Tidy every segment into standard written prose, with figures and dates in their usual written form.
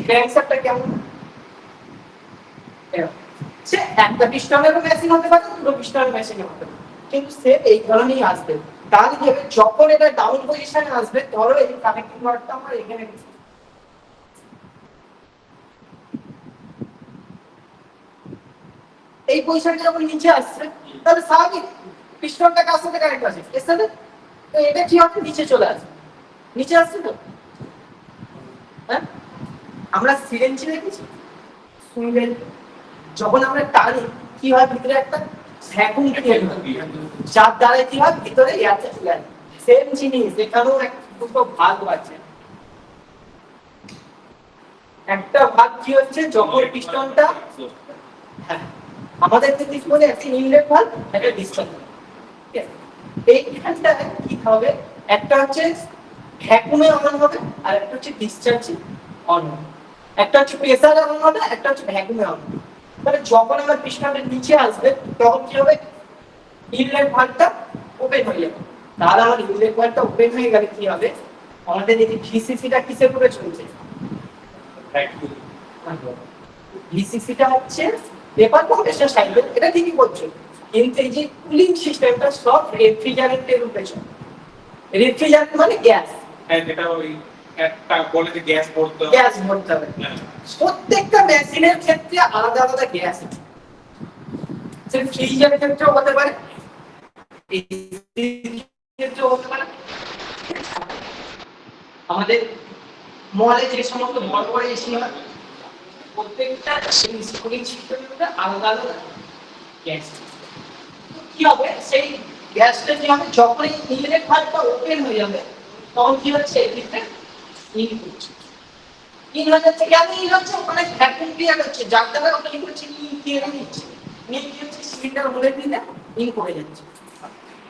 ক্র্যাঙ্কশ্যাফটটা কেমন? সে একটা পিস্টনেরও মেশিন হতে পারে, দুটো পিস্টনের মেশিনও হতে পারে, কিন্তু সে এই ধরনেরই আসবে। তাহলে কি হবে, যখন এটা ডাউন পজিশনে আসবে, ধরো এই কানেক্টিং ওয়ার্ডটা আমার এখানে, এই পজিশনটা যখন নিচে আসছে, তাহলে স্বাভাবিক পিস্টনটা কার সাথে কানেক্ট আছে, এর সাথে। তো এটা কি হবে, নিচে চলে আসবে, নিচে আসছে তো। হ্যাঁ, আমরা সিরিঞ্জ দেখেছি, শুনবেন যখন আমরা টানি কি হয়, ভিতরে একটা ভ্যাকুয়াম ক্রিয়েট হয়, যার দ্বারা কি হয়, ভিতরে এয়ারটা চলে আসে। সেম জিনিস এখানেও দুটো ভাগ আছে। একটা ভাগ কি হচ্ছে, যখন পিস্টনটা, হ্যাঁ আমাদের জিনিস বলে একটা ইনলেট ভাগ, একটা ডিসচার্জ ভাগ। এইখানটা কি হবে, একটা হচ্ছে ভ্যাকুমে অন হবে, আর একটা হচ্ছে ডিসচার্জে অন হবে। একটা হচ্ছে প্রেসারে অন হবে, একটা হচ্ছে ভ্যাকুমে অন হবে। তাহলে যখন আমার পিস্টনটা নিচে আসবে, তখন কি হবে, ইনলেট ভালভটা ওপেন হয়ে যাবে। তাহলে আমার ইনলেট ভালভটা ওপেন হয়ে গেলে কি হবে, আমাদের এই ভিসিসিটা কিসের উপরে চলছে, ভিসিসিটা হচ্ছে ভেপার কম্প্রেসর সাইকেল, এটা ঠিকই বলছো, কিন্তু এই যে কুলিং সিস্টেমটা সব রেফ্রিজারেন্টের উপরে চলে। রেফ্রিজারেন্ট মানে গ্যাস, হ্যাঁ যেটা ওই একটা বলে যে গ্যাস ভরতে হবে, গ্যাস ভরতে হবে। প্রত্যেকটা মেশিনের ক্ষেত্রে আলাদা আলাদা গ্যাস আছে। সেটা ফ্রিজের ক্ষেত্রেও হতে পারে, ক্ষেত্রেও হতে পারে। আমাদের মলে যে সমস্ত বড় বড় এসি হয়, প্রত্যেকটা কুলিং সিস্টেমের মধ্যে আলাদা আলাদা গ্যাস। কি হবে, সেই গ্যাসটা কি হবে, যখন এই ইনলেট ভালভটা ওপেন হয়ে যাবে, তখন কি হচ্ছে, এদিকে ইন হচ্ছে, ইন হয়ে যাচ্ছে। কেন ইন হচ্ছে, ওখানে ভ্যাকুয়াম ক্রিয়েট হচ্ছে, যার দ্বারা ওটা কি করছে, ইন ক্রিয়েট নিচ্ছে, নিয়ে কি হচ্ছে, সিলিন্ডার হলে দিলে ইন করে যাচ্ছে।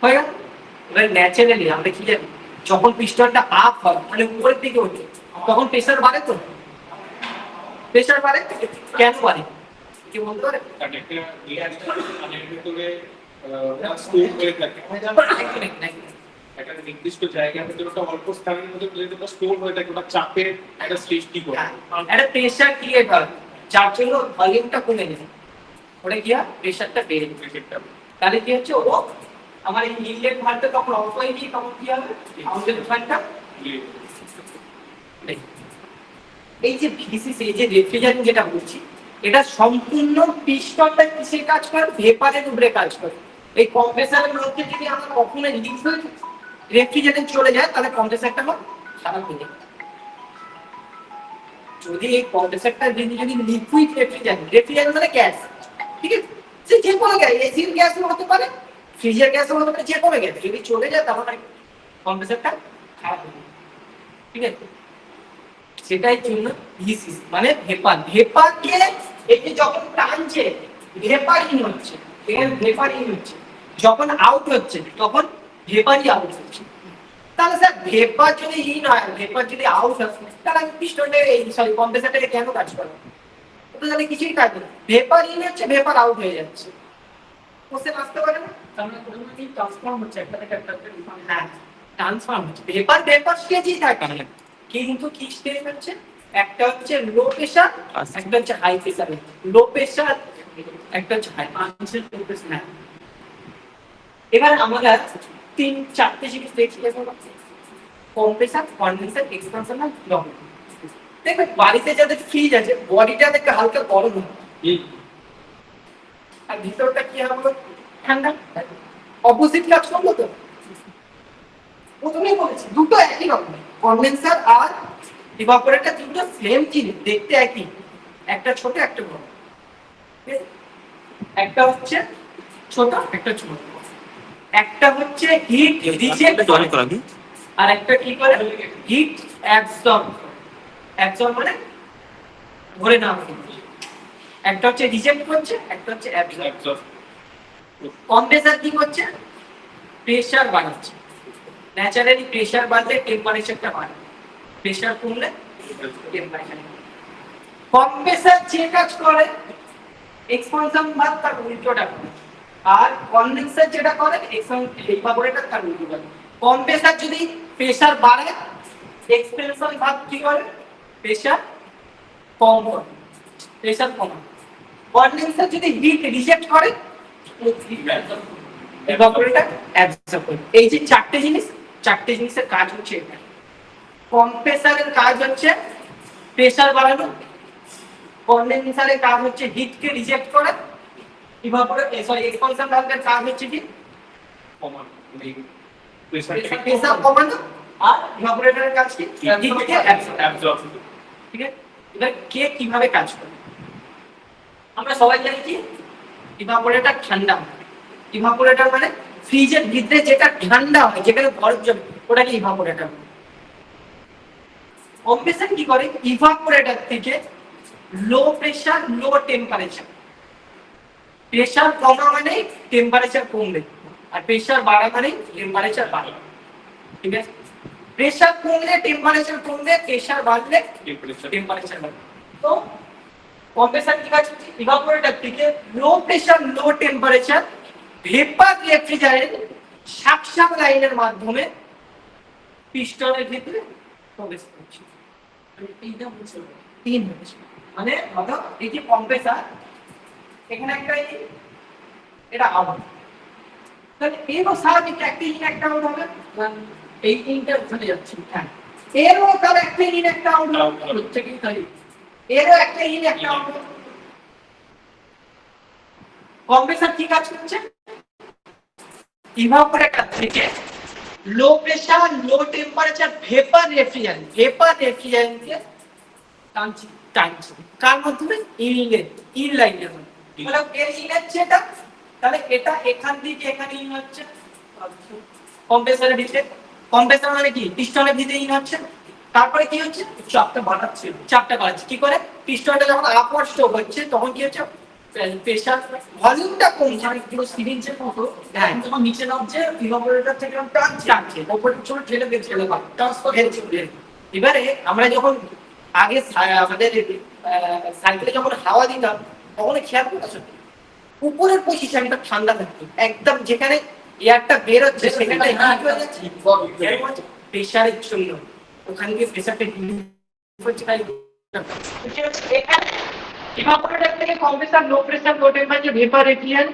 হয় না? এবার ন্যাচারালি আমরা কি জানি, যখন পিস্টনটা আপ হয়, মানে উপরের দিকে ওঠে, তখন প্রেসার বাড়ে তো, প্রেসার বাড়ে, কেন বাড়ে কি বলতে পারে? কারণ একটা গ্যাসটা পানির ভিতরে স্টোর হয়ে থাকে, একটা নির্দিষ্ট জায়গার ভিতরে ওটা অল্প স্থানের মধ্যে যদি ওটা স্টোর হয়ে থাকে, ওটা চাপের একটা সৃষ্টি করে, একটা প্রেসার ক্রিয়েট হয়, যার জন্য ভলিউমটা কমে যায়, ওটা কি হয়, প্রেসারটা বেড়ে যায়। তাহলে কি হচ্ছে, ও আমার এই ইনলেট ভালভটা তখন অফ হয়ে গিয়ে তখন কি হবে, আউটলেট ভালভটা, এই যে ভিসিসি, এই যে রেফ্রিজারেন্ট যেটা বলছি, এটা সম্পূর্ণ পিস্টনটা কিসে কাজ করে, ভেপারের উপরে কাজ করে। এই কম্প্রেসারের মধ্যে যদি আমরা কখনো লিকুইড রেফ্রিজারেন্ট চলে যায়, তাহলে কম্প্রেসারটা খারাপ হয়ে যায়। যদি এই কম্প্রেসারটা যদি লিকুইড রেফ্রিজারেন্ট, রেফ্রিজারেন্ট মানে গ্যাস, ঠিক আছে, সে যে কোনো গ্যাস, এসির গ্যাস হতে পারে, ফ্রিজের গ্যাস হতে পারে, যে কোনো গ্যাস যদি চলে যায়, তাহলে কম্প্রেসারটা খারাপ হয়ে যায়, ঠিক আছে। সেটাই জন্য ভিসিসি মানে ভেপার, ভেপারকে এই যে যখন টানছে, ভেপার ইন হচ্ছে, এখানে ভেপার ইন হচ্ছে, যখন আউট হচ্ছে, তখন ভেপারই আউট হচ্ছে। তাহলে স্যার ভেপার যদি ইন হয়, ভেপার যদি আউট হয়, তাহলে আমি পিস্টনটা এই সরি কম্প্রেসারটাকে কেন কাজ করবো? তো তাহলে কিছুই কাজ নেই, ভেপার ইন হচ্ছে, ভেপার আউট হয়ে যাচ্ছে। কোশ্চেন আসতে পারে না, তাহলে কোনো কি ট্রান্সফর্ম হচ্ছে, একটা থেকে একটা, হ্যাঁ ট্রান্সফর্ম হচ্ছে, ভেপার ভেপার স্টেজই থাকে, কিন্তু কি স্টেজ হচ্ছে, একটা হচ্ছে লো প্রেসার, একটা হচ্ছে হাই প্রেসার। লো প্রেসার একটা হচ্ছে হাই প্রেসার। এবার আমরা তিন চারটে জিনিস দেখি, কম্প্রেসার, কনডেন্সার, এক্সপানশন আর লং। দেখবেন বাড়িতে যাদের ফ্রিজ আছে, বডিটা দেখতে হালকা গরম হয়, আর ভিতরটা কি হবে, ঠান্ডা। অপোজিট কাজ করলো তো, প্রথমেই বলেছি দুটো একই রকম, কনডেন্সার আর ইভাপোরেটর দুটো সেম জিনিস, দেখতে একই, একটা ছোট একটা বড়, একটা হচ্ছে ছোট একটা ছোট, একটা হচ্ছে হিট রিজেক্ট করে, আর একটা কি করে, হিট অ্যাবসর্ব, অ্যাবসর্ব মানে ধরে নাও, একটা হচ্ছে রিজেক্ট করছে, একটা হচ্ছে অ্যাবসর্ব। কম্প্রেসার কি করছে, প্রেসার বাড়াচ্ছে, ন্যাচারালি প্রেসার বাড়লে টেম্পারেচারটা বাড়ে, প্রেসার কমলে টেম্পারেচার। কম্প্রেসার যে কাজ করে, এক্সপানশন বা তার উল্টোটা করে, আর কনডেন্সার যেটা করে, ইভাপোরেটর তার উল্টো করে। কম্প্রেসার যদি প্রেসার বাড়ে, এক্সপেনশন ভাগ কি করে, প্রেসার কম করে, প্রেসার কমায়। কনডেন্সার যদি হিট রিজেক্ট করে, ইভাপোরেটর অ্যাবজর্ব করে। এই যে চারটে জিনিসের কাজ হচ্ছে এটা। কম্প্রেসারের কাজ হচ্ছে প্রেসার বাড়ানো, কনডেন্সারের কাজ হচ্ছে হিটকে রিজেক্ট করা, এক্সপানশন ভালভের কাজ হচ্ছে কি প্রেসার কমানো, আর ইভাপোরেটরের কাজ কি হিটকে অ্যাবজর্ব। ঠিক আছে, এবার কে কিভাবে কাজ করে আমরা সবাই জানি কি ইভাপোরেটর ঠান্ডা। ইভাপোরেটর মানে ফ্রিজের ভিতরে যেটা ঠান্ডা হয়, যেখানে বরফ জমে, ওটাকে ইভাপোরেটর। কম্প্রেসর কি করে, ইভাপোরেটর থেকে low pressure low temperature, pressure কমা মানে টেম্পারেচার কমবে, আর প্রেসার বাড়া মানে টেম্পারেচার বাড়বে। ঠিক আছে, প্রেসার কমলে টেম্পারেচার কমবে, প্রেসার বাড়লে টেম্পারেচার বাড়বে। তো কম্প্রেসর কি কাজ করছে, ইভাপোরেটর থেকে low pressure low temperature vapour refrigerant suction লাইনের মাধ্যমে পিস্টনের ভিতরে প্রবেশ করছে। এইটা হচ্ছে তিন হচ্ছে, মানে ধরো এই যে কম্প্রেসর, এখানে একটা এটা আউট, তাহলে এরও স্বাভাবিক একটা ইন একটা আউট হবে, এই ইনটা চলে যাচ্ছে। হ্যাঁ, এরও তার একটা ইন একটা আউট হচ্ছে কি তাই, এরও একটা ইন একটা আউট। কম্প্রেসর কি কাজ করছে, ইভাপোরেটর থেকে low pressure low temperature vapour রেফ্রিজারেন্টকে টানছে কার মাধ্যমে, ইন লাইনের মাধ্যমে। মানে এর ইন হচ্ছে এটা, তাহলে এটা এখান থেকে এখানে ইন হচ্ছে কম্প্রেসরের ভিতরে। কম্প্রেসর মানে কি পিস্টনের ভিতরে ইন হচ্ছে, তারপরে কি হচ্ছে চাপটা বাড়াচ্ছে, কি করে পিস্টনটা যখন আপওয়ার্ড স্ট্রোক হচ্ছে তখন কি হচ্ছে প্রেসার ভলিউমটা কমছে, পুরো সিরিঞ্জের মতো যখন নিচে নামছে ইভাপোরেটর থেকে টানছে উপরে ছোট ঠেলে ট্রান্সফার হচ্ছে। এবারে আমরা যখন আগে আমাদের সাইকেলে যখন হাওয়া দিতাম তখন খেয়াল করতে উপরের পজিশনটা ঠান্ডা থাকতো, একদম যেখানে এয়ারটা বের হচ্ছে সেখানে হিট হয়ে যাচ্ছে প্রেসারের জন্য, ওখান থেকে প্রেসারটা হচ্ছে। তাই এখানে ইভাপোরেটর থেকে কম্প্রেসর লো pressure low temperature vapour refrigerant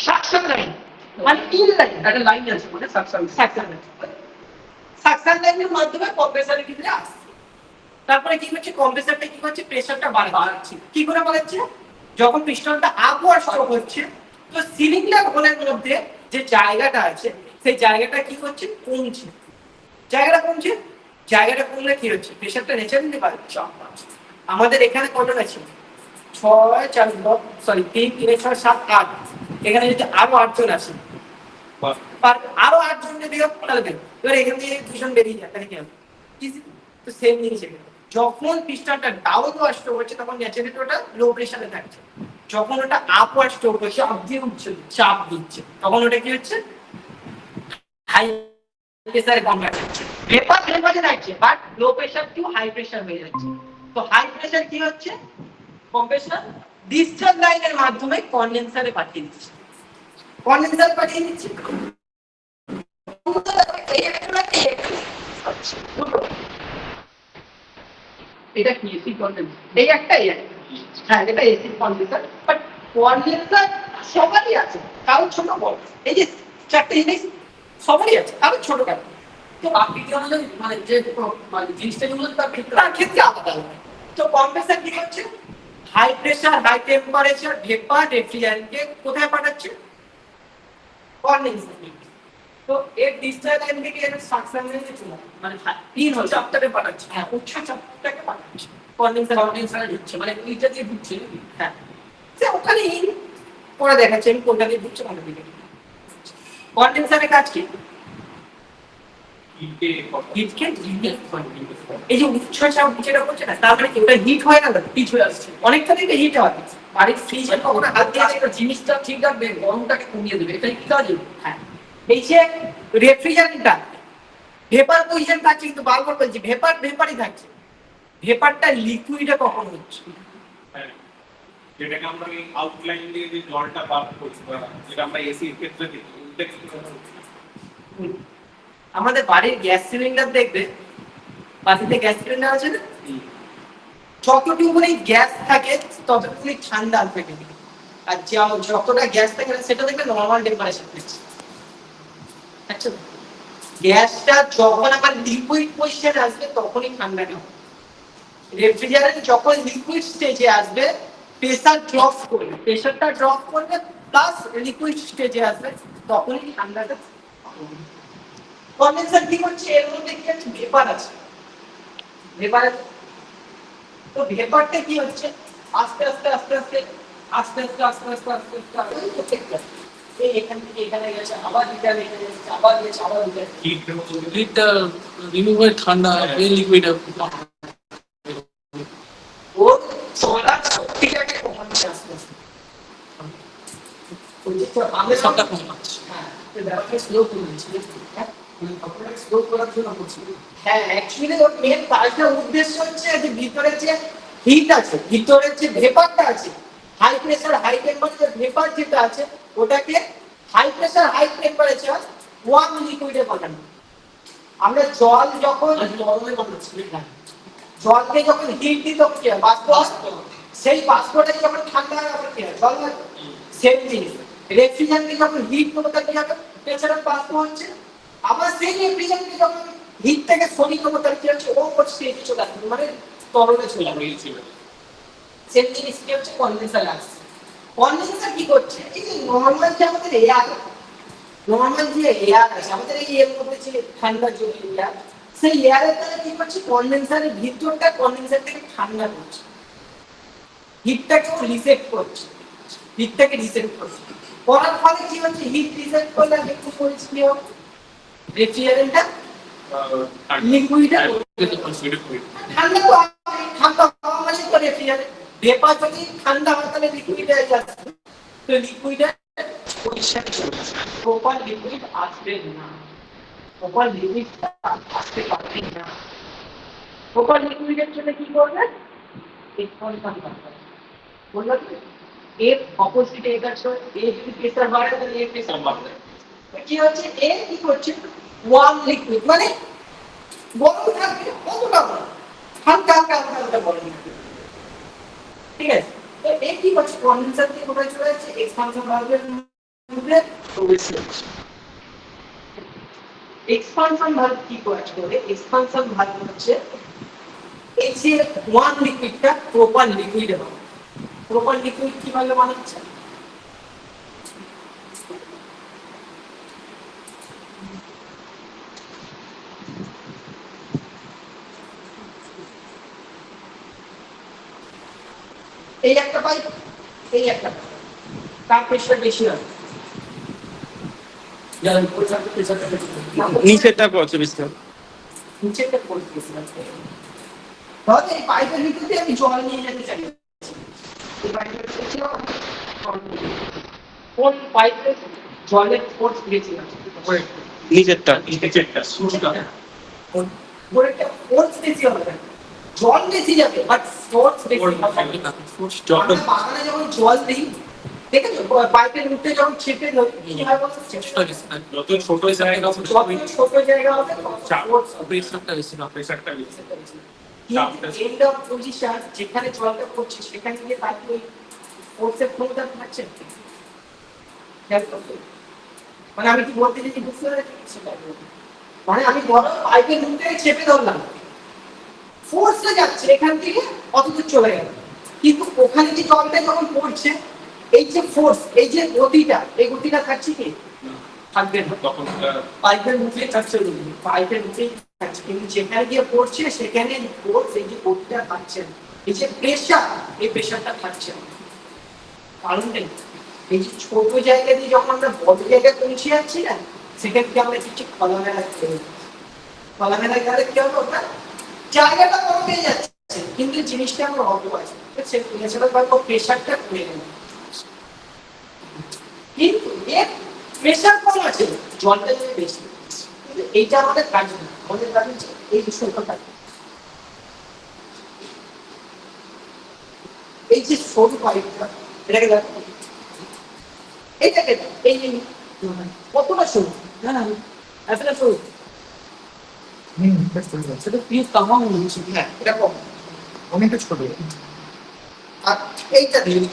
suction line, মানে ইন লাইন, একটা লাইন আছে মানে সাকশন লাইনের মাধ্যমে কম্প্রেসরের ভিতরে আসছে। তারপরে কি হচ্ছে কম্প্রেসরটা কি হচ্ছে প্রেসারটা বাড়াচ্ছে। কি করে বাড়াচ্ছে, যখন পিস্টনটা আপওয়ার্ড স্ট্রোক হচ্ছে তো সিলিন্ডার হোলের মধ্যে যে জায়গাটা আছে সেই জায়গাটা কি হচ্ছে কমছে, জায়গাটা কমলে কি হচ্ছে প্রেসারটা ন্যাচারালি বাড়ছে। আমাদের এখানে কতটা ছিল 6 4 সরি 3 3 6 7 8, এখানে যদি আরো 8 জন আসে, আরো 8 জন যদি তাহলে দেখো এবার এখান থেকে দুজন বেরিয়ে যায়, তাহলে কি হবে তো সেম জিনিস। যখন পিস্টনটা ডাউনওয়ার্ড স্ট্রোক হচ্ছে তখন ন্যাচারালি ওটা লো প্রেসারে থাকছে, যখন ওটা আপওয়ার্ড স্ট্রোক হচ্ছে চাপ দিচ্ছে তখন ওটা কি হচ্ছে হাই প্রেসারে কনভার্ট হচ্ছে, ভেপার টেম্পারেচার থাকছে but low pressure to high pressure হয়ে যাচ্ছে। তো হাই প্রেসার কি হচ্ছে কম্প্রেসর ডিসচার্জ লাইনের মাধ্যমে কনডেন্সারে পাঠিয়ে দিচ্ছে, এটা কি এসি কনডেন্সার, এই একটা হ্যাঁ এটা এসি কনডেন্সার, বাট কনডেন্সার সবারই আছে, কারণ ছোট বড় এই যে চারটে জিনিস সবারই আছে, কারণ ছোট কারণ। তো আকৃতি অনুযায়ী মানে যে মানে জিনিসটা যেগুলো তার ক্ষেত্রে আলাদা। তো কম্প্রেসর কি হচ্ছে high pressure high temperature vapour রেফ্রিজারেন্টকে কোথায় পাঠাচ্ছে, কনডেন্সার। তো এর ডিসচার্জ লাইন থেকে এর সাকশন লাইনে চলে মানে তিন হচ্ছে চাপটাকে পাঠাচ্ছে, হ্যাঁ উচ্চ চাপটাকে পাঠাচ্ছে কনডেন্সারে ঢুকছে, মানে এইটা দিয়ে ঢুকছে। হ্যাঁ সে ওখানে ইন করে দেখাচ্ছে আমি কোনটা দিয়ে ঢুকছে কোনটা দিয়ে। কনডেন্সারের কাজ কি, এই যে উচ্চ চাপ যেটা করছে না তার মানে ওটা হিট হয় না, হিট হয়ে আসছে অনেকটা থেকে হিট হয়। বাড়ির ফ্রিজে কখনো হাত দিয়ে একটা জিনিসটা ঠিক রাখবে, গরমটাকে কমিয়ে দেবে, এটাই কি কাজ। হ্যাঁ এই যে রেফ্রিজারেন্টটা ভেপার পজিশন থাকছে, কিন্তু বারবার বলছি ভেপারই থাকছে, ভেপারটা লিকুইডে কখন হচ্ছে, যেটাকে আমরা আউটলাইন দিয়ে যে জলটা পাস করছি যেটা আমরা এসি এর ক্ষেত্রে দেখি। আমাদের বাড়ির গ্যাস সিলিন্ডার দেখবে, বাড়িতে গ্যাস সিলিন্ডার আছে না, যতটুকুনি গ্যাস থাকে ততটুকুনি ঠান্ডা থাকে, আর যতটা গ্যাস থাকে না সেটা দেখবে নর্মাল টেম্পারেচার থাকে। আচ্ছা, গ্যাসটা যখন আমার লিকুইড পজিশনে আসবে তখনই ঠান্ডাটা হবে। রেফ্রিজারেন্ট যখন লিকুইড স্টেজে আসবে প্রেসার ড্রপ করবে, প্রেসারটা ড্রপ করবে প্লাস লিকুইড স্টেজে আসবে তখনই ঠান্ডাটা হবে। কন্ডেন্সার কি হচ্ছে, এর মধ্যে কি আছে, ভেপার আছে, ভেপার আছে। তো ভেপারটা কি হচ্ছে, আস্তে আস্তে আস্তে আস্তে আস্তে আস্তে আস্তে আস্তে আস্তে আস্তে এই এখান থেকে এখানে গেছে, আবার এখানে গেছে, আবার গেছে, আবার গেছে। হিটটা রিমুভ হয়ে ঠান্ডা লিকুইড ওর চলার শক্তিটাকে কমাচ্ছে আস্তে আস্তে। আমরা সবটা কমাচ্ছে। হ্যাঁ, ব্যাপারটা স্লো করে দিচ্ছি, ব্যাপারটা স্লো করার জন্য করছি। হ্যাঁ, অ্যাকচুয়ালি ওর মেন কাজটা উদ্দেশ্য হচ্ছে যে ভিতরে যে হিট আছে, ভিতরে যে ভেপারটা আছে, high pressure high temperature vapour যেটা আছে ওটাকে high pressure high temperature warm লিকুইডে পাঠানো। আমরা জল যখন নরমালি বানাচ্ছি, জলকে যখন হিট দিই তখন কি হয়, বাষ্প আসতো, সেই বাষ্পটা যখন ঠান্ডা হয় তখন কি হয়, জল হয়। সেম জিনিস, রেফ্রিজারেন্টে যখন হিট দেবো তখন কি হবে, টেম্পারেচার বাষ্প হচ্ছে। আবার সেই রেফ্রিজারেন্টে যখন হিট থেকে সরিয়ে দেবো তখন কি হচ্ছে, ও স্টেজে চলে আসবে, মানে তরলে চলে আসবে। সেম জিনিস কি হচ্ছে, কনডেন্সার আসছে। কনডেন্সার কি করছে, এই যে নরমাল যে আমাদের এয়ার, নরমাল যে এয়ার আছে আমাদের এই এর মধ্যে যে ঠান্ডা যে এয়ার, সেই এয়ারের দ্বারা কি করছে, কনডেন্সারের ভিতরটা কনডেন্সার থেকে ঠান্ডা করছে, হিটটাকে রিসেট করছে, হিটটাকে রিসেট করছে। করার ফলে কি হচ্ছে, হিট রিসেট করলে একটু পরিস্থিতি কি হবে, রেফ্রিজারেন্টটা লিকুইডে ঠান্ডা তো ঠান্ডা হওয়া মানে তো রেফ্রিজারেন্ট ভেপার যদি ঠান্ডা হয় তাহলে লিকুইডে যাচ্ছে, তো লিকুইডে পরিষ্কার প্রপার লিকুইড আসবে না, প্রপার লিকুইড আসতে পারবে না। প্রপার লিকুইডের জন্য কি করবে, এক্সপানশন করবে। বুঝলো তো, এর অপোজিটে এটা হচ্ছে এ যদি প্রেসার বাড়ে তাহলে এ প্রেসার বাড়বে। কি হচ্ছে, এ কি করছে, ওয়ার্ম লিকুইড মানে গরম থাকবে, কতটা গরম, হালকা হালকা হালকা হালকা গরম থাকবে, ঠিক আছে। তো এ কি করছে, কনডেন্সার থেকে কোথায় চলে যাচ্ছে, এক্সপানশন ভালভের মধ্যে প্রবেশ করছে। এক্সপানশন ভালভ কি কাজ করে, এক্সপানশন ভালভ হচ্ছে এই যে ওয়ান লিকুইডটা প্রপার লিকুইডে বানায়। প্রপার লিকুইড কিভাবে বানাচ্ছে, এই একটা পাইপ, এই একটা পাইপ, তার প্রেসার বেশি হবে, নিচেরটা করছে বিস্তার নিচেরটা পড়ে গেছে। তাহলে এই পাইপের ভিতর দিয়ে আমি জল নিয়ে যেতে চাই, এই পাইপের ভিতর দিয়ে কোন পাইপে জলের ফোর্স বেশি আছে, নিচেরটা উপরেরটা ফোর্স বেশি হবে না, জল বেশি যাবে বাট ফোর্স বেশি হবে। আমরা বাগানে যখন জল দিই দেখেছো, পাইপের মুখে যখন ছিটে কি হয় বলতো, যত ছোট জায়গা যত ছোট জায়গা হবে ফোর্স প্রেসারটা বেশি না প্রেসারটা এন্ড অফ পজিশন যেখানে জলটা পড়ছে সেখানে গিয়ে পাইপ ওই ফোর্সের ক্ষমতা থাকছে, খেয়াল করতে। মানে আমি কি বলতে চাইছি বুঝতে পেরেছি, মানে আমি বড় পাইপের মুখে চেপে ধরলাম, ফোর্সে যাচ্ছে এখান থেকে অত দূর চলে গেল, কিন্তু ওখানে যে জলটা যখন পড়ছে এই যে ফোর্স, এই যে গতিটা, এই গতিটা থাকছে কি, থাকবে না, তখন পাইপের মুখে থাকছে, পাইপের মুখে থাকছে, কিন্তু যেখানে গিয়ে পড়ছে সেখানে ফোর্স, এই যে গতিটা থাকছে না, এই যে প্রেসার, এই প্রেসারটা থাকছে না। কারণটা এই যে ছোট জায়গা দিয়ে যখন আমরা বড় জায়গায় পৌঁছে যাচ্ছি না, সেখান থেকে আমরা কিছু খোলামেলা খেয়ে খোলামেলা গেলে কি হবে, ওটা জায়গাটা বড় হয়ে যাচ্ছে কিন্তু জিনিসটা আমার অল্প আছে, সে ন্যাচারাল ভাবে প্রেসারটা কমে গেল, কিন্তু এর প্রেসার কম আছে, জলটা যদি বেশি, কিন্তু এইটা আমাদের কাজ না, আমাদের কাজ হচ্ছে এই বিষয়টা কাজ। এই যে সরু পাইপটা, এটাকে দেখো, এইটাকে এই যে কতটা সরু, না না আসলে সরু, সেটা প্রিয় কামাও হচ্ছে, হ্যাঁ এটা কম, অনেকটা ছোট। আর এইটা দিন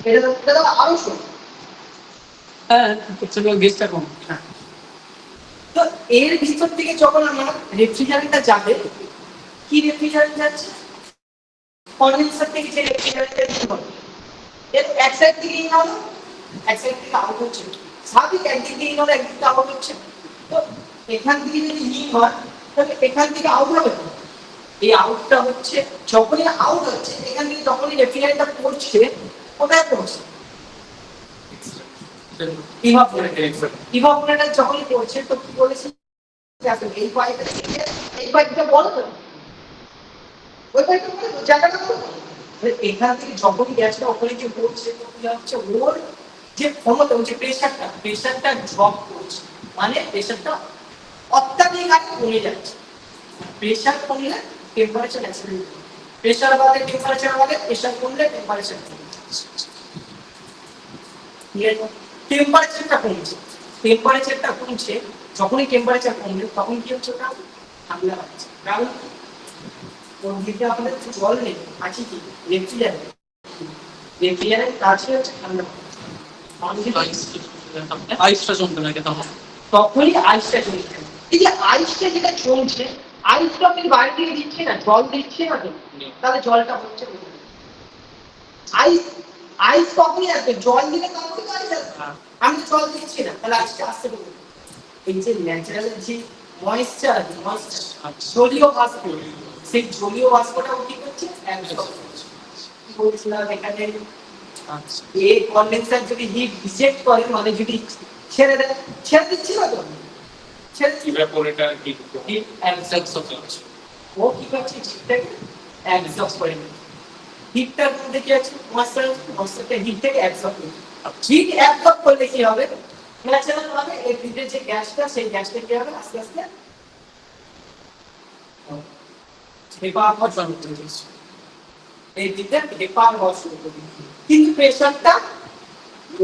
এটা আরো ছোট। হ্যাঁ, ছোট গেস্টটা কম। তো এর ভিতর থেকে যখন আমার রেফ্রিজারেটরটা যাবে, কি রেফ্রিজারেটর যাচ্ছে? কন্ডেন্সার থেকে যে রেফ্রিজারেটরটা বের হবে, এর এক সাইড থেকে ইন হলো, এক সাইড থেকে আউট হচ্ছে। স্বাভাবিক একদিক দিয়ে ইন হলো, একদিক থেকে আউট হচ্ছে। তো এখান থেকে যদি ইন হয় তাহলে এখান থেকে আউট হবে। এই আউটটা হচ্ছে যখনই আউট হচ্ছে, এখান থেকে যখনই রেফ্রিজারেটরটা পড়ছে, কোথায় পড়ছে? ইভাপোরেটর যখনই পড়ছে তো কি বলেছি? এই পাইপটা থেকে এই পাইপটা বড় তো, ওই পাইপটা বড় তো, জায়গাটা বড় তো। এখান থেকে যখনই গ্যাসটা ওপরে যে পড়ছে তো কি হচ্ছে, ওর যে ক্ষমতা, ওই যে প্রেশারটা ড্রপ করছে, মানে প্রেশারটা অত্যাধিক হারে কমে যাচ্ছে। প্রেশার কমলে টেম্পারেচার অ্যাক্সিলারেট করে, প্রেশার বাড়লে টেম্পারেচার বাড়ে, প্রেশার কমলে টেম্পারেচার কমে। টেম্পারেচারটা কমছে, টেম্পারেচারটা কমছে, যখনই টেম্পারেচার কমবে তখন কি হচ্ছে, ওটা ঠান্ডা লাগছে। কারণ ওর ভিতরে আমাদের জল নেই, আছে কি রেফ্রিজারেটর, রেফ্রিজারেটর কাছে হচ্ছে ঠান্ডা। আইসটা জমবে না তখন। তখনই আইসটা জমছে। এই যে আইসটা যেটা জমছে, আইসটা আপনি বাইরে থেকে দিচ্ছে না, জল দিচ্ছে না তো, তাহলে জলটা হচ্ছে আইস। আইস কখনই আসবে, জল দিলে তখন তো আইস আসবে। আমি তো জল দিচ্ছি না, তাহলে আইসটা আসতে পারবে। এই যে ন্যাচারাল যে ময়েশ্চার, জলীয় বাষ্প, সেই জলীয় বাষ্পটাও কি করছে, অ্যাবজর্ব করছে। কি বলছিলাম এখানে, এই কনডেন্সার যদি হিট রিজেক্ট করে, মানে যদি ছেড়ে দেয়, ছেড়ে দিচ্ছি না তো, ছেড়ে ইভাপোরেটর হিট অ্যাবজর্ব করছে। ও কি করছে, হিটটাকে অ্যাবজর্ব করে নেয়। হিটটার মধ্যে কি আছে, ময়েশ্চারটা হিটটাকে অ্যাবজর্ব করে। হিট অ্যাবজর্ব করলে কি হবে, ন্যাচারাল ভাবে এর ভিতরে যে গ্যাসটা, সেই গ্যাসটা কি হবে, আস্তে আস্তে ভেপার হওয়া শুরু করে দিচ্ছে। এই ভিতরে ভেপার হওয়া শুরু করে দিচ্ছে, কিন্তু প্রেশারটা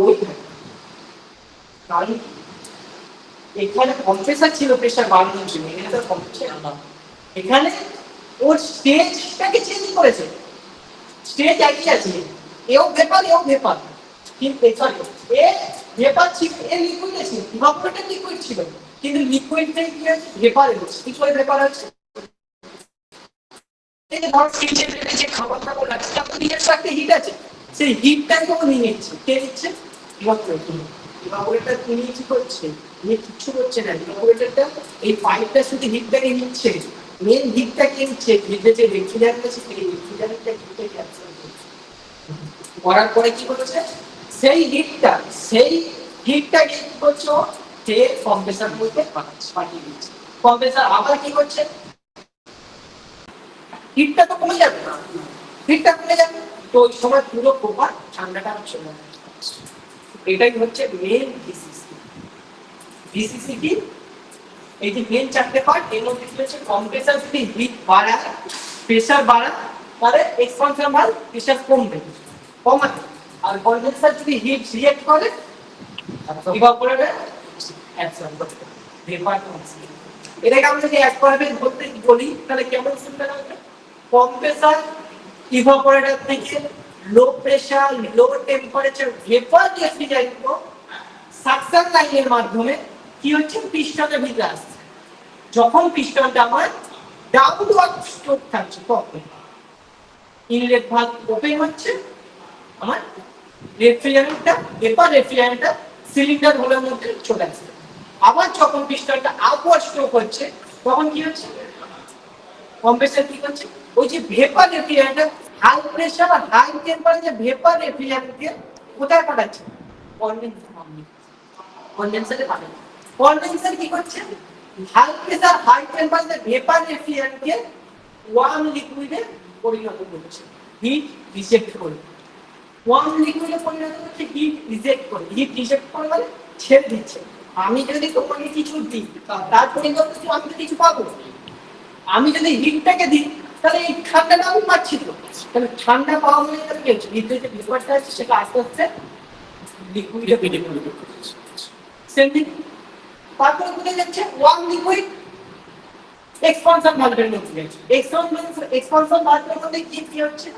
ওই থাকে। কারণ এখানে কম্প্রেসার ছিল প্রেশার বাড়ানোর জন্য, এখানে তো কম্প্রেসার না, এখানে ওর স্টেজটাকে চেঞ্জ করেছে। স্টেজ একই আছে, এও ভেপার, এও ভেপার, কিন্তু সরি, এ ভেপার ছিল, এ লিকুইড ছিল, ইভাপোরেটর লিকুইড ছিল, কিন্তু লিকুইড থেকে কি হচ্ছে, ভেপার হচ্ছে। কি করে ভেপার হচ্ছে, এই যে ধর ফ্রিজের যে খাবারটা বলা আছে, তার নিজের একটা হিট আছে, সেই হিটটাকে ও নিয়ে নিচ্ছে। কে নিচ্ছে, ইভাপোরেটর। ইভাপোরেটর তিনি কি করছে, নিয়ে কিচ্ছু করছে না। ইভাপোরেটরটা এই পাইপটা শুধু হিটটাকে নিচ্ছে, মেন হিটটা কে নিচ্ছে, ভিতরে যে রেফ্রিজারেটর আছে সেই রেফ্রিজারেটরটা হিটটাকে ক্যাপচার করছে। করার পরে কি করছে, সেই হিটটাকে কি করছে, ও যে কম্প্রেসার বলতে পাঠিয়ে দিচ্ছে। কম্প্রেসার আবার কি করছে, হিটটা তো কমে যাবে না, হিটটা কমে যাবে, তো ওই সময় পুরো প্রপার ঠান্ডাটা চলে যাবে। এটাই হচ্ছে মেন ভিসিসি। ভিসিসি কি, এই যে মেন চারটে পার্ট, এর মধ্যে কি হচ্ছে, কম্প্রেসার যদি হিট বাড়ায়, প্রেসার বাড়ায়, তাহলে এক্সপানশন বাড়ে, প্রেসার কমবে, কমাতে। আর কন্ডেন্সার যদি হিট রিঅ্যাক্ট করে, ইভাপোরেটর অ্যাবসর্ব করবে, ভেপার কমছে। এটাকে আমরা যদি এক ভাবে বলতে বলি তাহলে কেমন শুনতে লাগবে, কম্প্রেসার ইভাপোরেটর থেকে low pressure, low temperature vapour refrigerator suction লাইনের মাধ্যমে কি হচ্ছে, পিস্টনের ভিতরে আসছে। যখন পিস্টনটা আমার ডাউনওয়ার্ড স্ট্রোক থাকছে, তখন ইনলেট ভালভ ওপেন হচ্ছে, আমার রেফ্রিজারেটরটা, ভেপার রেফ্রিজারেটর সিলিন্ডার হোলের মধ্যে চলে আসছে। আবার যখন পিস্টনটা আপওয়ার্ড স্ট্রোক হচ্ছে, তখন কি হচ্ছে, কম্প্রেসার কি করছে, ওই যে ভেপার রেফ্রিজারেটর হাই প্রেসার আর হাই টেম্পারেচার ভেপার রেফ্রিজারেটরকে কোথায় পাঠাচ্ছে, কন্ডেন্সারে পাঠাচ্ছে। কন্ডেন্সার কি করছে, high pressure high temperature vapour রেফ্রিজারেটরকে ওয়ার্ম লিকুইডে পরিণত করছে, হিট রিজেক্ট করে। ওয়ার্ম লিকুইডে পরিণত করছে, হিট রিজেক্ট করে। হিট রিজেক্ট করে মানে ছেড়ে দিচ্ছে। আমি যদি তোমাকে কিছু দিই, তার পরিবর্তে আমি তো কিছু পাবো। আমি যদি হিটটাকে দিই, তাহলে এই ঠান্ডাটা আমি পাচ্ছি তো, তাহলে ঠান্ডা পাওয়া মানে কি হচ্ছে, ভিতরে যে ভেপারটা আছে সেটা আস্তে আস্তে লিকুইডে পরিণত করছে। সেম থিং, তারপরে কোথায় যাচ্ছে, ওয়ার্ম লিকুইড, এক্সপানশন ভালভের মধ্যে এক্সপানশন ভালভের মধ্যে কি হচ্ছে,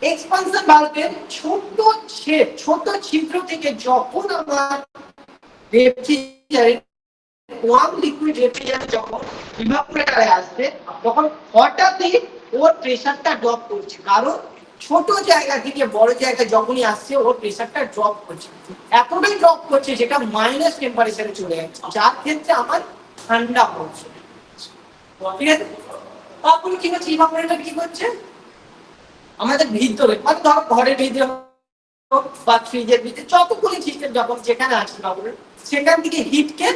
এক্সপানশন ভালভের ছোট ছিদ্র থেকে যখন আমার রেফ্রিজারেন্ট ওয়ার্ম লিকুইড রেফ্রিজারেন্ট যখন ইভাপোরেটরে আসবে তখন হঠাৎই ওর প্রেসারটা ড্রপ করছে, কারণ ছোট জায়গা থেকে বড় জায়গা যখনই আসছে ওর প্রেসারটা ড্রপ করছে, এতটাই ড্রপ করছে যেটা মাইনাস টেম্পারেচারে চলে যাচ্ছে, যার ক্ষেত্রে আমার ঠান্ডা পড়ছে। ঠিক আছে, তারপরে কি হচ্ছে, ইভাপোরেটর কি করছে আমাদের ভিতরে, মানে ধরো ঘরের ভিতরে বা ফ্রিজের ভিতরে যতগুলি সিস্টেম যখন যেখানে আছে সেখান থেকে হিটকে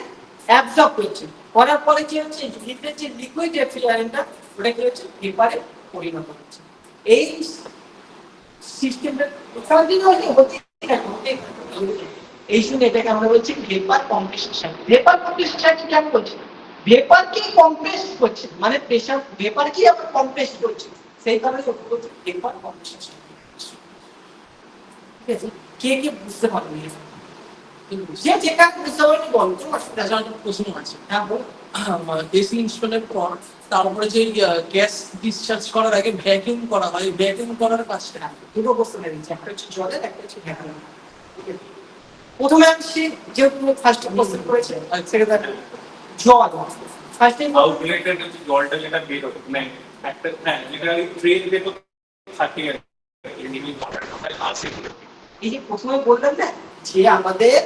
অ্যাবজর্ব করছে, করার পরে কি হচ্ছে ভিতরে যে লিকুইড রেফ্রিজারেন্টটা ওটা কি হচ্ছে ভেপারে পরিণত হচ্ছে। এই সিস্টেমটা কন্টিনিউয়াসলি হচ্ছে, এই জন্য এটাকে আমরা বলছি vapour compression cycle. Vapour compression cycle কেন বলছি, ভেপারকে কম্প্রেস করছে, মানে প্রেসার ভেপারকে আবার কম্প্রেস করছে, সেই কারণে ভেপার কম্প্রেশন সাইকেল। ঠিক আছে, কে কে বুঝতে পারবে, যে যেটা বুঝতে পারবে বলতো একটা প্রশ্ন আছে। হ্যাঁ বল। এসি ইনস্টলের পর তারপরে যে গ্যাস ডিসচার্জ করার আগে ভ্যাকুয়াম করা হয়, ভ্যাকুয়াম করার কাজটা দুটো কোশ্চেন দিচ্ছি, একটা হচ্ছে জলের, একটা হচ্ছে ভ্যাকুয়াম। প্রথমে আমি যেহেতু ফার্স্ট কোশ্চেন করেছে সেকেন্ড জল ফার্স্ট টাইম আউটলেটের যে জলটা যেটা বের হবে মানে একটা হ্যাঁ যেটা ট্রেন বের হতে থাকে এই লিমিট আছে। এই যে প্রথমে বললাম না যে আমাদের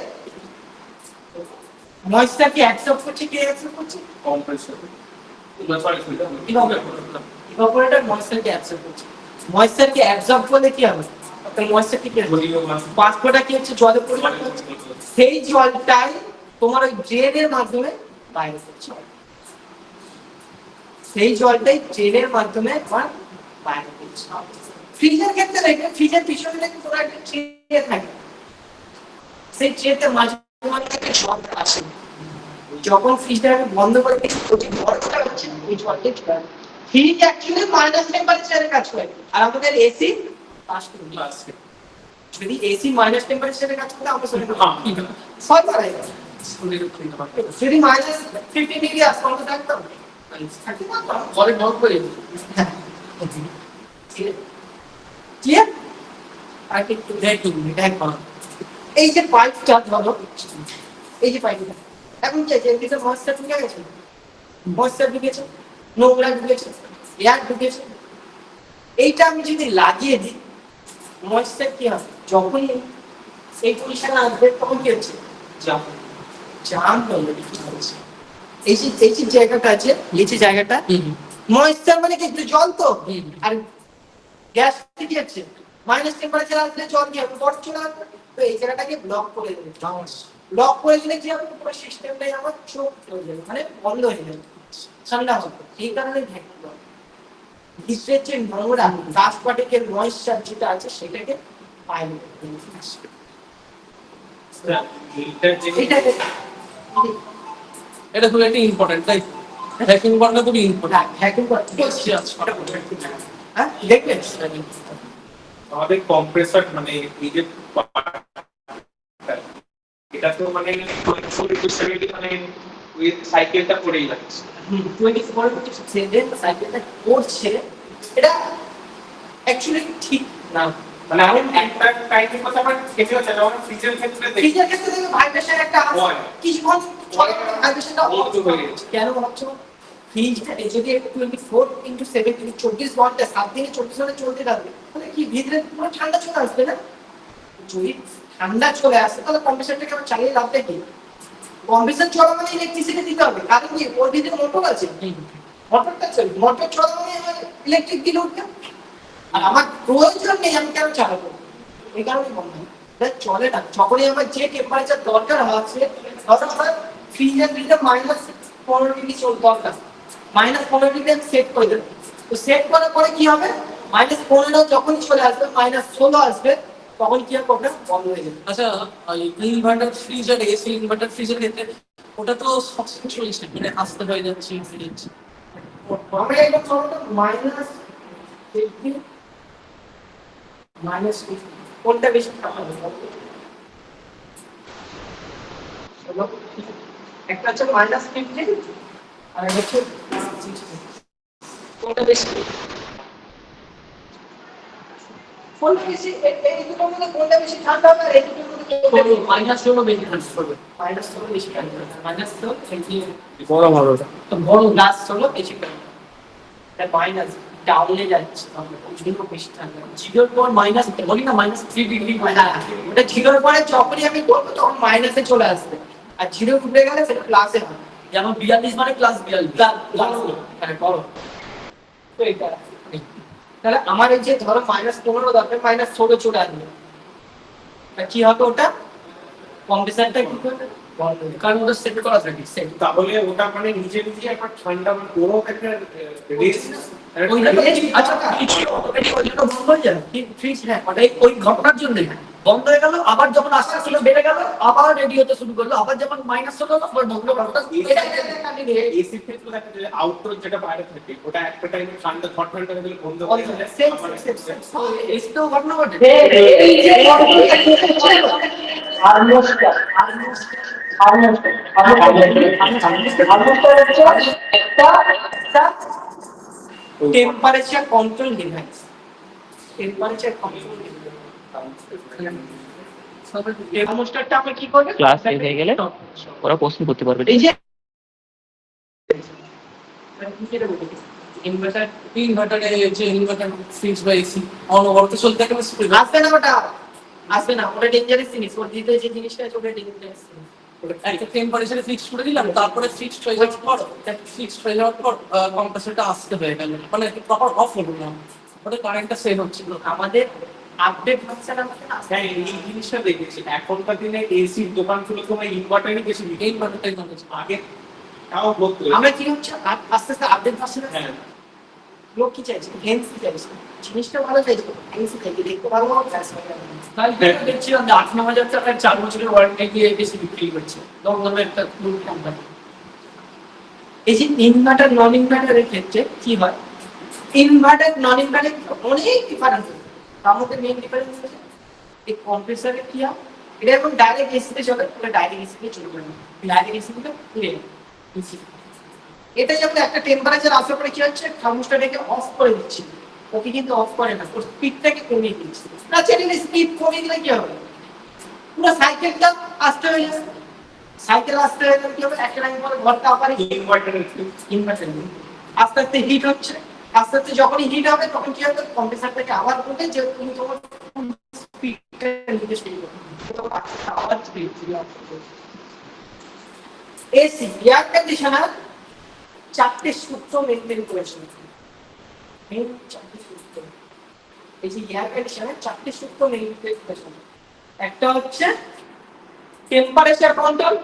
ময়েশ্চারকে অ্যাবসর্ব করছে, কে অ্যাবসর্ব করছে, কম্প্রেসর ইভাপোরেটর ময়েশ্চারকে অ্যাবসর্ব করছে, ময়েশ্চারকে অ্যাবসর্ব করলে কি হবে, তো ময়েশ্চার কি বাষ্পটা কি হচ্ছে জলে পরিণত হচ্ছে, সেই জলটাই তোমার ওই ড্রেনের মাধ্যমে বাইরে হচ্ছে, সেই জলটাই ড্রেনের মাধ্যমে তোমার বাইরে হচ্ছে। ফ্রিজের ক্ষেত্রে দেখবে ফ্রিজের পিছনে দেখবে তোমার একটা ট্রে থাকে, সেই ট্রেতে মাঝে মাঝে একটা জল আসে, যখন ফ্রিজটা বন্ধ করে দিই ওই জলটা হচ্ছে ওই জলটা চলে আসে। ফ্রিজ অ্যাকচুয়ালি মাইনাস টেম্পারেচারে কাজ করে, আর আমাদের এসি প্লাস টেম্পারেচার। যদি এসি মাইনাস টেম্পারেচারে কাজ করে আমরা সরি সব পারাই, যদি মাইনাস 50 ডিগ্রি আসে আমরা থাকতাম ঘরে নক করে ক্লিয়ার। আর একটু ভ্যাকুয়াম এই যে পাইপটা ধরো, এই যে পাইপটা এখন কি আছে, এদিকে ময়েশ্চার ঢুকে গেছে, ময়েশ্চার ঢুকেছে, নোংরা ঢুকেছে, এয়ার ঢুকেছে, এইটা আমি যদি লাগিয়ে দিই ময়েশ্চার কি হবে, যখনই এই পজিশনে আসবে তখন কি হচ্ছে জাম, জাম হয়ে যাচ্ছে। এই যে জায়গাটা আছে, এই যে জায়গাটা ময়েশ্চার মানে কি একটু জল তো, আর গ্যাস কি আছে মাইনাস টেম্পারেচার আসলে জল কি হবে বরফ চলে আসবে, তো এই জায়গাটাকে ব্লক করে দেবে, ব্লক করে দিলে কি হবে পুরো সিস্টেমটাই আমার চোখ হয়ে যাবে, মানে বন্ধ হয়ে যাবে, ঠান্ডা হবে। এই কারণে ভ্যাকুয়াম ভিতরের যে নোংরা ডাস্ট পার্টিকেল ময়েশ্চার যেটা আছে সেটাকে বাইরে এটা খুব একটা ইম্পর্টেন্ট, তাই ভ্যাকুয়াম করাটা খুবই ইম্পর্টেন্ট। ভ্যাকুয়াম হ্যাঁ দেখবেন আমাদের কম্প্রেসর মানে এই যে এটা তো মানে 24/7 মানে ওই সাইকেলটা করেই যাচ্ছে 24/7 সাইকেলটা করছে, এটা অ্যাকচুয়ালি ঠিক না। মানে আমি একটা টাইমের কথা আমার কেটে যাচ্ছে যখন ফ্রিজের ক্ষেত্রে দেখি ফ্রিজের ক্ষেত্রে দেখবে ভাইব্রেশন একটা আছে, কিছুক্ষণ চলে ভাইব্রেশনটা বন্ধ হয়ে যাচ্ছে। কেন হচ্ছে, ফ্রিজটা যদি 24/7 যদি 24 ঘন্টা 7 দিনে 24 ঘন্টা চলতে থাকবে তাহলে কি ভিতরে পুরো ঠান্ডা চলে আসবে না, যদি ঠান্ডা চলে আসে তাহলে কম্প্রেসরটাকে আমরা চালিয়ে লাভটা কি, কম্প্রেসর চলা মানে ইলেকট্রিসিটি দিতে হবে, কারণ কি ওর ভিতরে মোটর আছে, মোটরটা চলবে, মোটর চলা মানে আমার ইলেকট্রিক বিল উঠবে, আর আমার প্রয়োজন নেই আমি কেন চালাবো, এই কারণে বন্ধ চলে না। যখনই আমার যে টেম্পারেচার দরকার হচ্ছে, ধরো আমার ফ্রিজের ভিতরে -15 ডিগ্রি দরকার, -15 ডিগ্রি আমি সেট করে দেবো, তো সেট করার পরে কি হবে -15 যখনই চলে আসবে -16 আসবে তখন কি হবে ওটা বন্ধ হয়ে যাবে। আচ্ছা, ইনভার্টার ফ্রিজ আর এসি ইনভার্টার ফ্রিজের ক্ষেত্রে ওটা তো সবসময় চলছে, মানে আসতে হয়ে যাচ্ছে ফ্রিজ। আমরা একদম ধরো -50 -50 কোনটা বেশি খারাপ হবে, একটা হচ্ছে -50 আর একটা হচ্ছে কোনটা বেশি? কোনটা বেশি? এই দুটোর মধ্যে কোনটা বেশি ঠান্ডা হবে আর এই দুটোর মধ্যে কোনটা বেশি? -16 বেশি ঠান্ডা পড়বে। -16 বেশি ঠান্ডা হবে। -16 বড় বড়টা। তো বড় গ্লাস হলো বেশি ঠান্ডা। এটা মাইনাস ডাউনে যাচ্ছে তাহলে ওই জন্য বেশি ঠান্ডা। জিরোর পর মাইনাস বলি না -3 ডিগ্রি। হ্যাঁ, ওটা জিরোর পরে যখনই আমি করবো তখন মাইনাসে চলে আসবে। আর জিরো উঠে গেলে সেটা প্লাসে হবে। যেমন 42 মানে +42। প্লাস মানে বড়। তো এটা তাহলে আমার এই যে ধরো -15 দরকার -16 চলে আসবে। তা কি হবে ওটা? কম্প্রেসারটা কি করবে? বন্ধ হয়ে যাবে। কারণ ওটা সেট করা থাকে সেট। তাহলে ওটা মানে নিজে নিজে একটা ঠান্ডা মানে গরম একটা রেস্ট ওই আচ্ছা ওই জন্য বন্ধ হয়ে যায় ফ্রিজ। হ্যাঁ ওটাই ওই ঘটনার জন্য বন্ধ হয়ে গেল, আবার যখন আস্তে আস্তে বেড়ে গেল আবার রেডি হতে শুরু করলো, আবার যখন -16 হলো আবার বন্ধ করলো। এসির ক্ষেত্রে দেখা যায় আউটডোর যেটা বাইরে থাকে ওটা একটা টাইমে ঠান্ডা হট ঠান্ডা দিলে বন্ধ হয়ে যায়। এসিতেও ঘটনা ঘটে। এই যে থার্মোস্ট্যাট একটা temperature control device. Temperature control device. থার্মোস্ট্যাটটা আপনি কি করবেন? ক্লাস শেষ হয়ে গেলে ওরা প্রশ্ন করতে পারবে। এই যে ইনভার্টারে যে ইনভার্টার ফ্রিজ বা এসি অনবরত চলতে থাকে স্পিড আসবে না ওটা, আসবে না, ওটা ডেঞ্জারাস জিনিস। ওর দিতে যে জিনিসটা আছে ওটা ডেঞ্জারাস জিনিস। একটা টেম্পারেচারে ফিক্স করে দিলাম, তারপরে ফিক্সড হয়ে যাওয়ার পর কম্প্রেসরটা আসতে হয়ে গেল, মানে প্রপার অফ হলো না, ওটা কারেন্টটা সেভ হচ্ছিল। আমাদের আপডেট ফাংশন আছে না? হ্যাঁ এই জিনিসটা দেখেছি এখনকার দিনে এসির দোকানগুলো তোমার ইনভার্টারই বেশি বিক্রি এই মাত্রাটাই নলেজ আগে তাও বলতো আমরা কি হচ্ছে আস্তে আস্তে আপডেট ফাংশন আছে। হ্যাঁ লোক কি চাইছে? ফ্যান্সি চাইছে, জিনিসটা ভালো চাইছে, ফ্যান্সি চাইছে, দেখতে ভালো হবে, ফ্যান্সি হবে। তাই দেখছিলাম যে 8-9 হাজার টাকার 4 বছরের ওয়ারেন্টি দিয়ে বেশি বিক্রি করছে দমদমের একটা কোম্পানি। এই যে ইনভার্টার নন ইনভার্টারের ক্ষেত্রে কি হয়? ইনভার্টার নন ইনভার্টার অনেক ডিফারেন্স আছে। তার মধ্যে মেইন ডিফারেন্স হচ্ছে এই কম্প্রেসারে কি হয়, এটা এখন ডাইরেক্ট এসিতে চলে, এটা ডাইরেক্ট এসিতে চলবে না, ডাইরেক্ট এসিতে খুলে এসি। এটা যখন একটা টেম্পারেচার আসার পরে কি হচ্ছে, থার্মোস্ট্যাটকে অফ করে দিচ্ছি, ওকে কিন্তু অফ করে না, ওর স্পিডটাকে কমিয়ে দিচ্ছি। না চ্যানেলে স্পিড কমিয়ে দিলে কি হবে? পুরো সাইকেলটা আস্তে হয়ে যাবে। সাইকেল আস্তে হয়ে গেলে কি হবে? একটা টাইম পরে ঘরটা আবার ইনভার্টারের ইনভার্টার আস্তে আস্তে হিট হচ্ছে, আস্তে আস্তে যখনই হিট হবে তখন কি হবে? কম্প্রেসারটাকে আবার বলবে যে তুমি তোমার স্পিডটা নিতে শুরু করো, তখন আবার স্পিড এসি এয়ার কন্ডিশনার 4টে সূত্র মেনটেন করেছে। মেন 4টে সূত্র, এই যে এয়ার কন্ডিশনার 4টে সূত্র মেনটেন করেছে। একটা হচ্ছে টেম্পারেচার কন্ট্রোল,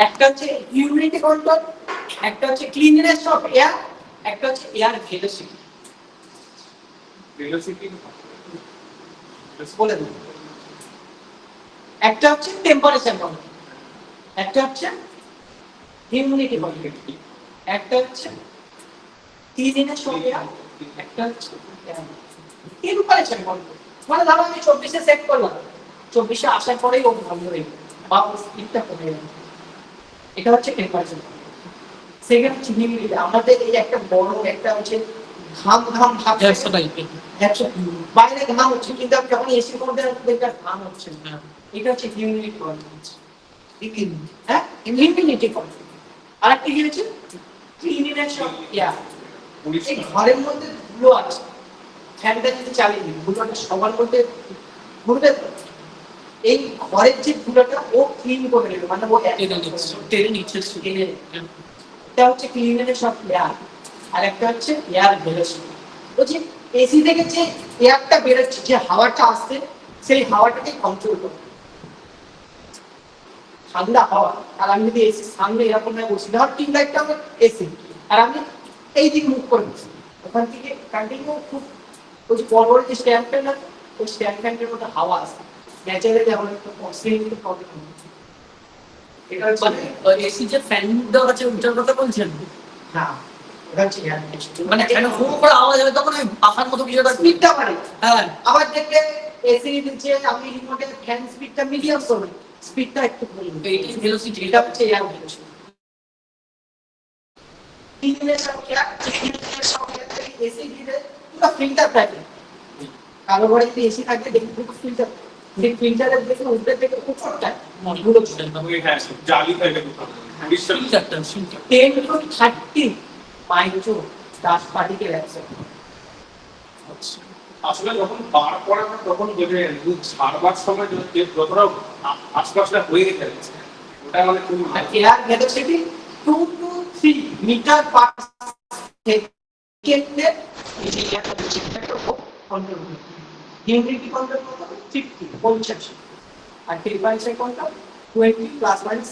একটা হচ্ছে হিউমিডিটি কন্ট্রোল, একটা হচ্ছে ক্লিননেস অফ এয়ার, একটা হচ্ছে এয়ার ভেলোসিটি। ভেলোসিটি বলে দিন, একটা হচ্ছে টেম্পারেচার কন্ট্রোল, একটা হচ্ছে হিউমিডিটি কন্ট্রোল, একটা হচ্ছে ক্লিননেস অফ এয়ার, একটা হচ্ছে টেম্পারেচার কন্ট্রোল। মানে ধরো আমি 24-এ সেট করলাম, 24-এ আসার পরেই ও ভালো হয়ে গেল বা স্পিডটা কমে গেল, এটা হচ্ছে টেম্পারেচার। সেকেন্ড হচ্ছে হিউমিডিটি। আমাদের এই একটা বড় একটা হচ্ছে ঘাম ঘাম ভাব, বাইরে ঘাম হচ্ছে কিন্তু আমি যখন এসির মধ্যে দেখলাম ঘাম হচ্ছে না, এটা হচ্ছে হিউমিডিটি কন্ট্রোল। হ্যাঁ, হিউমিডিটি কন্ট্রোল। আর একটা কি হচ্ছে ক্লিননেস অফ এয়ার। এই ঘরের মধ্যে ধুলো আছে, ফ্যানটা যদি চালিয়ে দিই ধুলোটা সবার মধ্যে ঘুরবে, এই ঘরের যে ধুলোটা ও ক্লিন করে নেবে, মানে ও টেনে নিচ্ছে। এটা হচ্ছে ক্লিননেস অফ এয়ার। আর একটা হচ্ছে এয়ার ভেলোসিটি। বলছি এসি থেকে যে এয়ারটা বেরোচ্ছে, যে হাওয়াটা আসছে, সেই হাওয়াটাকে কন্ট্রোল করে। ঠান্ডা হাওয়া, আর আমি যদি এসি সামনে এরকম ভাবে বসি, ধর টিউব লাইটটা আমার এসি, আর আমি এই দিক মুখ করে বসি, ওখান থেকে কন্টিনিউ খুব ওই যে বড় বড় যে স্ট্যান্ড ফ্যান আছে, ওই স্ট্যান্ড ফ্যানের মধ্যে হাওয়া আসে, ন্যাচারালি আমার একটু প্রবলেম হচ্ছে। এটা হচ্ছে এসি যে ফ্যান দেওয়া আছে ওটার কথা বলছেন? না, ওটা হচ্ছে এয়ার ভেলোসিটি। মানে কেন ফু করে আওয়াজ হবে তখন ওই পাখার মতো কিছু একটা স্পিডটা বাড়ে। হ্যাঁ আবার দেখবে এসি দিচ্ছে, আপনি রিমোটে ফ্যান স্পিডটা মিডিয়াম করবেন, স্পিডটা একটু কমিয়ে দিন। এইটাই ভেলোসিটি। এটা হচ্ছে এয়ার ভেলোসিটি। ইঞ্জিনের সঙ্গে ইঞ্জিনের সঙ্গে এসি দিলে পুরো ফিল্টার থাকে। কারো ঘরে যদি এসি থাকে দেখি পুরো ফিল্টার, সেই ফিল্টারের দেখে উপরে থেকে উপরটা মনগুলো চলে। হ্যাঁ, জালি থাকে তো। বিশ্বাস ফিল্টারটা filter 10 to 30 micro dust particle আছে। আসলে যখন বার করা হয় তখন বোঝা যায় না। ছাড়বার সময় যে যতটা আশপাশটা হয়ে গেছে ওটা আমাদের খুবই আর air velocity 2 to 3 metre per সেকেন্ডে এই যে এয়ার ভেলোসিটিটাকে কন্ট্রোল করে। হিউমিডিটি কন্ট্রোল করতে 50 50 আর টেম্পারেচার কন্ট্রোল 20 প্লাস মাইনাস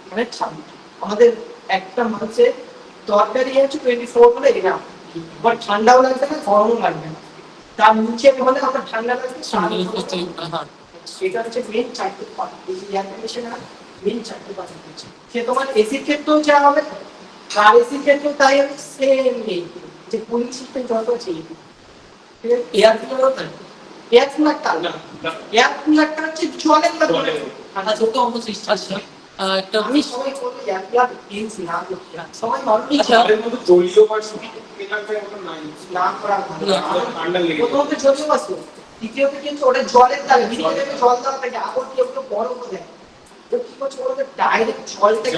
মানে 26। আমাদের একটা মানুষের তরকারি আছে 24 হলে এটা বাট ঠান্ডাও লাগবে না গরমও লাগবে না, তার নিচে হলে আমরা ঠান্ডা লাগবে সামনে ঠান্ডা করতে হ্যাঁ সেটা হচ্ছে মেন চারটে পার্ট। এই এয়ার কন্ডিশন আর মেন চারটে পার্ট হচ্ছে সে তোমার এসির ক্ষেত্রেও যা হবে আর এসির ক্ষেত্রেও তাই হবে সেম এই যে কুলিং সিস্টেম যত আছে এয়ার কুলারও তাই এয়ার কুলার তার না, এয়ার কুলারটা হচ্ছে জলের মাধ্যমে। আচ্ছা ওটা অন্য সিস্টেম আছে একটা আমি সবাই বলবো এয়ার কুলার ইউজ না করতে, সবাই নরমালি আচ্ছা। আমাদের মধ্যে জলীয় বাষ্প এলাকায় আমরা নাই। না করা ভালো। ঠান্ডা লেগে যায়। প্রথমত জলীয় বাষ্প, দ্বিতীয়ত কিন্তু ওটা জলের দ্বারা ভিতরে জল দেওয়া থাকে, আবার কেউ কেউ বরফ দেয়। তো কি করছে ওটা ডাইরেক্ট জলটা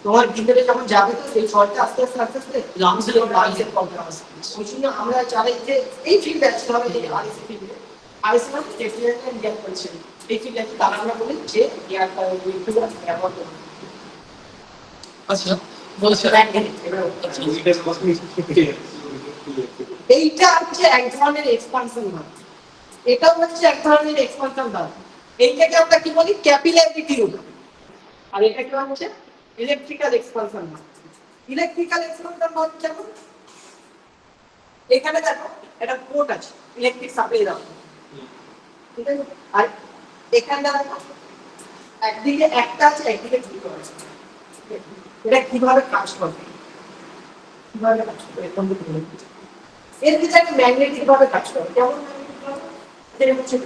তোমার ভিতরে যখন যাবে তো সেই জলটা আস্তে আস্তে আস্তে আস্তে লাংসের প্রবলেম আসে। ওই জন্য আমরা চাই যে এই ফিল্ডে আসতে হবে, এই আরএসি ফিল্ডে। আরএসি মানে রেফ্রিজারেন্ট এন্ড গ্যাস পলিউশন, এই ফিল্ডে আছে তারা আমরা বলি যে এয়ারটা ব্যবহার করবে। আচ্ছা বলছে এইটা হচ্ছে এক ধরনের এক্সপানশন ভাব, এটাও হচ্ছে এক ধরনের এক্সপানশন ভাব। এইটাকে আমরা কি বলি ক্যাপিলারি টিউব, আর এটা কি হচ্ছে ইলেকট্রিক্যাল এক্সপানশন ভাব। ইলেকট্রিক্যাল এক্সপানশন ভাব যেমন এখানে দেখো একটা পোর্ট আছে ইলেকট্রিক সাপ্লাই দেওয়া, ঠিক আছে, আর এখানটা দেখো একদিকে একটা আছে একদিকে দুটো আছে। এটা কিভাবে কাজ করবে, কিভাবে কাজ করবে এরকম কিছু বলি। এর কিছু একটা ম্যাগনেটিক ভাবে কাজ করে, কেমন ম্যাগনেটিক ভাবে সেটা হচ্ছে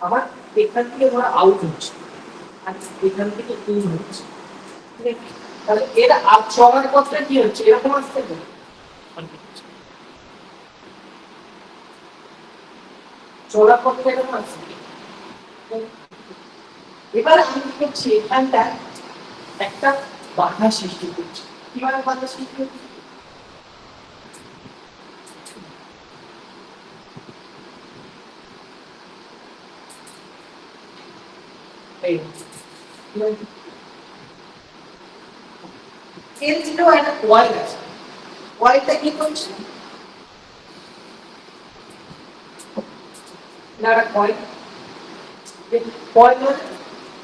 আবার এখান থেকে ধরো আউট হচ্ছে আর এখান থেকে ইন হচ্ছে, ঠিক আছে? তাহলে এর আপ চলার পথটা কি হচ্ছে এরকম আসছে তো, চলার পথটা এরকম আসছে। এবার আমি কি করছি এখানটা একটা বাধা সৃষ্টি করছি, কিভাবে বাধা সৃষ্টি করছি এই এর ছিল একটা কয়েল আছে, কয়েলটা কি করছে না একটা কয়েল, কয়েল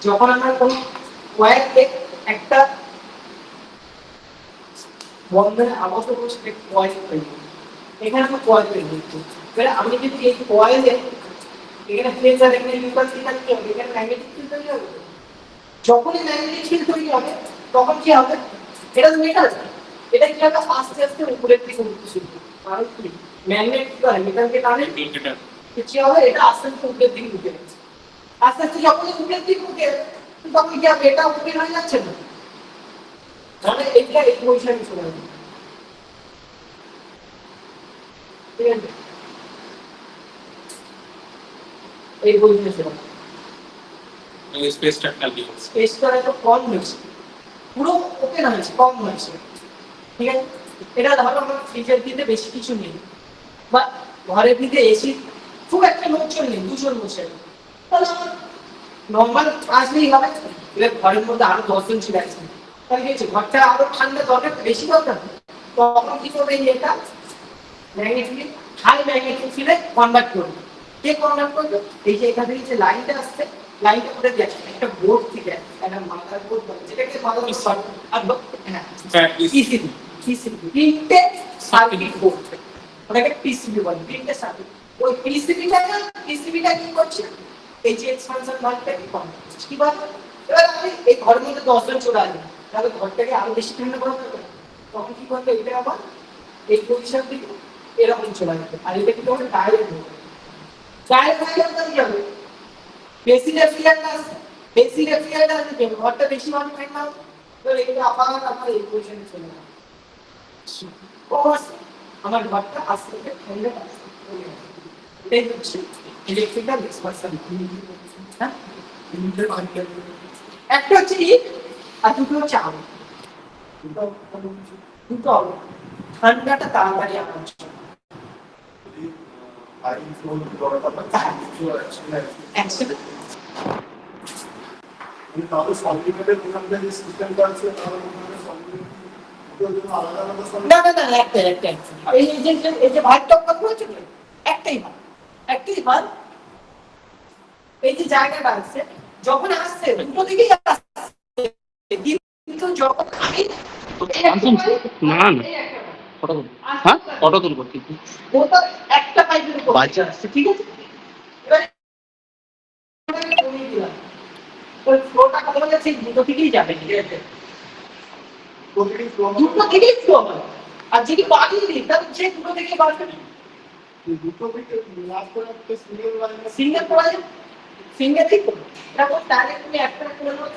যখন আমরা কোনো কয়েলকে একটা বন্ধনে আবদ্ধ করছি কয়েল তৈরি, এখানে আমরা কয়েল তৈরি করছি। এবারে আমি যদি এই কয়েলে এখানে ফেজার এখানে নিউট্রাল সিগন্যাল কি হবে, এখানে ম্যাগনেটিক ফিল্ড তৈরি হবে। যখনই ম্যাগনেটিক ফিল্ড তৈরি হবে তখন কি হবে, এটা তো মেটাল, এটা কি হবে আস্তে আস্তে উপরের দিকে উঠতে শুরু করবে। কারণ কি ম্যাগনেট কি করে মেটালকে টানে, কি হবে এটা আস্তে আস্তে উপরের দিকে উঠে যাচ্ছে। আস্তে আস্তে যখন উপরের দিকে উঠে তখন কি হবে এটা উপরে হয়ে যাচ্ছে না, মানে এটা এই পজিশনে চলে যাবে, ঠিক আছে, এই পজিশনে চলে যাবে। স্পেসটা খালি হচ্ছে। স্পেসটা একটু কম হয়েছে, পুরো ওপেন হয়েছে কম হয়েছে, ঠিক আছে। এটা ধরো আমার ফ্রিজের দিতে বেশি কিছু নেই বা ঘরের দিতে এসি খুব একটা লোকজন নেই, দুজন বসে, তাহলে আমার নর্মাল আসলেই হবে। এবার ঘরের মধ্যে আরো 10 জন ছিল আছে, তাহলে কি হচ্ছে ঘরটা আরো ঠান্ডা দরকার বেশি দরকার, তখন কি করবে এই এটা ম্যাগনেটিক হাই ম্যাগনেটিক ফিল্ডে কনভার্ট করবে। কে কনভার্ট করবে, এই যে এখান থেকে যে লাইনটা আসছে লাইনটা করে যাচ্ছে একটা বোর্ড থেকে একটা মাদার বোর্ড বলে, যেটাকে মাদার বোর্ড আর হ্যাঁ ইসিবি তিনটে সার্কিট বোর্ড, ওটাকে পিসিবি বলে, তিনটে সার্কিট। ওই পিসিবিটা কি করছে এই যে এক্সপানশন ভালভটাকে কম করছে কিভাবে। এবার আমি এই ঘরের মধ্যে 10 জন চলে আসবে, তাহলে ঘরটাকে আরো বেশি ঠান্ডা করা দরকার, তখন কি করবে এটা আবার এই পজিশন থেকে এরকম চলে যাবে। আর এটা কিন্তু আমরা ডাইরেক্ট কি হবে? বেশি রেফ্রিজারেটর আছে, বেশি রেফ্রিজারেটর আছে কেন? ঘরটা বেশি মানুষ থাকে না, তো এটা আবার আমার এই পজিশনে চলে যাবে। আমার ঘরটা আস্তে আস্তে ঠান্ডা এটাই হচ্ছে ইলেকট্রিক্যাল এক্সপানশন। হ্যাঁ, একটা হচ্ছে হিট আর দুটো হচ্ছে আলো। দুটো আলো ঠান্ডাটা তাড়াতাড়ি আমার না না না একটাই একটাই এই যে ভাতটা কথা বলছো না, একটাই ভাত, একটাই ভাত। এই যে জায়গাটা আছে যখন আসছে দুটো দিকেই আসছে, কিন্তু যখন আমি না না ফটো তুলবো, হ্যাঁ ফটো তুলবো কিন্তু ওটা একটা পাইপের উপর বাচ্চা আসছে, ঠিক আছে? এবারে কমিয়ে দিলাম, ওই ফ্লোটা কমে যাচ্ছে, দুটো দিকেই যাবে, ঠিক আছে? দুটো দিকেই ফ্লো হবে। আর যদি বাড়িয়ে দিই তাহলে যে দুটো দিকে বাড়বে না, সিঙ্গেল করা যায়, সিঙ্গেল ঠিক দেখো ডাইরেক্ট তুমি একটা করে নাও।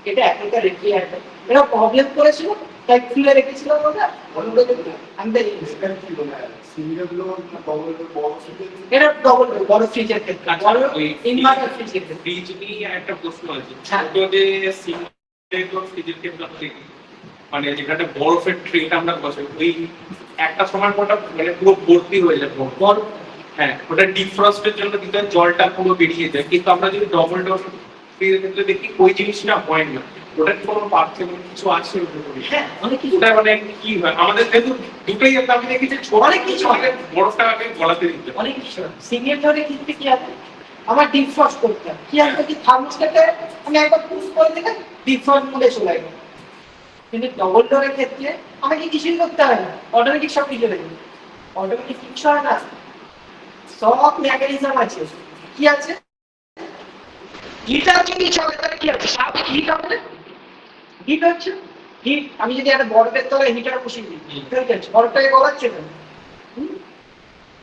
এটা এখনকার রেফ্রিজারেটর, এটা প্রবলেম করেছিল তাই খুলে রেখেছিলাম ওটা, আমি এটা ডবল বড় ফ্রিজের ক্ষেত্রে, বড় ইনভার্টার ফ্রিজের ক্ষেত্রে। ফ্রিজ নিয়ে একটা প্রশ্ন আছে, হ্যাঁ। ছোট যে সিঙ্গেল ফ্রিজের ক্ষেত্রে আমরা দেখি, মানে যেখানে বরফের ট্রেটা আমরা বসাই, ওই একটা সময় ওটা মানে পুরো ভর্তি হয়ে যায় বরফ। হ্যাঁ, ওটা ডিফ্রস্টের জন্য কিন্তু জলটা পুরো বেরিয়ে যায়, কিন্তু আমরা যদি ডবল ডোর ফ্রিজের ক্ষেত্রে দেখি ওই জিনিসটা হয় না। ওটা কি কোনো পার্থক্য কিছু আছে? হ্যাঁ, অনেক কিছু। ওটা মানে কি হয় আমাদের যেহেতু দুটোই আমি দেখি যে অনেক কিছু আগে বরফটা আগে গলাতে দিতে হয়। অনেক কিছু সিঙ্গেল ধরে কিন্তু কি আছে, আমার ডিফ্রস্ট করতে হয়, কি আছে কি থার্মোস্ট্যাটে আমি একবার পুশ করে দিলে ডিফ্রস্ট মোডে চলে যাবে। কিন্তু ডবল ডোরের ক্ষেত্রে আমাকে কিছুই করতে হয় না, অটোমেটিক সব কিছু হয়ে যাবে। অটোমেটিক কিছু হয় না, সব মেকানিজম আছে। কি আছে? হিটার যদি চলে তাহলে কি আছে? স্বাভাবিক হিট হবে। হিট হচ্ছে হিট, আমি যদি একটা বরফের তলায় হিটার বসিয়ে দিই, ঠিক আছে, বরফটাকে গলাচ্ছে না।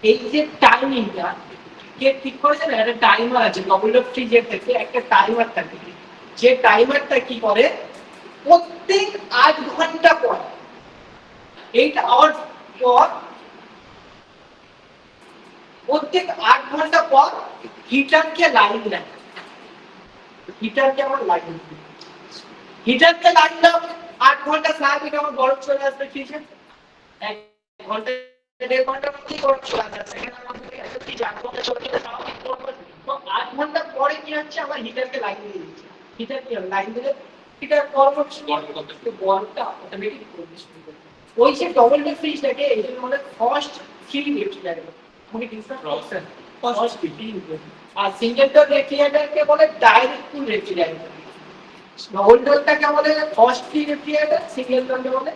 এই যে টাইমিংটা কে ঠিক করেছে না, একটা টাইমার আছে ডবল ডোর ফ্রিজের থেকে, একটা টাইমার থাকে, যে টাইমারটা কি করে প্রত্যেক 8 ঘন্টা পর, 8 আওয়ার্স পর, প্রত্যেক 8 ঘন্টা পর হিটারকে লাইন দেয়। হিটারকে আমার লাইন দেয়, হিটারকে লাইন দাও 8 ঘন্টা স্বাভাবিক আমার বরফ চলে আসবে ফ্রিজে, 1 ঘন্টা 1.5 ঘন্টার মধ্যেই বরফ চলে আসবে। এখানে আমাদের একটা ফ্রিজ 8 ঘন্টা চলে গেলে স্বাভাবিক বরফ আসবে। তো 8 ঘন্টা পরে কি হচ্ছে, আমার হিটারকে লাইন দিয়ে দিচ্ছে। হিটার কি লাইন দিলে হিটার গরম হচ্ছে, বরফটা অটোমেটিক করবে শুরু করে। ওই যে ডবল ডোর ফ্রিজটাকে এই জন্য বলে ফার্স্ট ফ্রি রেফ্রিজারেটর, মানে ডিফারেন্ট অপশন, ফার্স্ট ফ্রি। আর সিঙ্গেল ডোর রেফ্রিজারেটরকে বলে ডাইরেক্ট টু রেফ্রিজারেটর। ডবল ডোরটাকে বলে ফার্স্ট ফ্রি রেফ্রিজারেটর, সিঙ্গেল ডোরকে বলে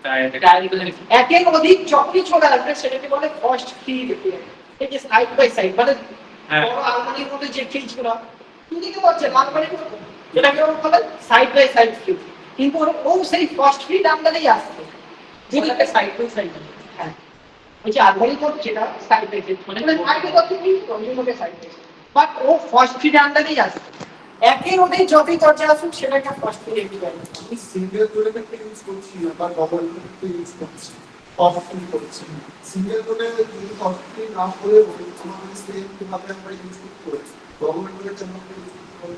ডাইরেক্ট। একের অধিক যখনই চলে আসবে সেটাকে বলে ফার্স্ট ফ্রি রেফ্রিজারেটর। এই যে সাইড বাই সাইড, মানে বড় আলমারির মধ্যে যে ফ্রিজগুলো দুদিকে বলছে আলমারির মধ্যে, যেটাকে বলে সাইড বাই সাইড ফ্রিজ, কিন্তু ও সেই ফার্স্ট ফ্রি দামটাই আসছে, যেটাকে সাইড বাই সাইড। হ্যাঁ, ওই যে আলমারির মধ্যে যেটা সাইড বাই সাইড, মানে সাইড বাই সাইড, বাট ও ফার্স্ট ফ্রি দামটাই আসছে। একের অধিক যতই দরজা আসুক সেটাকে ফার্স্ট ফ্রি রেফ্রিজারেটর। আমি সিঙ্গেল ডোরে ইউজ করছি না, বা ডবল ডোরে ইউজ করছি, অফিং করছি। সিঙ্গেল ডোরে যদি অফিং না করে আমাদের সেম কিভাবে আমরা ইউজ করতে পারি, ডবল ডোরে কেন আমরা ইউজ করতে পারি?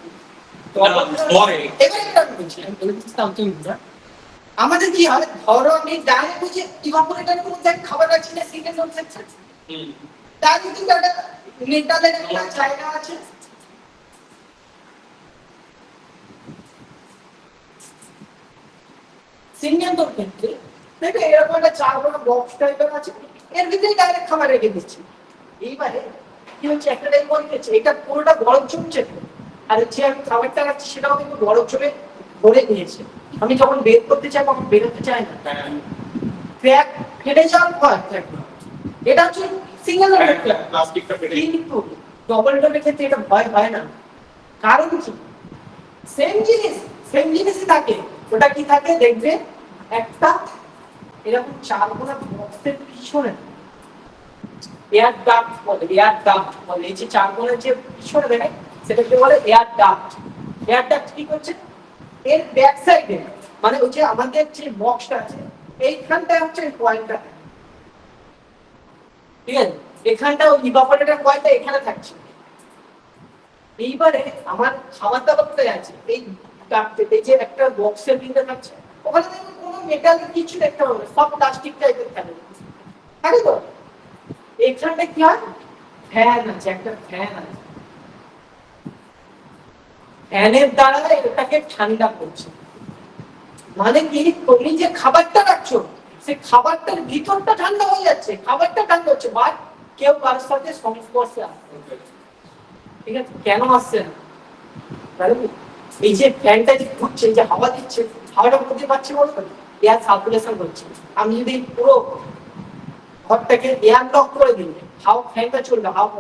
আমাদের কি হয়, ধরো আমি ডাইরেক্ট বুঝে ইভাপোরেটরের মধ্যে খাবার রাখছি না, সিঙ্গেল ডোর সেকশন ডাইরেক্ট কিন্তু একটা মেটালের একটা জায়গা আছে, সিঙ্গেল ডোর ক্ষেত্রে দেখবে এরকম একটা 4 বড় বক্স টাইপের আছে, এর ভিতরে ডাইরেক্ট খাবার রেখে দিচ্ছি। এইবারে কি হচ্ছে, একটা টাইপ বলতেছে এটা পুরোটা বরফ জমছে, আর যে আমি খাবারটা রাখছি সেটাও কিন্তু বরফ জমে ভরে নিয়েছে। আমি যখন বের করতে চাই তখন বেরোতে চাই না, ক্র্যাক ফেটে যাওয়ার ভয় থাকে। এটা হচ্ছে সিঙ্গেল ডোর প্লাস্টিকটা ফেটে যায়। কিন্তু ডবল ডোরের ক্ষেত্রে এটা ভয় হয় না। কারণ কি, সেম জিনিসই থাকে, ওটা কি থাকে দেখবে একটা এরকম চারকোনা বক্সের পিছনে এয়ার ডাক্ট বলে, এয়ার ডাক্ট বলে। এই যে চারকোনার যে পিছনে দেখায় সেটাকে বলে এয়ার ডাক্ট। এয়ার ডাক্ট কি করছে, এর ব্যাক সাইডে মানে ওই যে আমাদের যে বক্সটা আছে এইখানটায় হচ্ছে কয়েলটা, ঠিক আছে, এখানটা ওই ইভাপোরেটর কয়েলটা এখানে থাকছে। এইবারে আমার খাবার দাবারটাই আছে এই ডাক্টে, এই যে একটা বক্সের ভিতরে থাকছে, ওখানে দেখুন কোনো মেটালের কিছু দেখতে পাবে না, সব প্লাস্টিক টাইপের থাকে, তাই তো? এখানটা কি হয়, ফ্যান আছে, একটা ফ্যান আছে, ফ্যানের দ্বারা এটাকে ঠান্ডা করছে। মানে কি, তুমি যে খাবারটা রাখছো সে খাবারটার ভিতরটা ঠান্ডা হয়ে যাচ্ছে, খাবারটা ঠান্ডা হচ্ছে, বাট কেউ কারোর সাথে সংস্পর্শে আসছে, ঠিক আছে? কেন আসছে না? এই যে ফ্যানটা যে ঘুরছে, যে হাওয়া দিচ্ছে, হাওয়াটা কোথায় পাচ্ছে বলতো, এয়ার সার্কুলেশন হচ্ছে। আমি যদি পুরো ঘরটাকে এয়ার লক করে দিই, হাওয়া ফ্যানটা চলবে, হাওয়া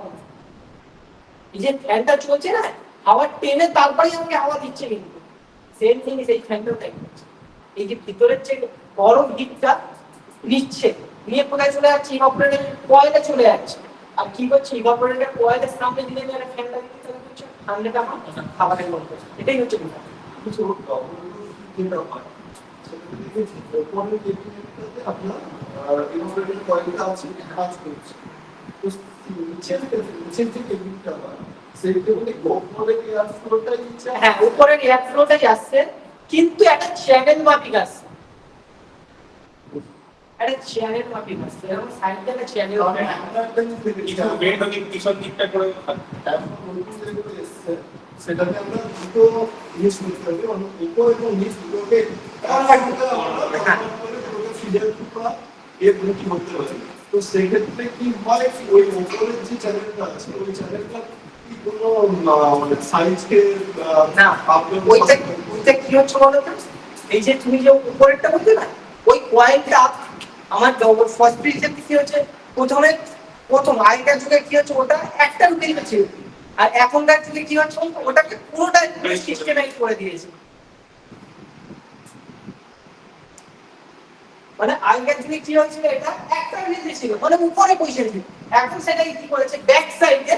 এই যে ফ্যানটা চলছে না, হাওয়া টেনে তারপরে আমাকে হাওয়া দিচ্ছে, কিন্তু সেম জিনিস এই ফ্যানটাও তাই করছে। এই যে ভিতরের যে গরম হিটটা নিচ্ছে, নিয়ে কোথায় চলে যাচ্ছে, ইভাপোরেটর কয়েলে চলে যাচ্ছে। আর কি করছে, ইভাপোরেটর কয়েলের সামনে দিলে যারা ফ্যানটা দিতে তাহলে হচ্ছে ঠান্ডাটা আমার খাবারের মধ্যে, এটাই হচ্ছে বিষয়। কিছু যেটা হয় সেটা ওপরের টেকনিকটাতে আপনার ইনোভেটিভ কয়েলটা আছে কাজ করছে, তো নিচের যে টেকনিকটা হয় সেইটা মানে ওপরের এয়ার ফ্লোটাই নিচে, হ্যাঁ উপরের এয়ার ফ্লোটাই আসছে, কিন্তু একটা চ্যানেল মাফিক আসছে, একটা চ্যানেল মাফিক আসছে, এরকম সাইডে একটা চ্যানেল হবে। কিছু বেড হয়ে পিছন দিকটা করে সেটাকে আমরা দুটো জিনিস করতে হবে, মানে উপর এবং নিচ দুটোকে তো সেক্ষেত্রে কি হয়, ওই উপরের যে চ্যানেলটা আছে ওই চ্যানেলটা কি কোনো মানে সাইজকে না, ওইটা কি হচ্ছে বলো তো, এই যে তুমি যে উপরেরটা বলতে না, ওই কয়েলটা আমার ফার্স্ট পিরিয়ড কি হচ্ছে, প্রথম আগেকার যুগে কি হচ্ছে, ওটা একটা রুটিন ছিল, আর এখনকার যুগে কি হচ্ছে, ওটাকে পুরোটাই সিস্টেমাইজ করে দিয়েছে। মানে আগেকার যুগে কি হয়েছিল, এটা একটা রুটিন ছিল, মানে উপরে পয়সা ছিল, এখন সেটাকে কি করেছে, ব্যাক সাইডে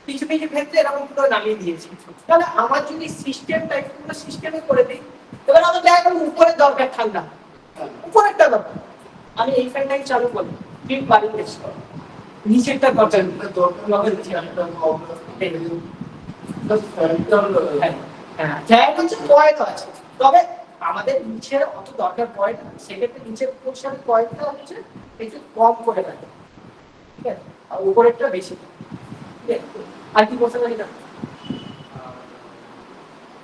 কিছু কিছু ক্ষেত্রে এরকম করে নামিয়ে দিয়েছি। তাহলে আমার যদি সিস্টেমটা একটু সিস্টেমে করে দিই, এবার আমার দেখা গেল উপরের দরকার ঠান্ডা, উপরেরটা দরকার, আমি এই ফ্যানটাই চালু করি, ফিট বাড়ি টেস্ট করি, নিচেরটা দরকার ফ্যান হচ্ছে কয়েল আছে, তবে আমাদের নিচের অত দরকার পড়ে না, সেক্ষেত্রে নিচের পোর্শন কয়েলটা হচ্ছে একটু কম করে থাকে, ঠিক আছে, আর উপরেরটা বেশি। আর কি প্রশ্ন আছে?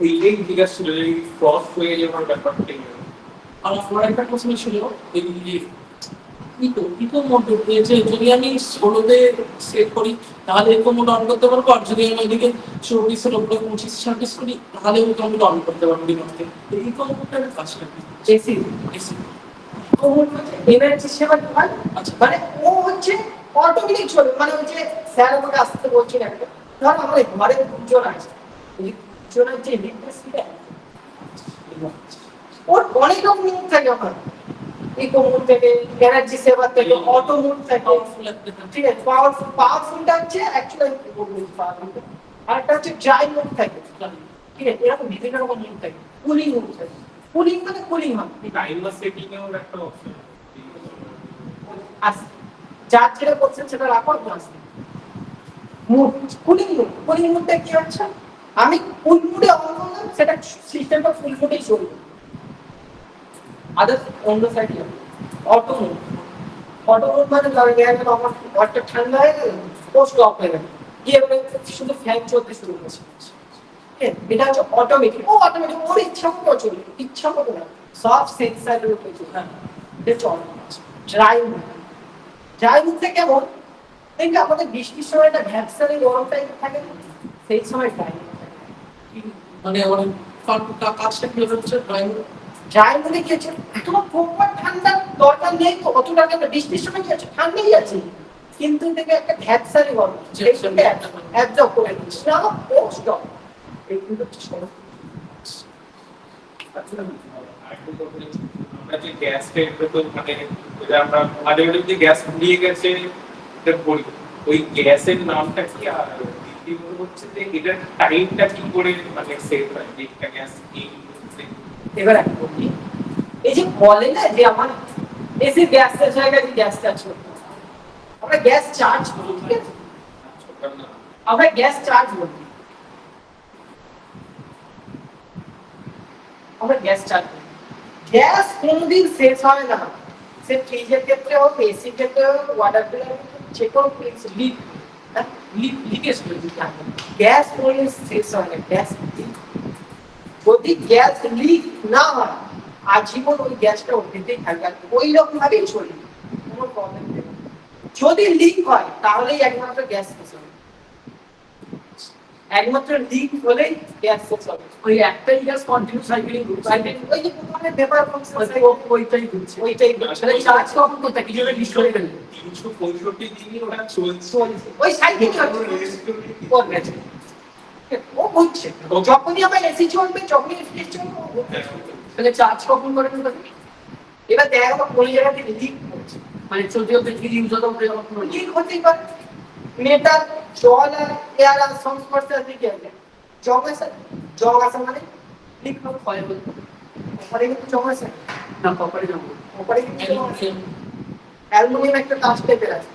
এই জিজ্ঞাসা ছিল এই ক্রস হয়ে যাওয়ার ব্যাপারটা। আর আমার একটা প্রশ্ন ছিল, এই ইকোর মধ্যে দিয়ে যে যদি আমি ষোলোতে সেট করি তাহলে ইকো মোড অন করতে পারবো, আর যদি আমি এদিকে 24-এর উপরে 25-26 করি তাহলে ইকো মোড অন করতে পারবো রিমোটে। ইকো মোডটার কাজটা কি? এসি এসি এনার্জি সেভার হয়, মানে ও হচ্ছে অটোমেটিক চলবে, মানে ওই যে স্যার আমাকে আসতে বলছেন একটা, ধর আমাদের ঘরে দুজন আছে, এই দুজনের যে ইলেকট্রিসিটি ওর অনেক রকম মোড থাকে, আমার ইকো মোড থেকে, এনার্জি সেভার থেকে, অটো মোড থেকে, ঠিক আছে, পাওয়ারফুলটা হচ্ছে অ্যাকচুয়ালি পাওয়ারফুল, আর একটা হচ্ছে ড্রাই মোড থাকে, ঠিক আছে, এরকম বিভিন্ন রকম মোড থাকে, কুলিং মোড থাকে, কুলিং মানে কুলিং হয়, টাইমার সেটিং এর একটা অপশন আছে, যার যেটা করছেন সেটা রাখো আছে। মুড কুলিং মুডটা কি হচ্ছে, আমি ফুল মুডে অন করলাম, সেটা সিস্টেমটা ফুল মুডেই চলবে, আদার্স অন্য সাইডে অটো মুড মানে লাগে গেল আমার ঘরটা ঠান্ডা হয়ে গেল, পোস্ট অফ হয়ে গেল, গিয়ে শুধু ফ্যান চলতে শুরু করেছে, এটা হচ্ছে অটোমেটিক, ওর ইচ্ছা মতো চলবে, ইচ্ছা মতো না, সব সেন্সারের উপরে চলবে, এটা চলে। ড্রাই মুডটা কেমন, দেখি আমাদের বৃষ্টির সময় একটা ভ্যাপসারে গরমটা থাকে, সেই সময় ড্রাই মানে আমার কাজটা কি হচ্ছে ড্রাই মুডে কি হচ্ছে, তোমার প্রপার ঠান্ডা দরকার নেই তো, অতটা বৃষ্টির সময় কি হচ্ছে, ঠান্ডাই আছে, কিন্তু থেকে একটা ভ্যাপসারে গরম অ্যাবজর্ব করে নিচ্ছে, পোস্ট অফ, এই কিন্তু সমস্যা। আমরা যে গ্যাসটা তো মানে ওই যে আমরা মাঝে মাঝে যে গ্যাস ফুরিয়ে গেছে এটা বলি ওই গ্যাসের নামটা কি আর দ্বিতীয়ত হচ্ছে যে এটার টাইমটা কি করে মানে সেভ হয় যে একটা গ্যাস কি এবার এক বলি, এই যে বলে না যে আমার এসে গ্যাস শেষ হয়ে গেছে, গ্যাস চার্জ করতে হবে। আমরা গ্যাস চার্জ করি, ঠিক আছে? আমরা গ্যাস চার্জ বলি, আমরা গ্যাস চার্জ করি। গ্যাস কোনোদিন শেষ হয় না, সে ফ্রিজের ক্ষেত্রে হোক, এসির ক্ষেত্রে হোক, ওয়াটার কুলার যে কোনো লিকেজ গ্যাস কোনোদিন শেষ হয় না। গ্যাস যদি গ্যাস লিক না হয় আজীবন ওই গ্যাসটা ওঠেতেই থাকবে, আর ওই রকম ভাবেই চলবে, কোনো প্রবলেম নেই। যদি লিক হয় তাহলেই একমাত্র গ্যাস শেষ হবে, একমাত্র লিক হলেই গ্যাস শেষ হবে। ওই একটাই গ্যাস কন্টিনিউ সাইকেলিং ঘুরছে, ওই যে প্রথমে পেপার বক্স ওইটাই ঘুরছে, ওইটাই আসলে চার্জ কখন করতে কিছু একটা ডিশ করে ফেলবে 365 দিনই ওটা চলছে ওই সাইকেল করবে। ও বুঝছে যখনই আমার এসি চলবে, যখনই ফ্রিজ চলবে, তাহলে চার্জ কখন করে ফেলবে। এবার দেখা গেল কোন জায়গাতে লিক হচ্ছে, মানে চলতে চলতে ফ্রিজ ইউজ হতে হতে যখন লিক হতেই পারে। মেটাল জল আর এয়ার আর সংস্পর্শে আসলে কি হবে, জং আসে, জং আসে মানে লিক হবে, ক্ষয় হবে। কপারে কিন্তু জং আসে না, কপারে জং, কপারে কিন্তু অ্যালুমিনিয়াম একটা টাচ টাইপের আছে,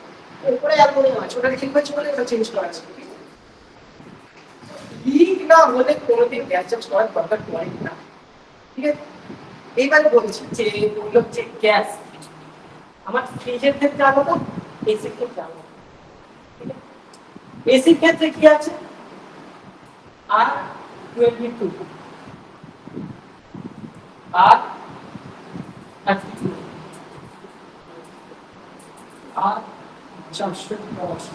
উপরে অ্যালুমিনিয়াম আছে, ওটা ঠিক হয়েছে বলে ওটা চেঞ্জ করা আছে। লিক না হলে কোনোদিন গ্যাস চার্জ করার দরকার পড়ে না, ঠিক আছে? এইবার বলছি যে বললো যে গ্যাস আমার ফ্রিজের ক্ষেত্রে আলাদা, এসির ক্ষেত্রে আলাদা। এসির ক্ষেত্রে কি আছে, আর 22 আর 32 আর 410,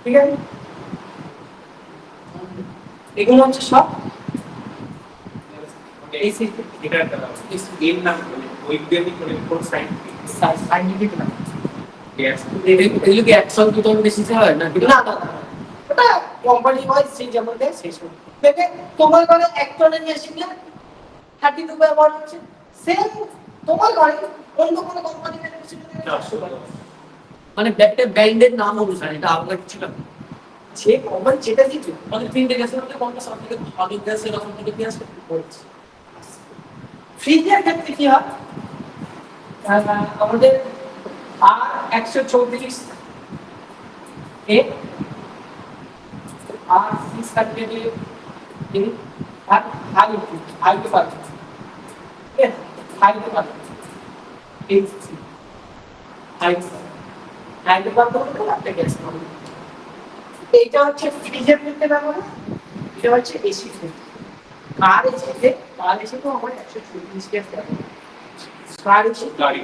ঠিক আছে? এগুলো হচ্ছে সব এসি, এটা এর নাম বৈজ্ঞানিক কোন সাইন্টিফিক না। গ্যাস এগুলো কি একশো দুটো বেশি হয় না? না না না, ওটা কোম্পানি ওয়াইজ সেই যেমন দেয় সেই সময় দেখে। তোমার ঘরে এক টনের মেশিন 32 ব্যবহার হচ্ছে, সেম তোমার ঘরে অন্য কোনো কোম্পানি মেশিন মানে একটা ব্র্যান্ডের নাম অনুসারে এটা আলাদা কিছু না। যে কোম্পানি যেটা দিচ্ছে মানে তিনটে গ্যাসের মধ্যে কোনটা সবথেকে ভালো গ্যাস, এরকম থেকে কি আসবে বলছি। ফ্রিজের ক্ষেত্রে কি হয়, আমাদের আর 134 এ আর 600 এ আর হাইতে পারবে, ঠিক আছে? হাইতে পারবে হাইতে পারবে বলে একটা গ্যাস পাবে। এইটা হচ্ছে ফ্রিজের ক্ষেত্রে ব্যবহার, এটা হচ্ছে এসি ক্ষেত্রে। কার এসি তো আমার 134 গ্যাস ব্যবহার, কার এসি গাড়ি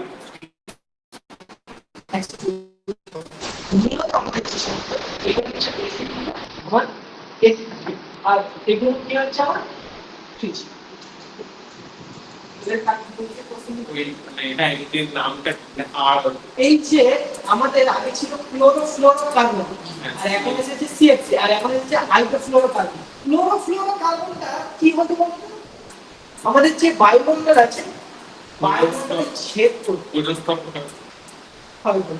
আর এগুলো কি হচ্ছে আমার ফ্রিজ। এই যে আমাদের আগে ছিল ক্লোরোফ্লোরোকার্বন, আর এখন এসেছে সিএফসি, আর এখন এসেছে হাইড্রোফ্লোরোকার্বন। ক্লোরোফ্লোরোকার্বনটা কি হতে বলতো, আমাদের যে বায়ুমণ্ডল আছে বায়ুমণ্ডলে ছেদ করতে হবে।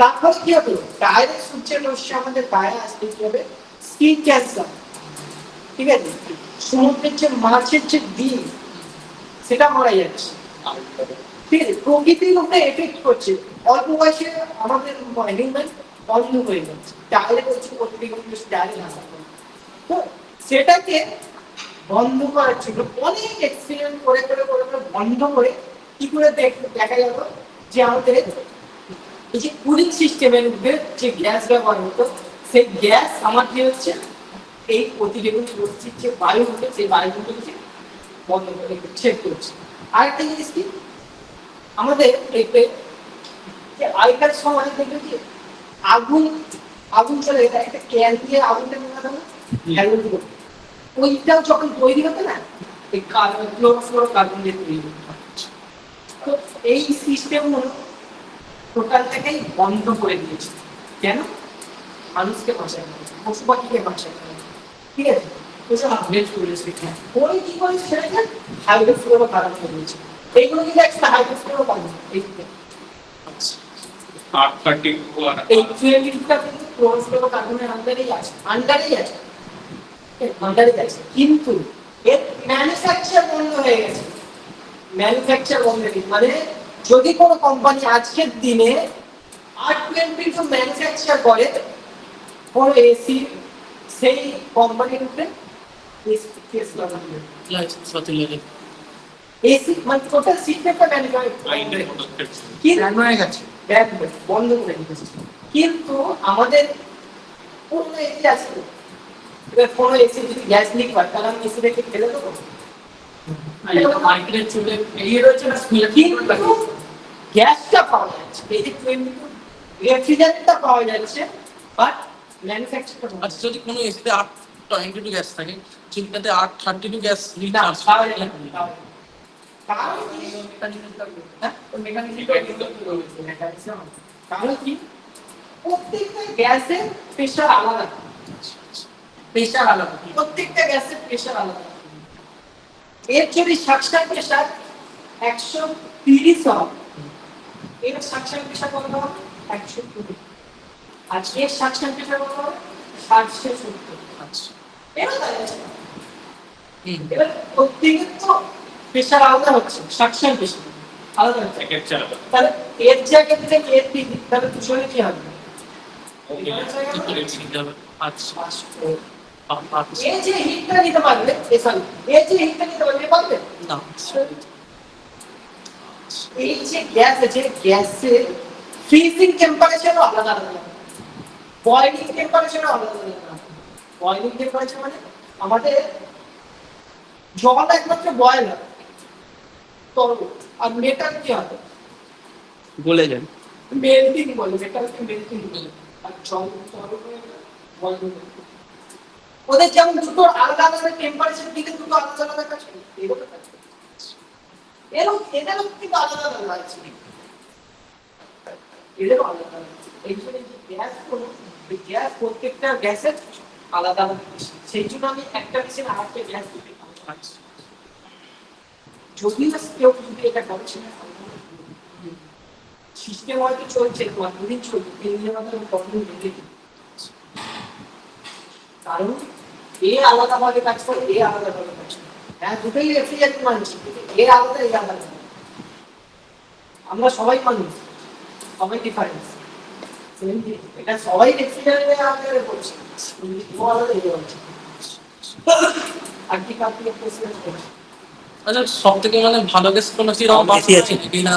তারপর কি হবে, ডাইরেক্ট সূর্যের রশ্মি আমাদের গায়ে আসতে কি হবে, স্কিন ক্যান্সার, ঠিক আছে? সমুদ্রের যে মাছের যে ডিম সেটা মারা যাচ্ছে, ঠিক আছে? প্রকৃতির উপরে এফেক্ট করছে, অল্প বয়সে আমাদের হিউম্যান অন্ধ হয়ে যাচ্ছে, ডাইরেক্ট হচ্ছে প্রকৃতির ডাইরেক্ট আসা। তো সেটাকে বন্ধ করার জন্য অনেক এক্সপেরিমেন্ট করে বন্ধ করে কি করে দেখা গেল যে আমাদের এই যে কুলিং সিস্টেমের মধ্যে যে গ্যাস ব্যবহার হতো, সেই গ্যাস আমার কি হচ্ছে এই অতিবেগুনি রশ্মির যে বায়ু হতো সেই বায়ুগুলোকে বন্ধ করে ছেদ করছে। আরেকটা জিনিস কি, আমাদের দেখবে যে আগেকার সময় দেখবে যে আগুন চলে গেলে একটা ক্যান দিয়ে আগুনটা নেওয়া না, ওইটাও যখন তৈরি হতো না, এই ক্লোরোফ্লোরোকার্বন দিয়ে তৈরি হতো। তো এই সিস্টেম হলো টোটাল থেকেই বন্ধ করে দিয়েছে। কেন? মানুষকে বাঁচানো হয়েছে, পশু পাখিকে বাঁচানো হয়েছে, ঠিক আছে? বুঝতে পারছো? আপডেট করেছে হ্যাঁ। ওই কি করেছে সেটাকে হাইড্রোজ ফ্লোরো কার্বন করে দিয়েছে। এইগুলো কিন্তু একটা হাইড্রোজ ফ্লোরো কার্বন। আচ্ছা এই 22টা কিন্তু ক্লোরোফ্লোরো কার্বনের আন্ডারেই আছে, আন্ডারেই আছে, আন্ডারেই আছে, কিন্তু এর ম্যানুফ্যাকচার বন্ধ হয়ে গেছে। ম্যানুফ্যাকচার বন্ধ হয়ে গেছে মানে যদি কোনো কোম্পানি আজকের দিনে R22 ম্যানুফ্যাকচার করে কোনো এসি, সেই কোম্পানির উপরে কেস লাগানো। লাইসেন্স পাতি লাগে এসি মানে টোটাল সিস্টেমটা ম্যানুফ্যাকচার কি ব্যান হয়ে গেছে। বন্ধ করে দিয়েছে। কিন্তু আমাদের পুরনো এসি আছে, এবার কোনো এসি যদি গ্যাস লিক হয় তাহলে আমি এসি রেখে ফেলে দেবো। মার্কেটে চলে এই রয়েছে না স্মেল কিন্তু গ্যাসটা পাওয়া যাচ্ছে, এই যে রেফ্রিজারেটরটা পাওয়া যাচ্ছে, বাট ম্যানুফ্যাকচারটা আচ্ছা যদি কোনো এসিতে 822 গ্যাস থাকে চিন্তাতে 832 গ্যাস না রিচার্জ পাওয়া যায় না। কারণ কি? হ্যাঁ? কারণ কি প্রত্যেকটা গ্যাসের প্রেশার আলাদা, প্রেশার আলাদা, প্রত্যেকটা গ্যাসের প্রেশার আলাদা। এর যদি সাকশন প্রেশার 130 হয়, এর সাকশন প্রেশার কত হবে? 120। আর এর সাকশন প্রেশার কত হবে? 770। আচ্ছা এবার দাঁড়াচ্ছে এবার প্রত্যেকের তো প্রেশার আলাদা হচ্ছে, সাকশন প্রেশার আলাদা হচ্ছে। তাহলে এর জায়গা থেকে এর দিকে তাহলে দুশোরে কি হবে? আচ্ছা এ যে হিটটা নিতে পারবে, এ যে হিটটা নিতে পারবে না এই যে গ্যাস আছে, গ্যাসের ফ্রিজিং টেম্পারেচারও আলাদা আলাদা, বয়লিং টেম্পারেচারও আলাদা আলাদা। বয়লিং টেম্পারেচার মানে আমাদের জল একমাত্র বয়েল হয় তরল, আর মেটাল কি হবে? গলে যায়। মেল্টিং বলে, মেটালকে মেল্টিং বলে, আর জল তরল হয়ে গেলে boiling বলে। ওদের যেমন দুটো আলাদা আলাদা টেম্পারেচার দিকে দুটো আলাদা আলাদা কাজ করে, এরকম কাজ করে। এদেরও কিন্তু আলাদা আলাদা আছে, এদেরও আলাদা আলাদা আছে। এই জন্য যে গ্যাস গুলো, এই গ্যাস প্রত্যেকটা গ্যাসের আলাদা আলাদা মেশিন, সেই জন্য আমি একটা মেশিন আরেকটা গ্যাস দিতে পারি। যদিও কেউ যদি এটা করছে না, সিস্টেম হয়তো চলছে, দুদিন চলছে, 3 দিনের মধ্যে প্রবলেম বেড়ে যাবে। কারণ এ আলাদা ভাবে কাজ করে, এ আলাদা ভাবে কাজ করে। হ্যাঁ দুটোই রেফ্রিজারেটর মানুষ, কিন্তু এ আলাদা, এ আলাদা। আমরা সবাই মানুষ, সবাই ডিফারেন্স। এটা সবাই রেফ্রিজারেটরে আলাদা করছে, ও আলাদা, এ আলাদা। আর কি কাপড় প্রসেস করছে আচ্ছা সব থেকে মানে ভালো গ্যাস কোনো কি রকম বেশি আছে। নাকি না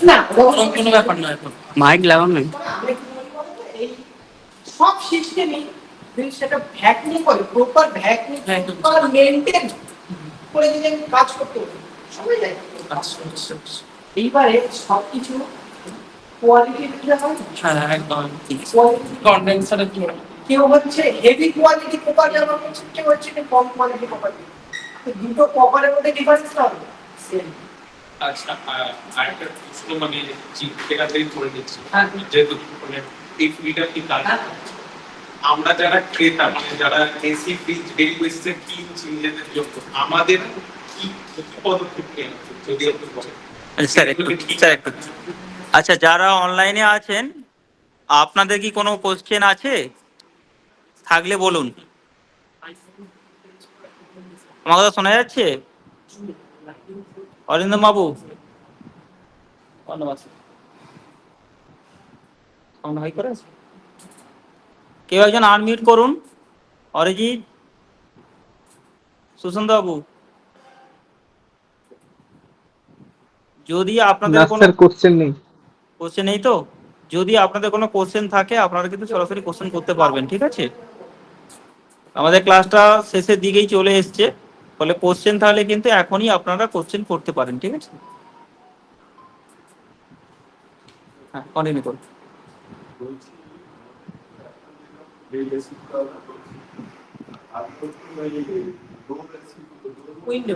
না, ওরকম কোনো ব্যাপার না এখন মাইক লাগানো নেই। আমরা কি বলি বলতো, এই সব সিস্টেমই যদি সেটা ভ্যাকুয়াম করে, proper vacuum, Vacuum। Proper maintain করে যদি আমি কাজ করতে পারি, সবাই যায়। আচ্ছা আচ্ছা আচ্ছা। এইবারে সবকিছু কোয়ালিটি দিতে হয়। হ্যাঁ একদম কোয়ালিটি কন্ডেন্সারের জন্য কেউ হচ্ছে হেভি কোয়ালিটি পেপার ব্যবহার করছে, কেউ হচ্ছে কম কোয়ালিটি পেপার। দুটো পেপারের মধ্যে ডিফারেন্স হবে সেম। আচ্ছা আরেকটা প্রশ্ন মানে যেটাতেই করে দিচ্ছি হ্যাঁ। যেহেতু মানে এই ফ্রিটা কি কাজ আমরা যারা ক্রেতা মানে যারা এসি ফ্রিজ রিকোয়েস্টে কিনছি নিজেদের জন্য আমাদের কি কি পদক্ষেপ নেওয়া উচিত? যদি আপনি বলেন স্যার একটু, স্যার একটু। আচ্ছা যারা অনলাইনে আছেন আপনাদের কি কোনো কোশ্চেন আছে? থাকলে বলুন। আমার কথা শোনা যাচ্ছে? অরিন্দম বাবু কেউ একজন আনমিউট করুন। অরিজিৎ, সুশান্ত বাবু, যদি আপনাদের কোনো কোশ্চেন নেই। কোশ্চেন নেই তো, যদি আপনাদের কোনো কোশ্চেন থাকে আপনারা কিন্তু সরাসরি কোশ্চেন করতে পারবেন, ঠিক আছে? আমাদের ক্লাসটা শেষের দিকেই চলে এসছে, ফলে কোশ্চেন তাহলে কিন্তু এখনই আপনারা কোশ্চেন করতে পারেন, ঠিক আছে? হ্যাঁ কন্টিনিউ করুন। উইন্ডো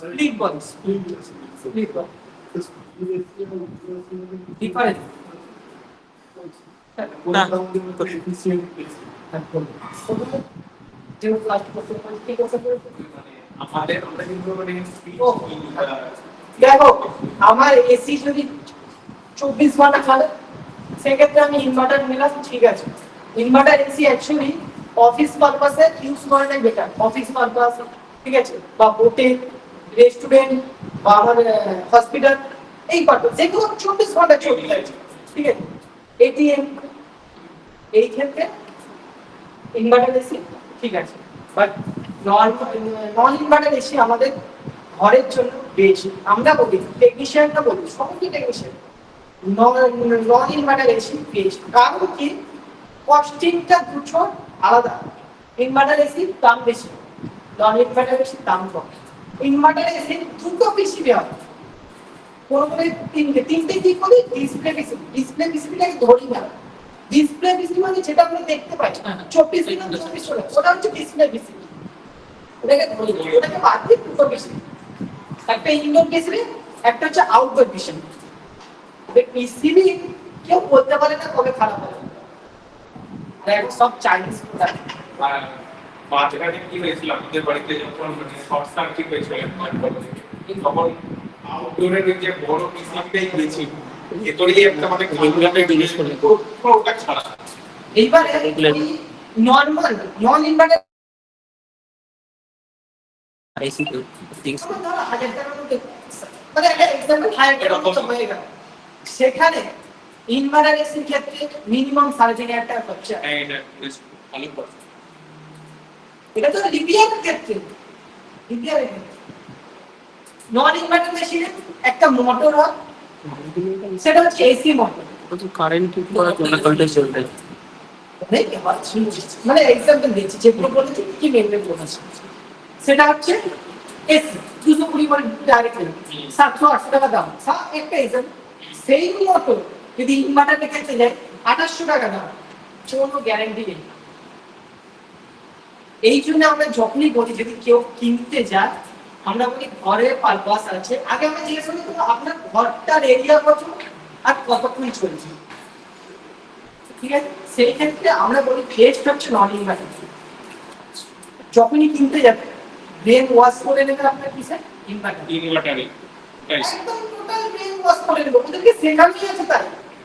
স্প্লিট বল, স্প্লিট বল ডিফারেন্স। না, যেহেতু ফার্স্ট কোশ্চেন কি কোশ্চেন করেছে? মানে আমাদের আমরা কিন্তু মানে ও, দেখো আমার এসি যদি 24 ঘন্টা চলে সেক্ষেত্রে আমি ইনভার্টার নিলাম, ঠিক আছে। ইনভার্টার এসি অ্যাকচুয়ালি অফিস পারপাসে ইউজ করাটাই বেটার, অফিস পারপাস, ঠিক আছে, বা হোটেল, রেস্টুরেন্ট বা আমার হসপিটাল, এই পারপাস যেগুলো 24 ঘন্টা চলতে থাকে, ঠিক আছে। এটিএম, এই ক্ষেত্রে ইনভার্টার এসি ঠিক আছে, বাট নন ইনভার্টার এসি আমাদের ঘরের জন্য বেশি। আমরা বলি টেকনিশিয়ানরা বলি সমস্ত টেকনিশিয়ান নন ইনভার্টার এসি বেস্ট। কারণ কি, কস্টিংটা দুটো আলাদা। ইনভার্টার এসি দাম বেশি, নন ইনভার্টার এসি দাম কম। ইনভার্টার এসি দুটো বেশি দেওয়া হয়, কোনো কোনো তিনটে কি করি, ডিসপ্লে পিসি, ডিসপ্লে পিসিটাকে ধরি না। ডিসপ্লে পিসি মানে যেটা আমরা দেখতে পাই 24 দিন 24 ঘন্টা, ওটা হচ্ছে ডিসপ্লে পিসি, ওটাকে ধরি না, ওটাকে বাদ দিয়ে দুটো পিসি, একটা ইনডোর পিসি, একটা হচ্ছে আউটডোর পিসি। পিসিবি কেউ বলতে পারে না কবে খারাপ হবে, আর এখন সব চাইনিজ প্রোডাক্ট। মাঝখানে কি হয়েছিল আমাদের বাড়িতে যখন মানে শর্ট সার্কিট হয়েছিল তখন আউটডোরের যে বড় পিসিটাই গেছিল ভেতরেই একটা মানে রেগুলেটর জিনিস করলে ওটা ছাড়া এইবারে নরমাল নন ইনভার্টার আইসি থিংস ধরো 1000 টাকার মধ্যে, মানে একটা এক্সাম্পল 1000 টাকার মতো হয়ে গেল, সেখানে ইনভার্টার এসির ক্ষেত্রে মিনিমাম 3500 টাকা খরচা। এটা ভালো কথা এটা তো রিপেয়ারের ক্ষেত্রে, রিপেয়ারের ক্ষেত্রে নন ইনভার্টার মেশিনে একটা মোটর হয়, সেটা হচ্ছে এসি মোটর, তো কারেন্ট করার জন্য কলটা চলবে মানে এক্সাম্পল দিচ্ছি, যেগুলো বলেছি কি মেনটেন করেছে, সেটা হচ্ছে এসি 220 ভোল্ট ডাইরেক্ট 780 টাকা দাম, একটা এক্সাম্পল। সেই মোটর যদি ইনভার্টারে ক্ষেত্রে যায় 2800 টাকা দাম, কোনো গ্যারান্টি নেই। এই জন্য আমরা যখনই বলি যদি কেউ কিনতে যায় আমরা বলি ঘরের পারপাস আছে, আগে আমরা জিজ্ঞেস করি তো আপনার ঘরটার এরিয়া কত আর কতক্ষণ চলছে, ঠিক আছে। সেই ক্ষেত্রে আমরা বলি বেস্ট হচ্ছে নন ইনভার্টার। যখনই কিনতে যাবে ব্রেন ওয়াশ করে নেবে আপনার কিসে, ইনভার্টার, ইনভার্টারে একদম টোটাল ব্রেন ওয়াশ করে নেবে, ওদেরকে শেখানোই আছে তাই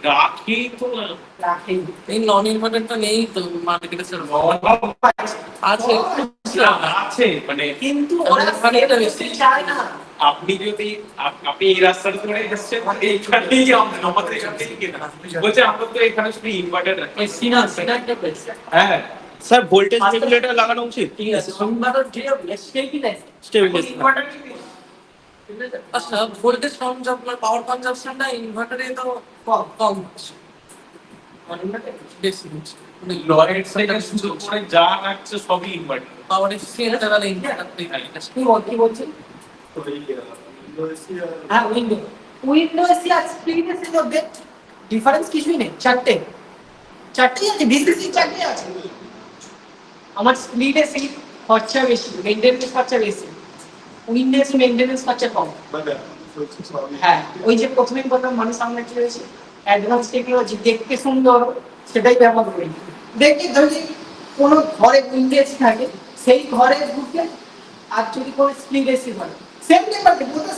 রাখি তো রাখেই। এই নন ইনভার্টারটা নেই তো মার্কেটে স্যার আছে আছে মানে কিন্তু ওরা ওখানে একটা বেশি চায় না। আপনি যদি আপনি এই রাস্তাটা ধরে এসেছেন এইখানেই আমাদের এখান থেকে কেনা বলছে আমরা তো এখানে শুধু ইনভার্টার রাখি এই সিনা সিনাটা বেশি হ্যাঁ স্যার ভোল্টেজ রেগুলেটর লাগানো উচিত ঠিক আছে, ইনভার্টার যে স্টেবিলাইজ Stabilize। ইনভার্টার আচ্ছা ভোল্টেজ কনজাম্পশন পাওয়ার কনজাম্পশনটা ইনভার্টারে তো কম কম ইনভার্টার বেশি হচ্ছে মানে লয়েড থেকে শুরু করে যা রাখছে সবই ইনভার্টার পাওয়ার এফিসিয়েন্সিটা তাহলে ইনভার্টার কি বলছেন? হ্যাঁ উইন্ডো, উইন্ডো এসি আর স্প্লিট এসির মধ্যে ডিফারেন্স কিছুই নেই, চারটেই আছে, বিসিসি চারটে আছে। আমার স্প্লিট এসি খরচা বেশি, মেইনটেনেন্স খরচা বেশি, উইন্ডো এসি মেইনটেনেন্স খরচা কম। হ্যাঁ ওই যে প্রথমেই বললাম মানুষ সামনে চলেছে অ্যাডভান্স টেকনোলজি, দেখতে সুন্দর সেটাই ব্যবহার করি। দেখি যদি কোনো ঘরে উইন্ডো এসি থাকে সেই ঘরে ঢুকে আর যদি কোনো স্প্লিট এসি হয় সেম টেম্পারেচার, দুটো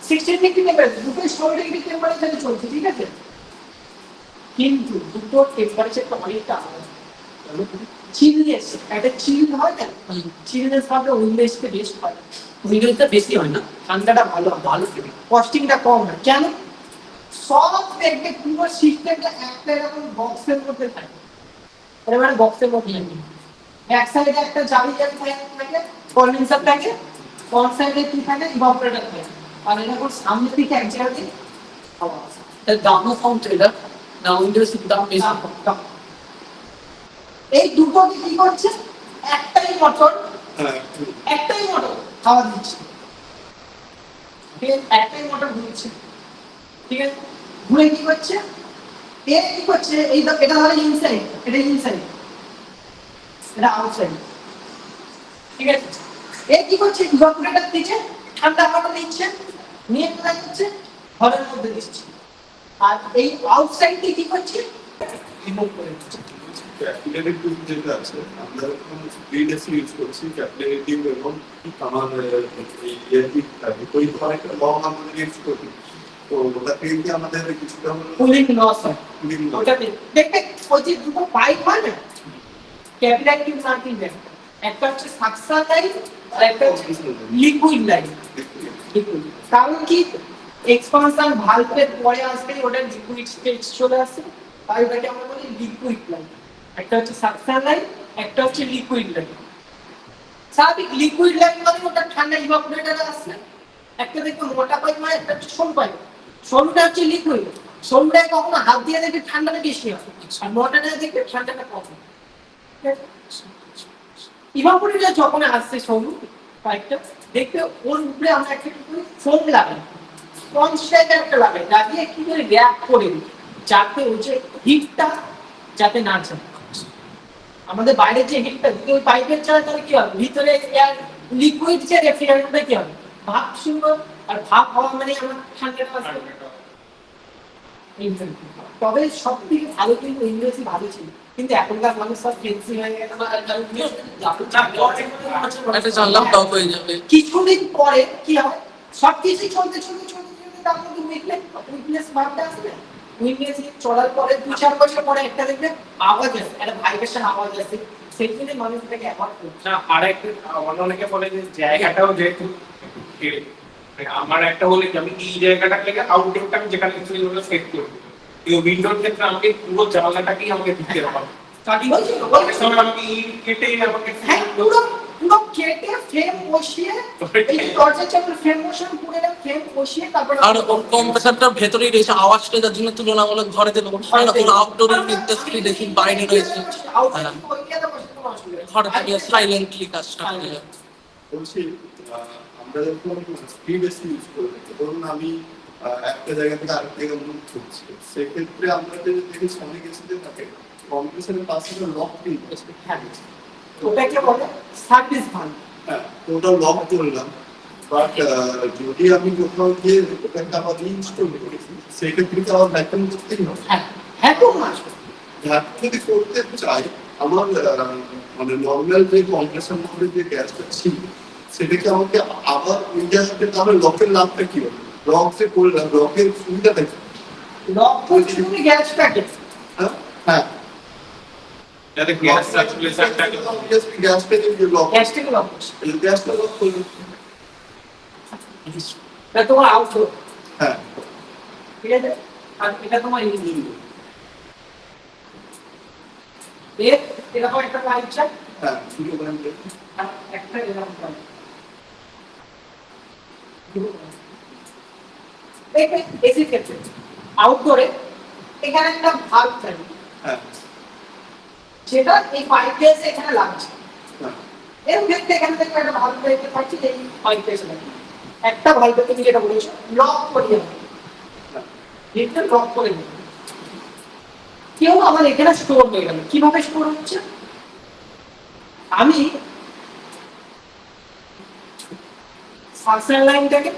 60 ডিগ্রি টেম্পারেচার, দুটো 16 ডিগ্রি টেম্পারেচারে চলছে, ঠিক আছে, কিন্তু দুটো টেম্পারেচারটা অনেকটা আলাদা। চিলনেস, একটা চিল হয় না, চিলনেস ভাবে উইন্ডো এসিতে বেস্ট হয়, উইন্ডোটা বেশি হয় না, ঠান্ডাটা ভালো ভালো থাকে, কস্টিংটা কম হয়। কেন? সব দেখবে পুরো সিস্টেমটা একটা এরকম বক্সের মধ্যে থাকে, মানে বক্সের মধ্যে থাকে, এক সাইডে একটা জালি জালি থাকে, কন্ডেন্সার থাকে, কোন সাইডে কি থাকে, ইভাপোরেটর থাকে, আর এরকম সামনে থেকে এক জায়গাতে হাওয়া আসে। এর দামও কম তো এটা না উইন্ডোজ দাম বেশি এই দুটো কি করছে, একটাই মোটর হাওয়া দিচ্ছে, ঠিক আছে, একটাই মোটর ঘুরছে, ঠিক আছে, ঘুরে কি করছে, এ কি করছে, এই এটা হলো ইনসাইড, এটা ইনসাইড, এটা আউটসাইড, ঠিক আছে। এ কি করছে, ইভাপোরেটর দিচ্ছে, ঠান্ডা হাওয়া দিচ্ছে, নিয়ে কোথায় যাচ্ছে, ঘরের মধ্যে দিচ্ছে, আর এই আউটসাইড কি করছে, রিমুভ করে দিচ্ছে। ক্যাপিলারি টিউব যেটা আছে আমরা এখন গ্রিড ইউজ করছি ক্যাপিলারি টিউব এবং আমার এই ইয়ারটি ওই ধরনের একটা লং আমাদের ইউজ করি তো ওটা থেকে কি আমাদের কিছুটা হলো কুলিং লস হয় cooling loss? ওটাতে দেখবে ওই যে দুটো পাইপ হয় না ক্যাপিলারি টিউব নাকি দেখ একটা হচ্ছে সাকশন লাইন আর একটা হচ্ছে লিকুইড লাইন কারণ কি এক্সপানশন ভালভের পরে আসবে ওটা লিকুইড স্টেজ চলে আসে আর ওটাকে আমরা বলি লিকুইড লাইন একটা হচ্ছে সাকশন লাইন একটা হচ্ছে লিকুইড লাইন স্বাভাবিক লিকুইড লাইন মানে ওটা ঠান্ডা ইভাপোরেটর আসছে একটা দেখো মোটা পাইপ মানে একটা হচ্ছে সরু পাইপ সরুটা হচ্ছে লিকুইড সরুটায় কখনো হাত দিয়ে দেখবে ঠান্ডাটা বেশি হয় আর মোটাটা দেখবে ঠান্ডাটা কম হয় ইভাপোরেটর যখন আসছে সরু পাইপটা দেখবে ওর উপরে আমরা একটা কি করি ফোম লাগাই স্পঞ্জ টাইপের একটা লাগাই লাগিয়ে কি করে র্যাপ করে দিই যাতে ওই যে হিটটা যাতে না যায় আমাদের বাইরে যে হিটটা ওই পাইপের ছাড়া তাহলে কি হবে ভিতরে এয়ার লিকুইড যে রেফ্রিজারেটরটা কি হবে ভাপ শুরু আর ভাপ হওয়া মানে আমার ঠান্ডাটা আসবে তবে সব থেকে ভালো কিন্তু ইংরেজি ভালো ছিল কিন্তু এখনকার মানুষ সব ফেন্সি হয়ে গেছে একটা জানলাম টপ হয়ে যাবে। কিছুদিন পরে কি হবে সবকিছু চলতে চলতে চলতে চলতে তার মধ্যে উইকনেস ভাবটা আসবে উইকনেস চলার পরে 2-4 বছর পরে একটা দেখবে আওয়াজ আসে একটা ভাইব্রেশন আওয়াজ আসে সেই জন্য মানুষ এটাকে অ্যাভয়েড করছে না আরেকটা অনেকে বলে যে জায়গাটাও যেহেতু আমার একটা হলে যে আমি এই জায়গাটা থেকে আউটডোরটা আমি যেখানে কিছু সেট করবো এই উইন্ডোর ক্ষেত্রে আমাকে পুরো জানলাটাকেই আমাকে দিতে হবে কাটি বলছি অনেক সময় আমাকে ইট কেটে আমাকে হ্যাঁ পুরো পুরো কেটে ফ্রেম বসিয়ে এই যে দরজার চাপের ফ্রেম বসানো পুরো একটা ফ্রেম বসিয়ে তারপর আর কম্প্রেসারটা ভেতরেই রয়েছে আওয়াজটা যার জন্য তুলনামূলক ঘরে দেবো আউটডোরের নির্দেশটি দেখি বাইরে রয়েছে হ্যাঁ। ঘর থেকে সাইলেন্টলি কাজটা করে যাবে। বলছি আমরা যখন স্পিড এসি ইউজ করি ধরুন আমি একটা জায়গা থেকে আরেক জায়গায় মুভ করছি সেক্ষেত্রে আমরা যে দেখি অনেক এসিতে থাকে কম্প্রেসারের পাশে লক পিন আছে হ্যাঁ ওটাকে বলে সার্ভিস ভাল্ব হ্যাঁ তো ওটা লক করলাম বাট যদি আমি কোথাও গিয়ে ওটাকে আবার ইনস্টল করেছি সেক্ষেত্রে কি আবার ভ্যাকুয়াম করতেই হবে হ্যাঁ হ্যাঁ তো মাস ভ্যাকুয়াম যদি করতে চাই আমার মানে নর্মাল যে কম্প্রেসার মধ্যে যে গ্যাসটা ছিল সেটাকে আমাকে আবার ওই গ্যাসটা তাহলে লকের লাভটা কি হবে লক যে করলাম লকের সুবিধাটা কি লক করছি তুমি গ্যাসটাকে হ্যাঁ হ্যাঁ যাতে গ্যাস সার্কুলেশনটাকে গ্যাসটা যে লক গ্যাসটাকে লক করছি গ্যাসটা লক করলাম এটা তোমার আউটডোর হ্যাঁ ঠিক আছে আর এটা তোমার ইঞ্জিন এরকম একটা পাইপ চাই হ্যাঁ শুরু করেন আর একটা এরকম পাইপ দেখবে এসি ক্ষেত্রে আউটডোরে এখানে একটা ভালভ থাকে হ্যাঁ যেটা এই পাইপ দিয়ে এসে এখানে লাগছে হ্যাঁ এর ক্ষেত্রে এখানে থেকে একটা ভালভ দেখতে পাচ্ছি যে এই পাইপ দিয়ে এসে লাগছে একটা ভালভে তুমি যেটা বলেছো লক করিয়ে এটা লক করে দিই কেউ আমার এখানে স্টোর হয়ে গেল কিভাবে স্টোর হচ্ছে আমি সাকশন লাইনটাকে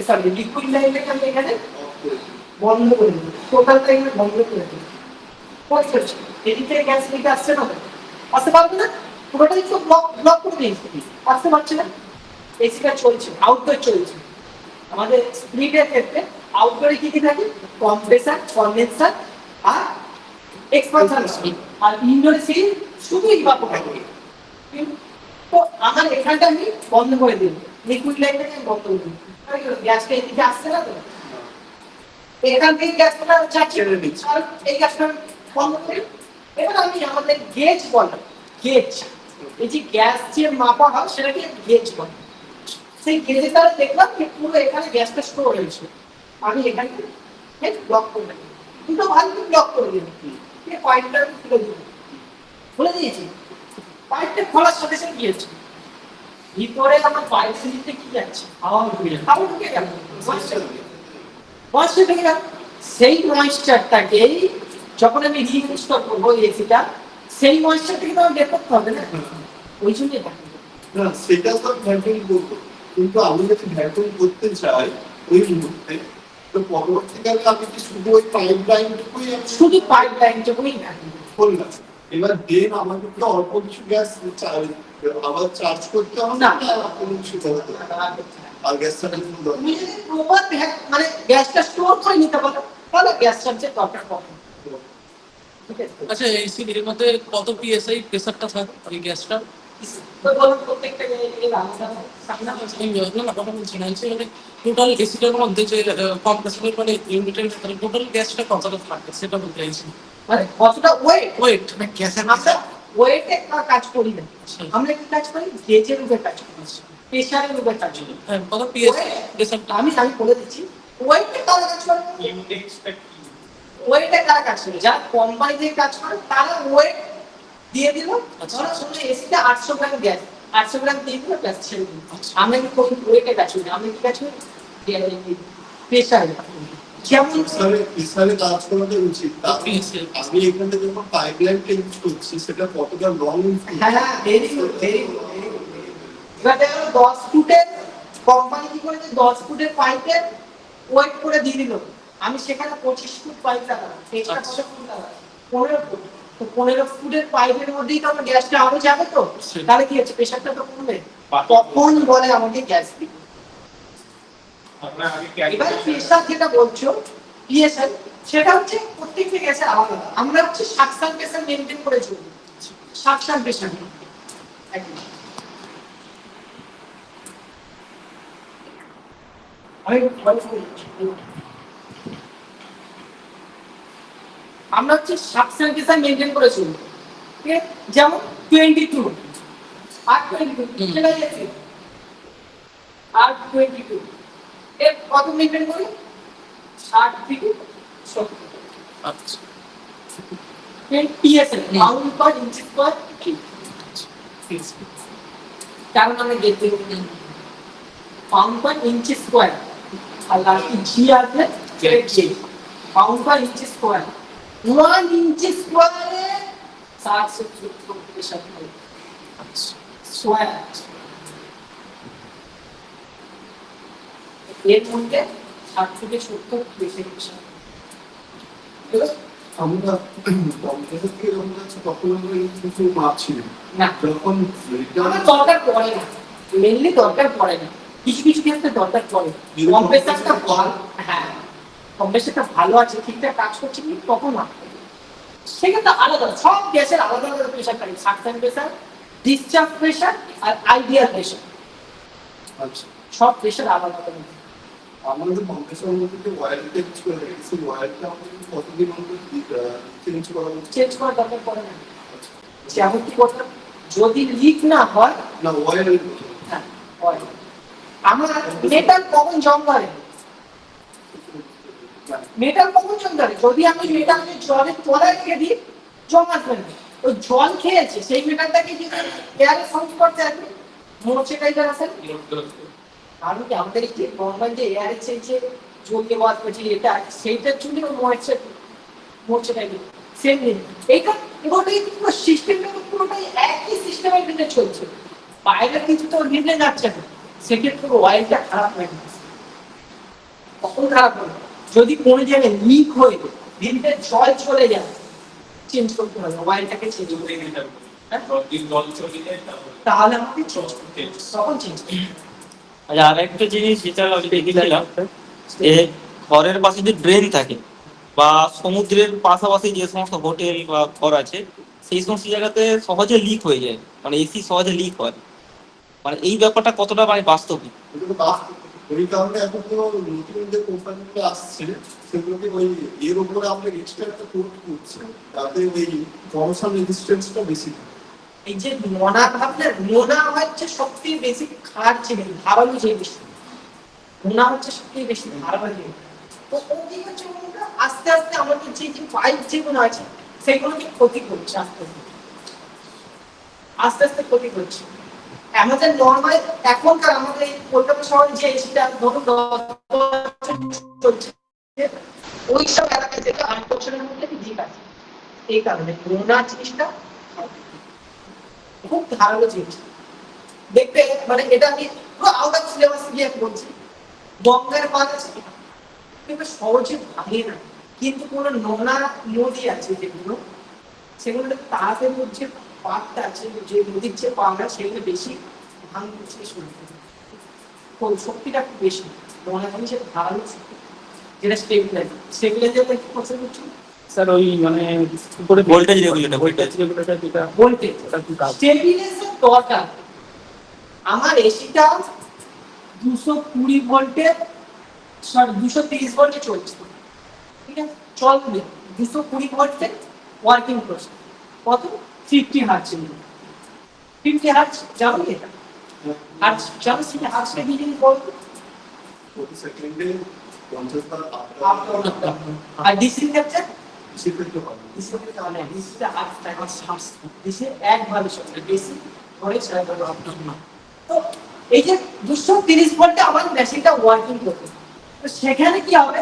সরি লিকুইড লাইনটাকে আমি এখানে বন্ধ করে দিই টোটালটা এখানে বন্ধ করে দিই করছে এদিকে গ্যাস লিক আসছে না আসতে পারবে না পুরোটাই তো ব্লক ব্লক করে দিয়েছি আসতে পারছে না এসিটা চলছে আউটডোর চলছে আমাদের স্প্লিটের ক্ষেত্রে আউটডোরে কি কি থাকে কম্প্রেসার কনডেন্সার আর এক্সপানশন আর ইনডোরে সিল শুধু ইভাপোরেটর তো আমার এখানটা আমি বন্ধ করে দিই লিকুইড লাইনটাকে আমি বন্ধ করে দিই গ্যাসটা এদিকে আসছে না তো এখান থেকে গ্যাসটা যাচ্ছে আর এই গ্যাসটা বন্ধ করি এবার আমি আমাদের গেজ বলে গেজ এই যে গ্যাস যে মাপা হয় সেটাকে গেজ বলে সেই গেজের দ্বারা দেখলাম যে পুরো এখানে গ্যাসটা স্টোর হয়েছে আমি এখানে ব্লক করে দিই দুটো ভালো ব্লক করে দিই পাইপটা খুলে দিই খুলে দিয়েছি পাইপটা খোলার সাথে সাথে গিয়েছে ভিতরে আমার পাইপের নিচে কি যাচ্ছে হাওয়া ঢুকে গেল ময়েশ্চার ঢুকে গেল সেই ময়েশ্চারটাকেই যখন আমি রিইনস্টল করবো এসিটা সেই ময়েশ্চার থেকে তো আমি বের করতে হবে না ওই জন্যই না সেটা তো ভ্যাকুয়াম করবো কিন্তু আমি যদি ভ্যাকুয়াম করতে চাই ওই মুহূর্তে তো পরবর্তীকালে আমি কি শুধু ওই পাইপ লাইনটুকুই আমি শুধু পাইপ লাইনটুকুই না করলাম এবার দেন আমাকে তো অল্প কিছু গ্যাস আবার চার্জ করতে হবে না। না কোনো কিছু করতে হবে না। আর গ্যাসটা কিন্তু তুমি যদি প্রপার মানে গ্যাসটা স্টোর করে নিতে পারো তাহলে গ্যাস চার্জের দরকার পড়ে না। ঠিক আছে? আচ্ছা এসি এর মধ্যে কত পিএসআই প্রেসারটা থাকে এই গ্যাসটা? তো বলুন প্রত্যেকটা এর আলাদা না না কথা বলছি না হচ্ছে মানে টোটাল এসিটার মধ্যে যে কম্প্রেসরের মানে ইউনিটের ভিতরে টোটাল গ্যাসটা কতটা থাকে সেটা বলতে চাইছি। মানে কতটা ওয়েট ওয়েট না গ্যাসের আমরা ওয়েটে কাজ করি না, আমরা কি কাজ করি গেজের উপরে কাজ করি, প্রেসারের উপরে কাজ করি। হ্যাঁ কত পিএসআই প্রেসারটা? আমি বলে দিচ্ছি ওয়েটে কারা কাজ করে, ইন্ডেক্সটা কি? ওয়েটে কারা কাজ করে, যারা কোম্পানি থেকে কাজ করে তারা ওয়েট দিয়ে দিল। আচ্ছা। ধরো শুনে এসিতে 800 গ্রাম গ্যাস, 800 গ্রাম দিয়ে দিল প্লাস ছেড়ে দিল। আচ্ছা। আমরা কি করি ওয়েটে কাজ করি, আমরা কি কাজ করি প্রেসারে। যেমন প্রেসারে কাজ করাটা উচিত কারণ PSI আমি এখানে যখন পাইপলাইনটা ইউজ করছি সেটা কতটা লং হ্যাঁ ভেরি গুড ভেরি গুড। এবার দেখো 10 ফুটের কোম্পানি কি করেছে, 10 ফুটের পাইপের ওয়েট করে দিয়ে দিল, আমি সেখানে 25 ফুট পাইপ লাগালাম, এক্সট্রা কত ফুট লাগালাম 15 ফুট, তো 15 ফুটের পাইপের মধ্যেই তো আমার গ্যাসটা আরো যাবে, তো তাহলে কি হচ্ছে প্রেসারটা তো কমবে, তখন বলে আমাকে গ্যাস দিবে। আমরা আগে এবার প্রেসার যেটা বলছো পিএসআই, সেটা হচ্ছে প্রত্যেকটা গ্যাসের আলাদা, আমরা হচ্ছে সাকশন প্রেসার মেইনটেইন করে চলি, সাকশন প্রেসার একদম। আমরা হচ্ছে সাকশন প্রেসার মেইনটেইন করে চলি, ঠিক আছে? যেমন 22 আর 22 চলে যাচ্ছে আর 22 এর কত মেইনটেইন করি 60 থেকে 70। আচ্ছা পিএসএল পাউন্ড পার ইঞ্চি স্কয়ার ফিট, কারণ আমরা দেখতে পাউন্ড পার ইঞ্চি স্কয়ার আর লাস্টে জি আছে জি পাউন্ড পার ইঞ্চি স্কয়ার, 1 ইঞ্চি স্কয়ারে 770 প্রেসার স্কয়ার। এর মধ্যে 60 থেকে 70 প্রেসার। আমরা কম্পিউটার থেকে যখন যাচ্ছি তখন আমরা এই কিছু মাপছি না যখন আমার দরকার পড়ে না, মেনলি দরকার পড়ে না, কিছু কিছু ক্ষেত্রে দরকার পড়ে। কম্প্রেসারটা ভালো, হ্যাঁ কম্প্রেসারটা ভালো আছে ঠিকঠাক কাজ করছে কি তখন না, সেক্ষেত্রে আলাদা সব গ্যাসের আলাদা আলাদা প্রেসার থাকে, সাকশন প্রেসার, ডিসচার্জ প্রেসার আর আইডিয়াল প্রেসার, আচ্ছা সব প্রেসার আলাদা আলাদা। আমাদের কম্পিউটারের মধ্যে যে ওয়্যারটা ইউজ করে সেই ওয়্যারটা আমাদের কতদিন অন্তর চেঞ্জ করা উচিত? চেঞ্জ করার দরকার পড়ে না, যেমন কি করতে যদি লিক না হয়, না ওয়্যার হ্যাঁ হয়। আমার মেটাল কখন জং ধরে, মেটাল কখন জং ধরে, যদি আমি মেটালকে জলের তলায় রেখে দিই জং আসবে না, ওই জল খেয়েছে সেই মেটালটাকে যদি এয়ারে সংযোগ করতে আসবে মোচেটাইজার আছে, কারণ কি আমাদের এই যে নর্মাল যে এয়ারে যে জলীয় বাষ্প যে এটা সেইটার জন্য মোচেটাইজার সেম নেই। এইটা পুরোটাই পুরো সিস্টেমটা পুরোটাই একই সিস্টেমের ভিতরে চলছে, বাইরের কিছু তো নিভে যাচ্ছে না, সেক্ষেত্রে ওয়াইলটা খারাপ হয়ে যাচ্ছে। কখন খারাপ হবে, যদি কোনো জায়গায় লিক হয়ে ভিতরে জল চলে যায় চেঞ্জ করতে হবে, ওয়াইলটাকে চেঞ্জ করে দিতে হবে, তাহলে আমাকে চেঞ্জ করতে হবে, তখন চেঞ্জ করতে হবে। আচ্ছা আর একটা জিনিস যেটা আমি দেখেছিলাম যে ঘরের পাশে যে ড্রেন থাকে বা সমুদ্রের পাশাপাশি যে সমস্ত হোটেল বা ঘর আছে সেই সমস্ত জায়গাতে সহজে লিক হয়ে যায়, মানে এসি সহজে লিক হয়, মানে এই ব্যাপারটা কতটা মানে বাস্তবিক? ওই কারণে এখন তো নতুন যে কোম্পানিগুলো আসছে সেগুলোকে ওই এর উপরে আমরা এক্সট্রা একটা কোট করছি তাতে ওই করোশন রেজিস্ট্যান্সটা বেশি থাকে। এই যে নোনা ভাবলে নোনা হচ্ছে সবথেকে বেশি খারাপ জিনিস, ধারালো জিনিস, নোনা হচ্ছে সবথেকে বেশি ধারালো জিনিস। তো ও কি হচ্ছে বলুন, আস্তে আস্তে আমাদের যে যে পাইপ যেগুলো আছে সেগুলোকে ক্ষতি করছে, আস্তে আস্তে আস্তে আস্তে ক্ষতি করছে। আমাদের নর্মাল এখনকার আমাদের এই কলকাতা শহরে যে এসিটা ধরুন 10 বছর চলছে, ওই সব এলাকায় থেকে 8 বছরের মধ্যে ঠিক আছে, এই কারণে নোনা জিনিসটা খুব ধারালো জিনিস দেখতে, মানে এটা আমি পুরো আউট অফ সিলেবাস গিয়ে বলছি, গঙ্গার পার আছে কিন্তু সহজে ভাঙে না, কিন্তু কোন নোনা নদী আছে যেগুলো সেগুলো তাদের যে পাটটা আছে, যে নদীর যে পাওনা, সেগুলো বেশি ভাঙছে শুরু করে। তো শক্তিটা খুব বেশি, মনে হয় সেটা ধারালো শক্তি, যেটা স্টেবিলাইজার কি করছে বুঝছো? স্যার ওই মানে উপরে Voltage regulator, ভোল্টেজ রেগুলেটর যেটা ভোল্টেজ ওটা কি কাজ? স্টেবিলাইজার দরকার। আমার এসিটা 220 ভোল্টের, সরি 230 ভোল্টে চলছে, ঠিক আছে, চলবে 220 ভোল্টে ওয়ার্কিং করছে, কত 50 হার্টজ, 50 হার্টজ যাবে এটা, হার্টজ যাবে, সেটা হার্টজটা কি জিনিস বলতো? প্রতি সেকেন্ডে 50 বার আর ডিসি ক্ষেত্রে শিখতে পারবে। ডিসিটা মানে ডিসিটা হার্টজ থাকে, হার্টজ ডিসি একভাবে চলে, বেশি করে সেটা আপ ডাউন না। তো এই যে 230 ভোল্টে আমার মেশিনটা ওয়ার্কিং করবে, তো সেখানে কি হবে,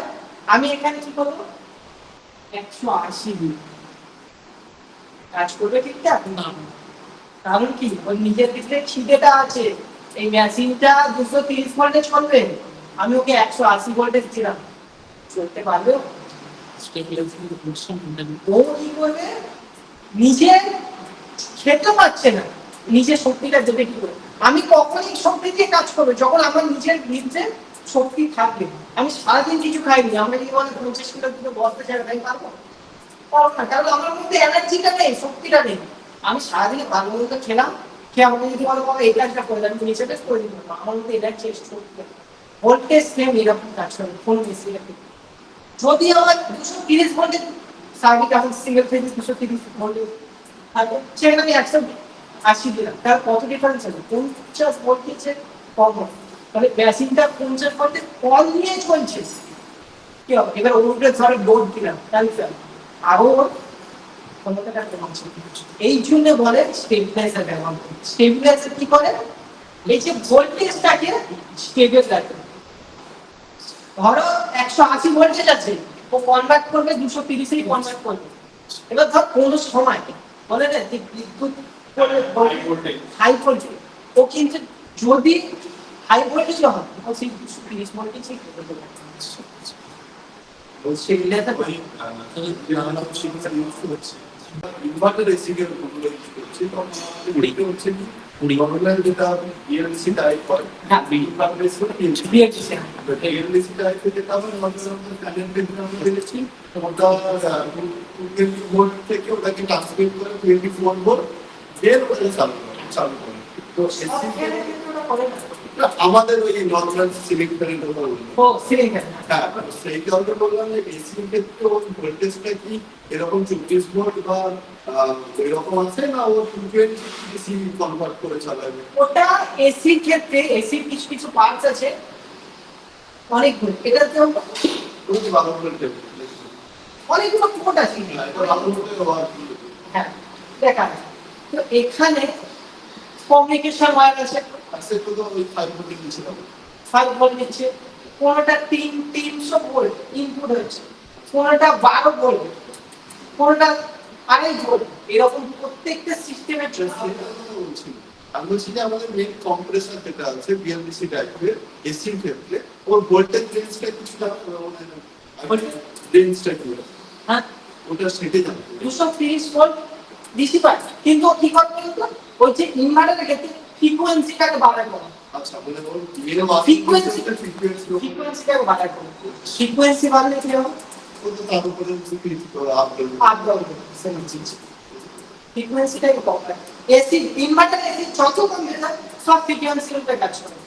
আমি এখানে কি করব, 180 দিন কাজ করবে, ঠিক আছে না? কারণ কি, ওর নিজের দিকে খিদেটা আছে, এই মেশিনটা 230 ভোল্টে চলবে, আমি ওকে 180 ভোল্টে দিলাম, চলতে পারবে? স্টেবিলাইজিং ফুংশন ও কি করবে, নিজে খেতে পাচ্ছে না, নিজের শক্তিটা দেবে কি করে? আমি কখনই শক্তি দিয়ে কাজ করবো যখন আমার নিজের ভিতরে শক্তি থাকবে। আমি সারাদিন কিছু খাইনি, আমি যদি বলে 50 কিলো দিতে বসতে চাই, আমি পারবো? পারবো না, কারণ আমার মধ্যে এনার্জিটা নেই, শক্তিটা নেই। আমি সারাদিনে ভালো মতো খেলাম, খেয়ে আমাকে যদি বলো বাবা এই কাজটা করে দেন, নিচে বেশ করে দিতে পারবো, আমার মধ্যে এনার্জি শক্তি, ভোল্টেজ সেম এরকম কাজ করে ফোন মেশিনের ক্ষেত্রে। যদি আমার 230 ভোল্টের সার্কিট আছে, সিঙ্গেল ফেজ 230 ভোল্টেজ থাকে, সেখানে আমি 180 দিলাম, তার কত ডিফারেন্স আছে? 50 ভোল্টেজের কম হবে। তাহলে মেশিনটা 50 ভোল্টের কম নিয়ে চলছে, কি হবে? এবার ওর উপরে ধরে লোড দিলাম, তাহলে আরো ক্ষমতাটা কমছে। এই জন্য বলে স্টেবিলাইজার ব্যবহার করে। স্টেবিলাইজার কি করে, এই যে ভোল্টেজটাকে স্টেবল রাখে। ধরো 180 ভোল্টেজ আছে, ও কনভার্ট করবে 230 এ কনভার্ট করবে। এবার ধর কোন সময় বলে না যে বিদ্যুৎ ভোল্টেজ হাই ভোল্টেজ, ও কিন্তু যদি হাই ভোল্টেজ হয় ও সেই 230 ভোল্টেজই করতে পারে। স্টেবিলাইজার ইনভার্টার এসি এর উপর ইউজ করছি, তখন আমাদের হচ্ছে কি নরমাল যেটা বিএলসি টাইপ হয়, হ্যাঁ। Inverter AC BLC BLC type যেটা আমরা নরমাল কারেন্টের জন্য আমরা বলেছি, ওটা 20 ভোল্ট থেকে ওটাকে ট্রান্সমিট করে 24 ভোল্ট এর উপরে চালু করে। তো এসি আমাদের ওই নরমাল সিলিং ফ্যানের কথা বলি। ও সিলিং ফ্যান, হ্যাঁ, সেই কারণে বললাম যে এসির ক্ষেত্রে ওর ভোল্টেজটা কি এরকম 24 ভোল্ট বা এরকম আছে, না ও 220 ডিসি কনভার্ট করে চালাবে? ওটা এসির ক্ষেত্রে এসির কিছু কিছু পার্টস আছে অনেকগুলো, এটা তো ওই যে 12 ভোল্টের অনেকগুলো পোর্ট আছে। এটা 12 ভোল্টের ওয়ার্ক। হ্যাঁ, দেখা যায়। তো এখানে কমিউনিকেশন ওয়্যার আছে, আজকে তো ওই 5 ভোল্টের ছিল, 5 ভোল্ট নিচ্ছে, কোনটা 300 ভোল্ট ইনপুট হচ্ছে, কোনটা 12 ভোল্ট, কোনটা 2.5 ভোল্ট, এরকম প্রত্যেকটা সিস্টেমের জন্য আমি বলছি যে আমাদের মেইন কম্প্রেসর যেটা আছে বিএলডিসি টাইপের এসির ক্ষেত্রে ওর ভোল্টেজ রেঞ্জটা কিছুটা রেঞ্জটা কি হ্যাঁ ওটা সেটে যাবে। 230 ভোল্ট ডিসি পায়, কিন্তু ও কি করে বলতো, ওই যে ইনভার্টারের ক্ষেত্রে ফ্রিকোয়েন্সিটাকে বাড়ায় করে। আচ্ছা, বলে বল ফ্রিকোয়েন্সি ফ্রিকোয়েন্সি ফ্রিকোয়েন্সিটাকে বাড়ায় করে, ফ্রিকোয়েন্সি বাড়লে কি হবে, তো তার উপরে আপডাউন সেম জিনিস, ফ্রিকোয়েন্সিটাকে কম হয়। এসি ইনভার্টার এসি যত কমবে না, সব ফ্রিকোয়েন্সির উপরে কাজ করে।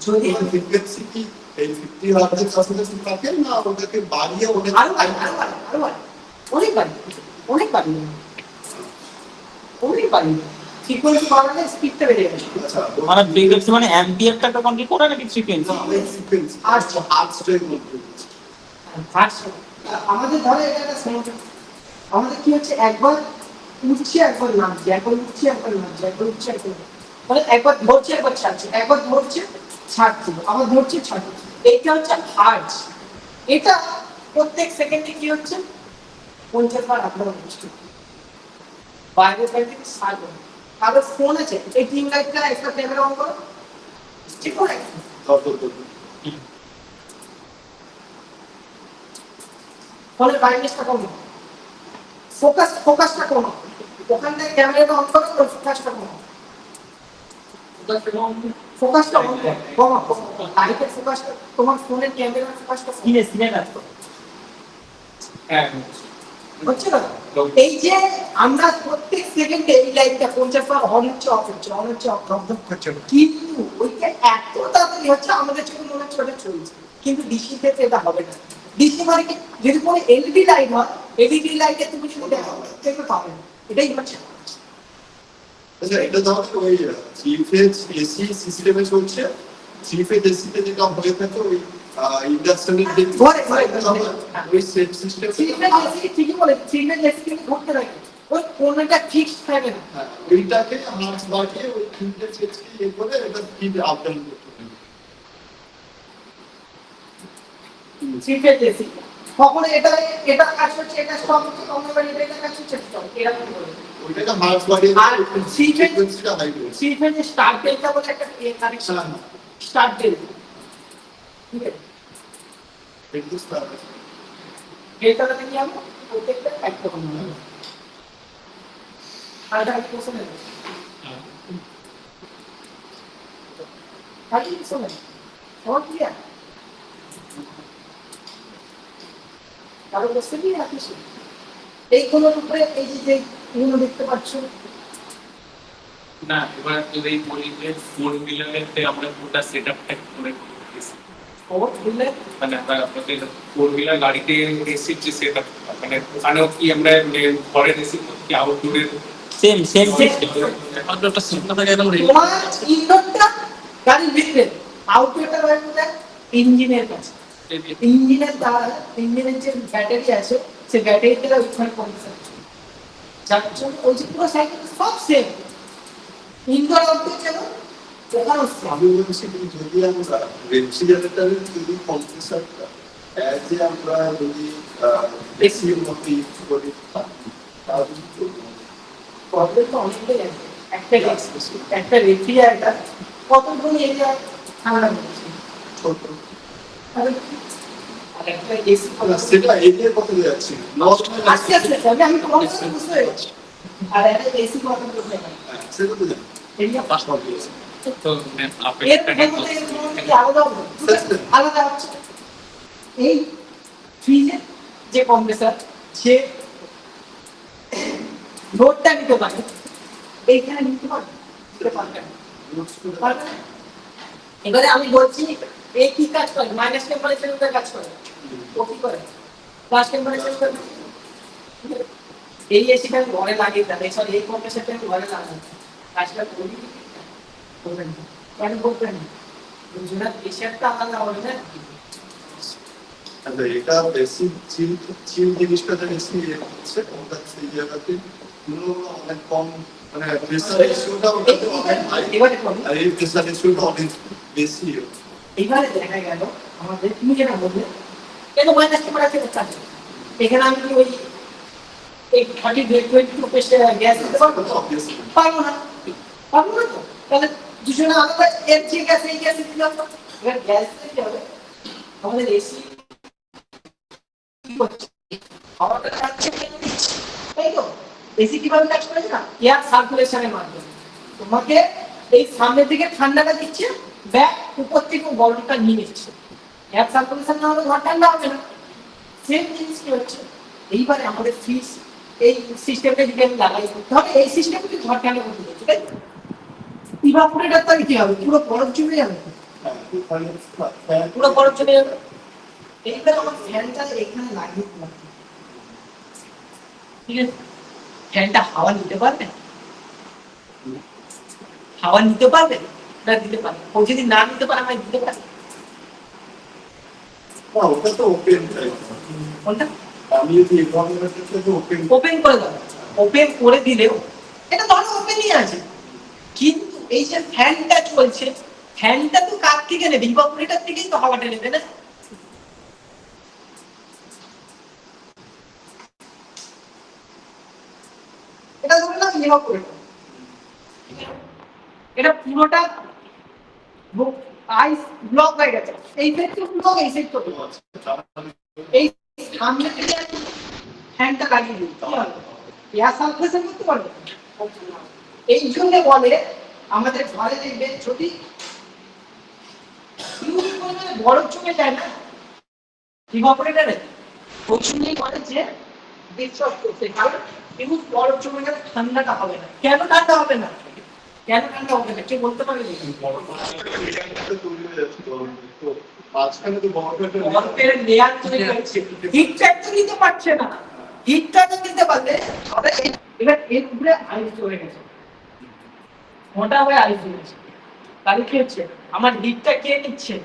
যদি ফ্রিকোয়েন্সি কি এই 50 হার্টজের কাছাকাছি থাকে, না ওটাকে বাড়িয়ে অনেক আরো বাড়ে, অনেক বাড়ে, অনেক বাড়ে, অনেক বাড়ে, ফ্রিকোয়েন্সি বাড়ালে স্পিডটা বেড়ে যাবে। আচ্ছা মানে ফ্রিকোয়েন্সি মানে অ্যাম্পিয়ারটাকে কন্ট্রোল করে নাকি ফ্রিকোয়েন্সি? ফ্রিকোয়েন্সি আচ্ছা। হার্টজের মধ্যে আমাদের ধরে এটা একটা সমস্যা, আমাদের কি হচ্ছে, একবার উঠছে একবার নামছে, একবার উঠছে একবার নামছে, একবার উঠছে একবার নামছে। মানে একবার ধরছে একবার ছাড়ছে, একবার ধরছে ছাড়ছে, আবার ধরছে ছাড়ছে, এইটা হচ্ছে হার্টজ। এটা প্রত্যেক সেকেন্ডে কি হচ্ছে, 50 বার আপনার হচ্ছে, বাইরের বাইরে থেকে 60 বার। কারো ফোন আছে, এই টিম লাইটটা একটা ক্যামেরা অন করো, ঠিক করে ফোনের ব্রাইটনেসটা কম, ফোকাসটা কমাও, ওখানটায় ক্যামেরাটা অন করো, ফোকাসটা কমাও, ফোকাসটা অন করো, কমাও, লাইটের ফোকাসটা, তোমার ফোনের ক্যামেরার ফোকাসটা সিনে কাজ করো। হ্যাঁ হচ্ছে না? এই যে আমরা প্রত্যেক সেকেন্ডে এই লাইটটা 50 বার অন হচ্ছে অফ হচ্ছে, অন হচ্ছে অফ হচ্ছে, কিন্তু ওইটা এত তাড়াতাড়ি হচ্ছে আমাদের চোখে মনে হচ্ছে ওটা চলছে, কিন্তু ডিসি ক্ষেত্রে এটা হবে না। ডিসি মানে কি, যদি কোনো এলইডি লাইট হয়, এলইডি লাইটে তুমি যদি দেখো সেটা পাবে না, এটাই হচ্ছে। আচ্ছা, এটা তাহলে ওই থ্রি ফেজ এসি সিস্টেমে চলছে। থ্রি ফেজ এসিতে যেটা হয়ে থাকে ওই ইন্ডাস্ট্রিয়াল যে ওই সেট সিস্টেম, ঠিকই বলে, সিগন্যাল এসি ঘুরতে থাকে, ওই কোনটা ফিক্সড থাকে না। ওইটাকে হার্স বাড়িয়ে ওই তিনটে ফেজকে ইয়ে করে এটা স্পিড আপ ডাউন করতে হবে। সিগন্যাল এসি কখনো এটা কাজ করছে, এটা স্টপ হচ্ছে, কখনো এটা কাজ করছে, স্টপ, এরকম করে। ওইটাকে হার্স বাড়িয়ে আর ফ্রিকোয়েন্সিটা হাই করে। সিগন্যাল স্টার্ট ডেল্টা বলে একটা কানেকশন আছে, স্টার্ট ডেল্টা, ঠিক আছে? এটা স্টার্ট ডেল্টাটাতে কি হবে, প্রত্যেকটা একটা করে হবে। আর এটা কি কোশ্চেন আছে? খালি কোশ্চেন আছে, সব ক্লিয়ার? কারো কোশ্চেন নেই আর কিছু? এই কোণের উপরে এই যে গুলো দেখতে পাচ্ছ, না, এবার যদি বলি যে 4 হুইলারেতে আমরা পুরোটা সেট আপটা করে দিয়েছি, খবর বুঝলে মানে আমরা আপনাদের 4 হুইলার গাড়িতে এসির যে সেট আপ, মানে ওখানেও কি আমরা ঘরের এসি কি আউটডোরের সেম সেম আমাদের একটা সিগন্যাল থাকে একদম রেডি। তোমার ইনডোরটা গাড়ির ভিতরে, আউটডোরটা রয়েছে ইঞ্জিনের কাছে। ইঞ্জিনের যে ব্যাটারি আছে, সেই ব্যাটারিতে ওইখানে কন্ডিশন, যার জন্য ওই যে পুরো সাইকেল সব সেম, ইনডোর আউটডোর যেন ওখানে সেম। আমি বলছি কি, যদি আমরা রেফ্রিজারেটরের যদি কম্প্রেসারটা যে আমরা যদি এসির মতো ইউজ করি তাহলে প্রবলেম তো অনেকটাই আছে। একটা রেফ্রিজারেটর কতগুলো এরিয়া ঠান্ডা করছে, ছোট আর একটা এসি সেটা এরিয়া কত যাচ্ছে নষ্ট হয়ে আস্তে আস্তে আমি তো মনে করি বুঝতে পেরেছি। আর একটা এসি কতগুলো সেটা তো জানি এরিয়া পাঁচ পাঁচ দিয়েছে তো এর আপনাদের মধ্যে কি আলাদা হবে? আলাদা হচ্ছে এই ফ্রিজের যে কম্প্রেসার, সে লোডটা নিতে পারে, এইখানে নিতে পারে, নিতে পারবে না। পারবে না? এবারে আমি বলছি এই কি কাজ করে, মাইনাস টেম্পারেচারে কাজ করে, ও কি করে প্লাস টেম্পারেচারে। এই এসিটা আমি ঘরে লাগিয়ে দেয়, সরি এই কম্প্রেসারটা আমি ঘরে লাগাই, কাজটা করি করবেন না, কেন করবেন না? দুজনের প্রেশারটা আলাদা হবে না। আচ্ছা, এটা বেশি চিল চিল জিনিসটা বেশি হচ্ছে ওটা সেই জায়গাতে অনেক কম, মানে প্রেসার ইস্যুটা ওটাতে অনেক হাই, এবারে করুন, আর এই প্রেসার ইস্যুটা অনেক বেশি। এবারে দেখা গেল আমাদের তুমি যেটা বললে এটা মাইনাস টেম্পারেচারে কাজ করে। এখানে আমি কি ওই এই 30-22 প্রেসার গ্যাস দিতে পারবো? পারবো না, পারবো না তো। তাহলে দুজনে আলাদা এর যে গ্যাস এই গ্যাস দিলাম, এবার গ্যাস দিতে হবে আমাদের এসি কি করছে, হাওয়াটা যাচ্ছে তাই তো। এসি কিভাবে কাজ করে না, এয়ার সার্কুলেশনের মাধ্যমে তোমাকে এই সামনের দিকে ঠান্ডাটা দিচ্ছে, ব্যাক উপর থেকে গরমটা নিয়ে নিচ্ছে। এয়ার সার্কুলেশন না হলে ঘর ঠান্ডা হবে না। সেম জিনিস কি হচ্ছে, এইবারে আমাদের ফ্রিজ এই সিস্টেমটা যদি আমি লাগাই, তাহলে এই সিস্টেমকে ঘর ঠান্ডা করতে হচ্ছে, তাই ইভাপোরেটর তাহলে কি হবে, পুরো বরফ জমে যাবে, পুরো বরফ জমে যাবে। এইবার আমার ফ্যানটা এখানে লাগিয়ে দিলাম, ঠিক আছে? ফ্যানটা হাওয়া নিতে পারবে, হাওয়া নিতে পারবে না, দিতে পারবে। ও যদি না নিতে পারে আমি দিতে পারি, না ওটা তো ওপেন, কোনটা আমি যদি এনভায়রনমেন্টটাকে ওপেন ওপেন করে দাও, ওপেন করে দিলেও এটা ধরো ওপেনই আছে, কিন্তু এই যে ফ্যানটা চলছে, ফ্যানটা তো কার থেকে নেবে, ইভাপোরেটর থেকেই তো হাওয়াটা নেবে না। এটা ধরে নাও ইভাপোরেটর, এটা পুরোটা আইস ব্লক হয়ে গেছে, এই সাইড তো ব্লক, এই সাইড তো ব্লক। এই সামনে থেকে ফ্যানটা লাগিয়ে দিই কি হবে? এয়ার সার্কুলেশন করতে পারবে? এই জন্য বলে আমাদের ঘরে দেখবেন যদি হিউজ পরিমাণে বরফ জমে যায় না ইভাপোরেটরে, ওই জন্যই বলে যে ডিসচার্জ করতে, কারণ হিউজ বরফ জমে গেলে ঠান্ডাটা হবে না। কেন ঠান্ডা হবে না? কেন ঠান্ডা হবে না কেউ বলতে পারবে? মাঝখানে তো বরফের বরফের লেয়ার তৈরি করছে, হিটটা তো নিতে পারছে না। হিটটা তো নিতে পারলে এবার এর উপরে আইস জমে গেছে, মোটা হয়ে আইস জমে গেছে, তাহলে কি হচ্ছে আমার হিটটা কে নিচ্ছে?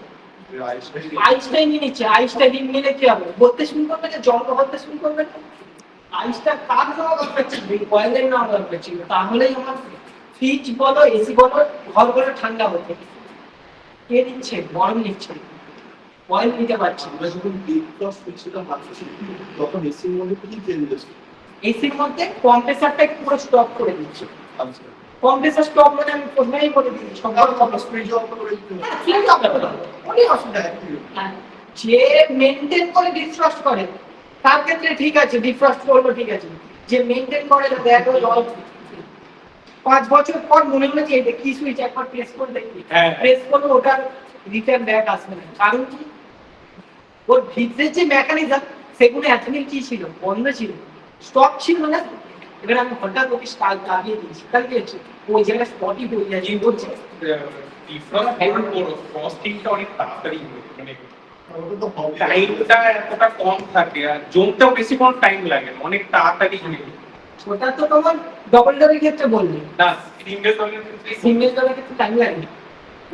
আইসটাই নিয়ে নিচ্ছে। আইসটা নিলে কি হবে? বলতে শুরু করবে যে জল হতে শুরু করবে না। আইসটা কার নেওয়া দরকার ছিল? কয়েলের নেওয়া দরকার ছিল, তাহলেই আমার ফ্রিজ বলো এসি বলো ঘর বলো ঠান্ডা হতো। কে নিচ্ছে? গরম নিচ্ছে, কয়েল নিতে পারছি। আমরা যখন ডিফ্রস্ট করছিলাম তখন এসির মধ্যে কি চেঞ্জ হয়েছে? এসির মধ্যে কম্প্রেসারটা পুরো স্টপ করে দিচ্ছে। আচ্ছা, কম্প্রেসার স্টপ মানে আমি প্রথমেই বলে দিচ্ছি সবার স্পিড অফ করে দিতে হবে। অনেক অসুবিধা নেই। হ্যাঁ, যে মেনটেন করে ডিফ্রস্ট করে তার ক্ষেত্রে ঠিক আছে, ডিফ্রস্ট করলো ঠিক আছে। যে মেনটেন করে না, দেখো 5 বছর পর মনে হলো যে এটা কি সুইচ একবার প্রেস করে দেখি, হ্যাঁ। প্রেস করলে ওটার রিটার্ন ব্যাক আসবে না। কারণ কি? ওর ভিতরের যে মেকানিজম সেগুলো এতদিন কি ছিল? বন্ধ ছিল, স্টক ছিল না। এবার আমি হঠাৎ ওকে স্টার্ট লাগিয়ে দিয়েছি, তাহলে কি হচ্ছে? ওই জায়গায় স্পটই হয়ে যাচ্ছে, বলছে ফ্রস্টিংটা অনেক তাড়াতাড়ি হয়, মানে ওটা তো হবে। টাইমটা এতটা কম থাকে আর জমতেও বেশিক্ষণ টাইম লাগে না, অনেক তাড়াতাড়ি হয়ে যায়। ওটা তো তোমার ডবল ডোরের ক্ষেত্রে বললি, না সিঙ্গেল ডোরের ক্ষেত্রে সিঙ্গেল ডোরের ক্ষেত্রে টাইম লাগে না।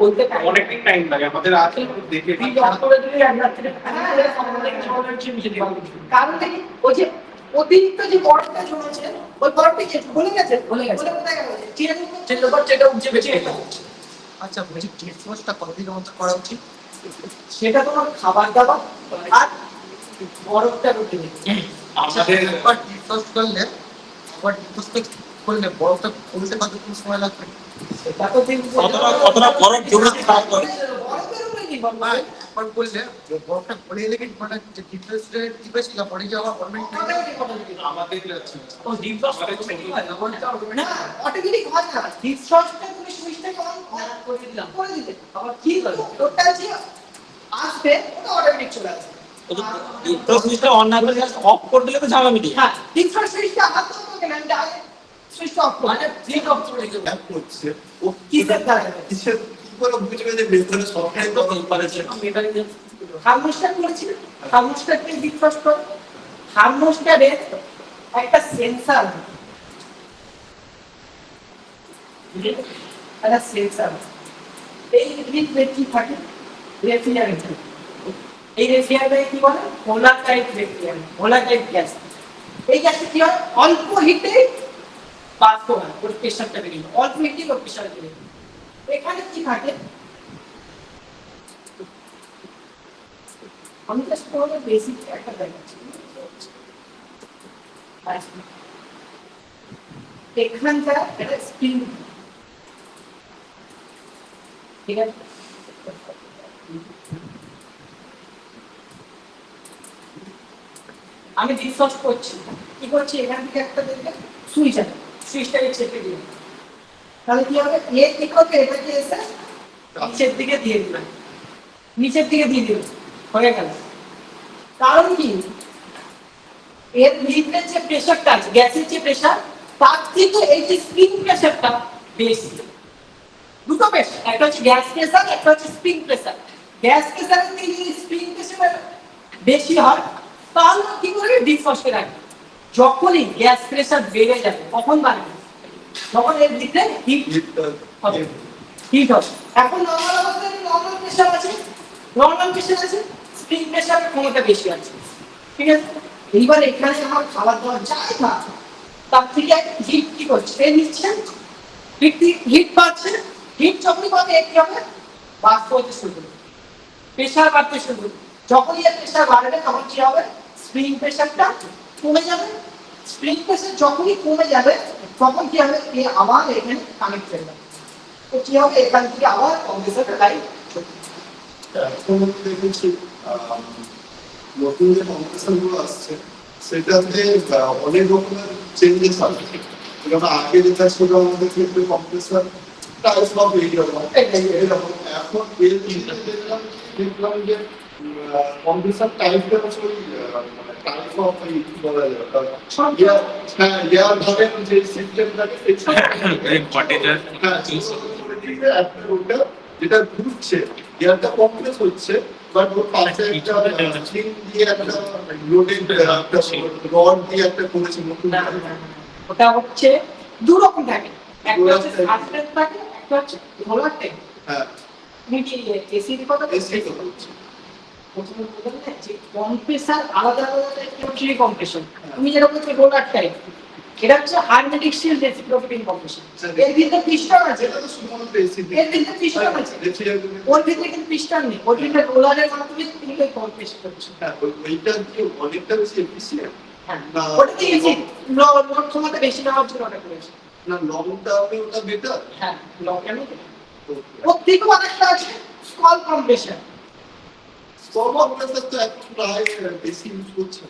বলতে অনেকদিন টাইম লাগে। আমাদের আছে দেখে তুই অফ করে দিলে এক রাত্রে কারণ দেখি ওই যে অতিরিক্ত যে বরফটা জমেছে ওই বরফটা কি গলে গেছে? গলে কোথায় গেল? যেটা উঠছে বেঁচে গেছে। আচ্ছা, বলছি ডিফ্রস্টটা কতদিন মতো করা উচিত? সেটা তোমার খাবার দাবার আর বরফটা উঠে দিচ্ছে। আমাদের একবার ডিফ্রস্ট করলে আবার ডিফ্রস্ট করলে বরফটা কমতে কতক্ষণ সময় লাগবে? সেটা তো ঠিক কতটা বরফ জমেছে তারপরে বরফের উপরে নির্ভর করে। একবার বললে বরফটা গলে এলে কি মানে যে ডিফ্রস্টের টিপে ছিল পরে যাওয়া অটোমেটিক আমাদের ও ডিফ্রস্ট অটোমেটিক হয় না, বলটা না অটোমেটিক হয় না। ডিফ্রস্টটা তুমি সুইচটাকে অন করে দিলাম, করে দিলে আবার কি হলো? ওটা যে আসবে ওটা অটোমেটিক চলে আসবে। তো সুইচটা অন না করে জাস্ট অফ করে দিলে তো ঝামেলা মিটে যায়। হ্যাঁ, ডিফ্রস্ট সুইচটা হাত ধরে না, ডাইরেক্ট সুইচটা অফ করে মানে ফ্লিক অফ করে দিতে গ্যাপ করছে ও কিসের দ্বারা? কিসের কি করে বুঝবে যে ভেতরে সফটওয়্যার তো তো টেম্পারেচার থার্মোস্ট্যাট করেছিল, থার্মোস্ট্যাটকে ডিফ্রস্ট করে। থার্মোস্ট্যাটে একটা সেন্সর, একটা সেন্সর এই ভিতরে কি থাকে? রেফ্রিজারেটর। এই রেফ্রিজারেটরে কি বলে? পোলার টাইপ রেফ্রিজারেটর, পোলার টাইপ গ্যাস। এই গ্যাসে কি হয়? অল্প হিটে বাষ্প হয়, ওর প্রেশারটা বেড়ে যায়, অল্প হিটে ওর প্রেশার বেড়ে যায়। এখানে কি থাকে? আমি জাস্ট তোমাদের বেসিক একটা দেখাচ্ছি। এখানটা একটা স্প্রিং, ঠিক আছে? আমি ডিসকাস করছি, কি করছি? এখান থেকে একটা দেখবে সুইচ আছে, সুইচটাকে চেপে দিই, তাহলে কি হবে? কি করবে? এটাকে এসে নিচের দিকে দিয়ে দিলাম, নিচের দিকে দিয়ে দিলাম, হয়ে গেল। কারণ কি? এর ভিতরে যে প্রেসারটা আছে, গ্যাসের যে প্রেসার, তার থেকে এই যে স্প্রিং প্রেসারটা বেশি। দুটো প্রেসার, একটা হচ্ছে গ্যাস প্রেসার, একটা হচ্ছে স্প্রিং প্রেসার। গ্যাস প্রেসারের থেকে যদি স্প্রিং প্রেসার বেশি হয় তাহলে কি করবে? ডিফ্রস্টে রাখবে। যখনই গ্যাস প্রেসার বেড়ে যাবে তখন বাড়বে, যখন এর ভিতরে হিট হবে, হিট হবে। এখন নরমাল অবস্থায় নরমাল প্রেসার আছে, নরমাল প্রেসার আছে, স্প্রিং প্রেসারের ক্ষমতা বেশি আছে, ঠিক আছে? এইবার এখানে আমার খাবার দাবার যাই না তার থেকে হিট কি করছে? এ নিচ্ছে, হিট পাচ্ছে, হিট যখনই পাবে কি হবে? বাষ্প হতে শুরু করবে, প্রেসার বাড়তে শুরু করবে। যখনই এর প্রেসার বাড়বে তখন কি হবে? স্প্রিং প্রেসারটা কমে যাবে। স্প্রিং প্রেসার যখনই কমে যাবে তখন কি হবে? এ আবার এখানে কানেক্ট হয়ে যাবে। তো কি হবে? এখান থেকে আবার কম্প্রেসার লাইন এখন দেখেছি নতুন যে কম্প্রেসার গুলো আসছে সেটাতে অনেক রকমের চেঞ্জেস আসছে। যেমন আগে যেটা ছিল আমাদের ক্ষেত্রে কম্প্রেসার টাইপ অফ এইরকম, এখন দেখলাম যে কম্প্রেসার টাইপটা হচ্ছে ওই টাইপ অফ এই কি বলা যায় হ্যাঁ এয়ার ধরেন যে সিস্টেমটাকে একটা ওটা যেটা ঘুরছে এয়ারটা কম্প্রেস হচ্ছে বাট ওর পাশে একটা স্ট্রিং দিয়ে একটা লোডেড একটা রড দিয়ে একটা করেছে নতুন না, না, না, না। ওটা হচ্ছে দু রকম থাকে, একটা হচ্ছে সাসপেন্স থাকে, একটা হচ্ছে রোলার টাইপ। হ্যাঁ তুমি কি এসি এর কথা এসি বলছো? হচ্ছে প্রথমে বললাম না যে কম্প্রেসার আলাদা আলাদা টাইপের কম্প্রেশন, তুমি যেটা বলছো রোলার টাইপ, এটা হচ্ছে হারমোনিক শিল্ড রেসিপ্রোকেটিং কম্প্রেশন। এর ভিতরে পিস্টন আছে, যেটা তো শুধুমাত্র এসি এর ভিতরে পিস্টন আছে, ওর ভিতরে কিন্তু পিস্টন নেই, ওর ভিতরে রোলারের মাধ্যমে তুমি কম্প্রেশন করছো। হ্যাঁ ওইটা কি অনেকটা বেশি এফিসিয়েন্ট হ্যাঁ, না ওটা তো ইজি, লোড ক্ষমতা বেশি নেওয়ার জন্য ওটা করেছে। না লং টার্মে ওটা বেটার হ্যাঁ, লং টার্মে ওর থেকেও আরেকটা আছে স্কল কম্প্রেশন। সব কম্প্রেসার তো এখন প্রায় বেশি ইউজ করছে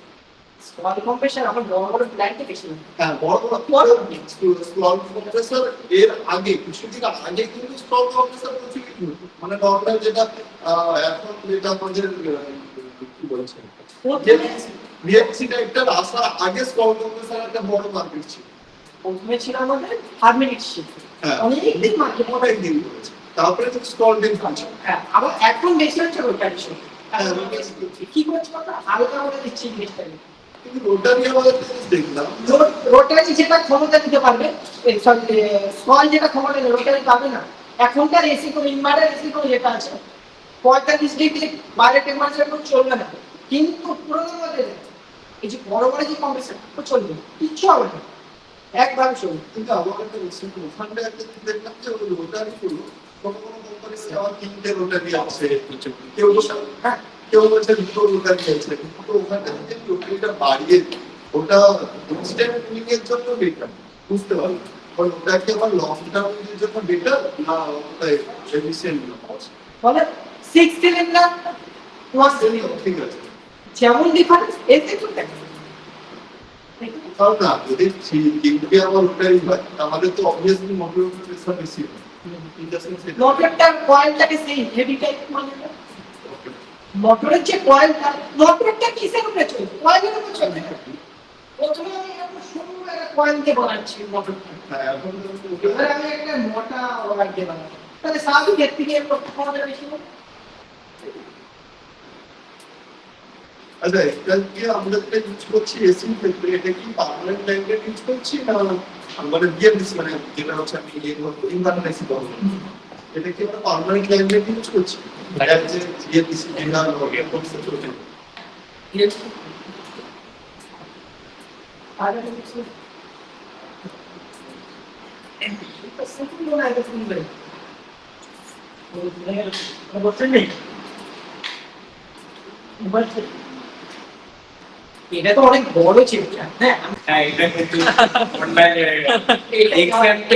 স্কল কম্প্রেশন আমার বড় বড় প্ল্যান্টে বেশি না। হ্যাঁ বড় বড় স্লট কম্প্রেসার এর আগে কিছুদিন আগে কিন্তু স্লট কম্প্রেসার প্রচলিত হতো। মানে নর্মাল যেটা এখন যেটা আমাদের কি বলছে রিএক্সি টাইপটার আসার আগে স্লট কম্প্রেসার একটা বড় মার্কেট ছিল। প্রথমে ছিল আমাদের হারমোনিক শিল্ড, হ্যাঁ অনেকদিন মার্কেট অনেক দিন করেছে তারপরে তো স্লট দিন ফাংশন হ্যাঁ, আবার এখন বেশি হচ্ছে রোটারি। কি করছে কথা হালকা করে দিচ্ছি জিনিসটাকে। কিন্তু রোটারি আমাদের দেখলাম রোটারি যেটা ক্ষমতা দিতে পারবে, স্কল যেটা ক্ষমতা দেবে রোটারি পাবে না। এখনকার এসি করে ইনভার্টার এসি করে যেটা আছে 45 ডিগ্রি বাইরে টেম্পারেচার কোনো চলবে না, কিন্তু পুরোনো মডেলে এই যে বড় বড় যে কম্প্রেসার তো চলবে, কিচ্ছু হবে না, একভাবে চলবে। কিন্তু আমার একটা রিসেন্ট ওখানটা একটা জিনিস দেখলাম যে ওই রোটারি গুলো কোনো কোনো কোম্পানিতে আবার 3টে রোটারি আছে কেউ হ্যাঁ, কেউ বলছে 2টো রোটারি আছে কিন্তু ওখানটা যদি রোটারিটা বাড়িয়ে দিই, ওটা ইনস্ট্যান্ট কুলিং এর জন্য বেটার বুঝতে পারবে ওটা কি আমার লং টার্মের জন্য বেটার না ওটা এফিসিয়েন্ট বলে 6 সিলিন্ডার 1 সিলিন্ডার ঠিক আছে যেমন ডিফারেন্স এতে তো দেখো। তাও না যদি 3টে আমার রোটারি হয় তাহলে তো অবভিয়াসলি মোটরের প্রেসার বেশি হবে মোটরটার কয়েলটাকে সেই হেভি টাইপ মানে মোটরের যে কয়েলটা, মোটরটা কিসের উপরে চলবে? কয়েলের উপরে চলবে। প্রথমে আমি একটা সরু একটা কয়েল দিয়ে বানাচ্ছি মোটরটা, হ্যাঁ এখন এবার আমি একটা মোটা ওয়ার দিয়ে বানাবো, তাহলে স্বাভাবিক এর থেকে ক্ষমতা বেশি হবে। আচ্ছা এটা কি আমরা যেটা ইউজ করছি এসি ক্ষেত্রে এটা কি পার্মানেন্ট ম্যাগনেট ইউজ করছি না মানে বিএমসি মানে যেটা হচ্ছে আমি ইনভার্টার এসি বলবো এটা কি আমরা পার্মানেন্ট ম্যাগনেট ইউজ করছি এটা যে বিএমসি যেটা লগে করছে চলছে আর কিছু এটা সিম্পল না, এটা সিম্পল বলছেন নেই। এটা তো অনেক বড় চিপটা, হ্যাঁ হ্যাঁ এটা কিন্তু এক্সাক্ট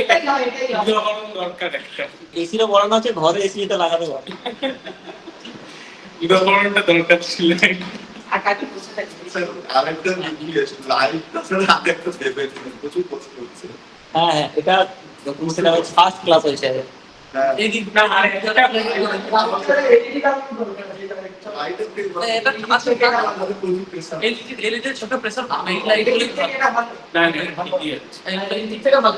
উদাহরণ দরকার একটা এসিটা বলানো হচ্ছে ঘরে এসি এটা লাগাতে পারে। উদাহরণটা দরকার ছিল আরেকটা জিনিস লাইট তাছাড়া আরেকটা দেবে প্রচুর কষ্ট হচ্ছে হ্যাঁ হ্যাঁ, এটা সেটা ফার্স্ট ক্লাস হয়েছে। হ্যাঁ এই দিক না আরেকটা লাইটের আমাদের প্রচুর প্রেসার ছোট প্রেসার না না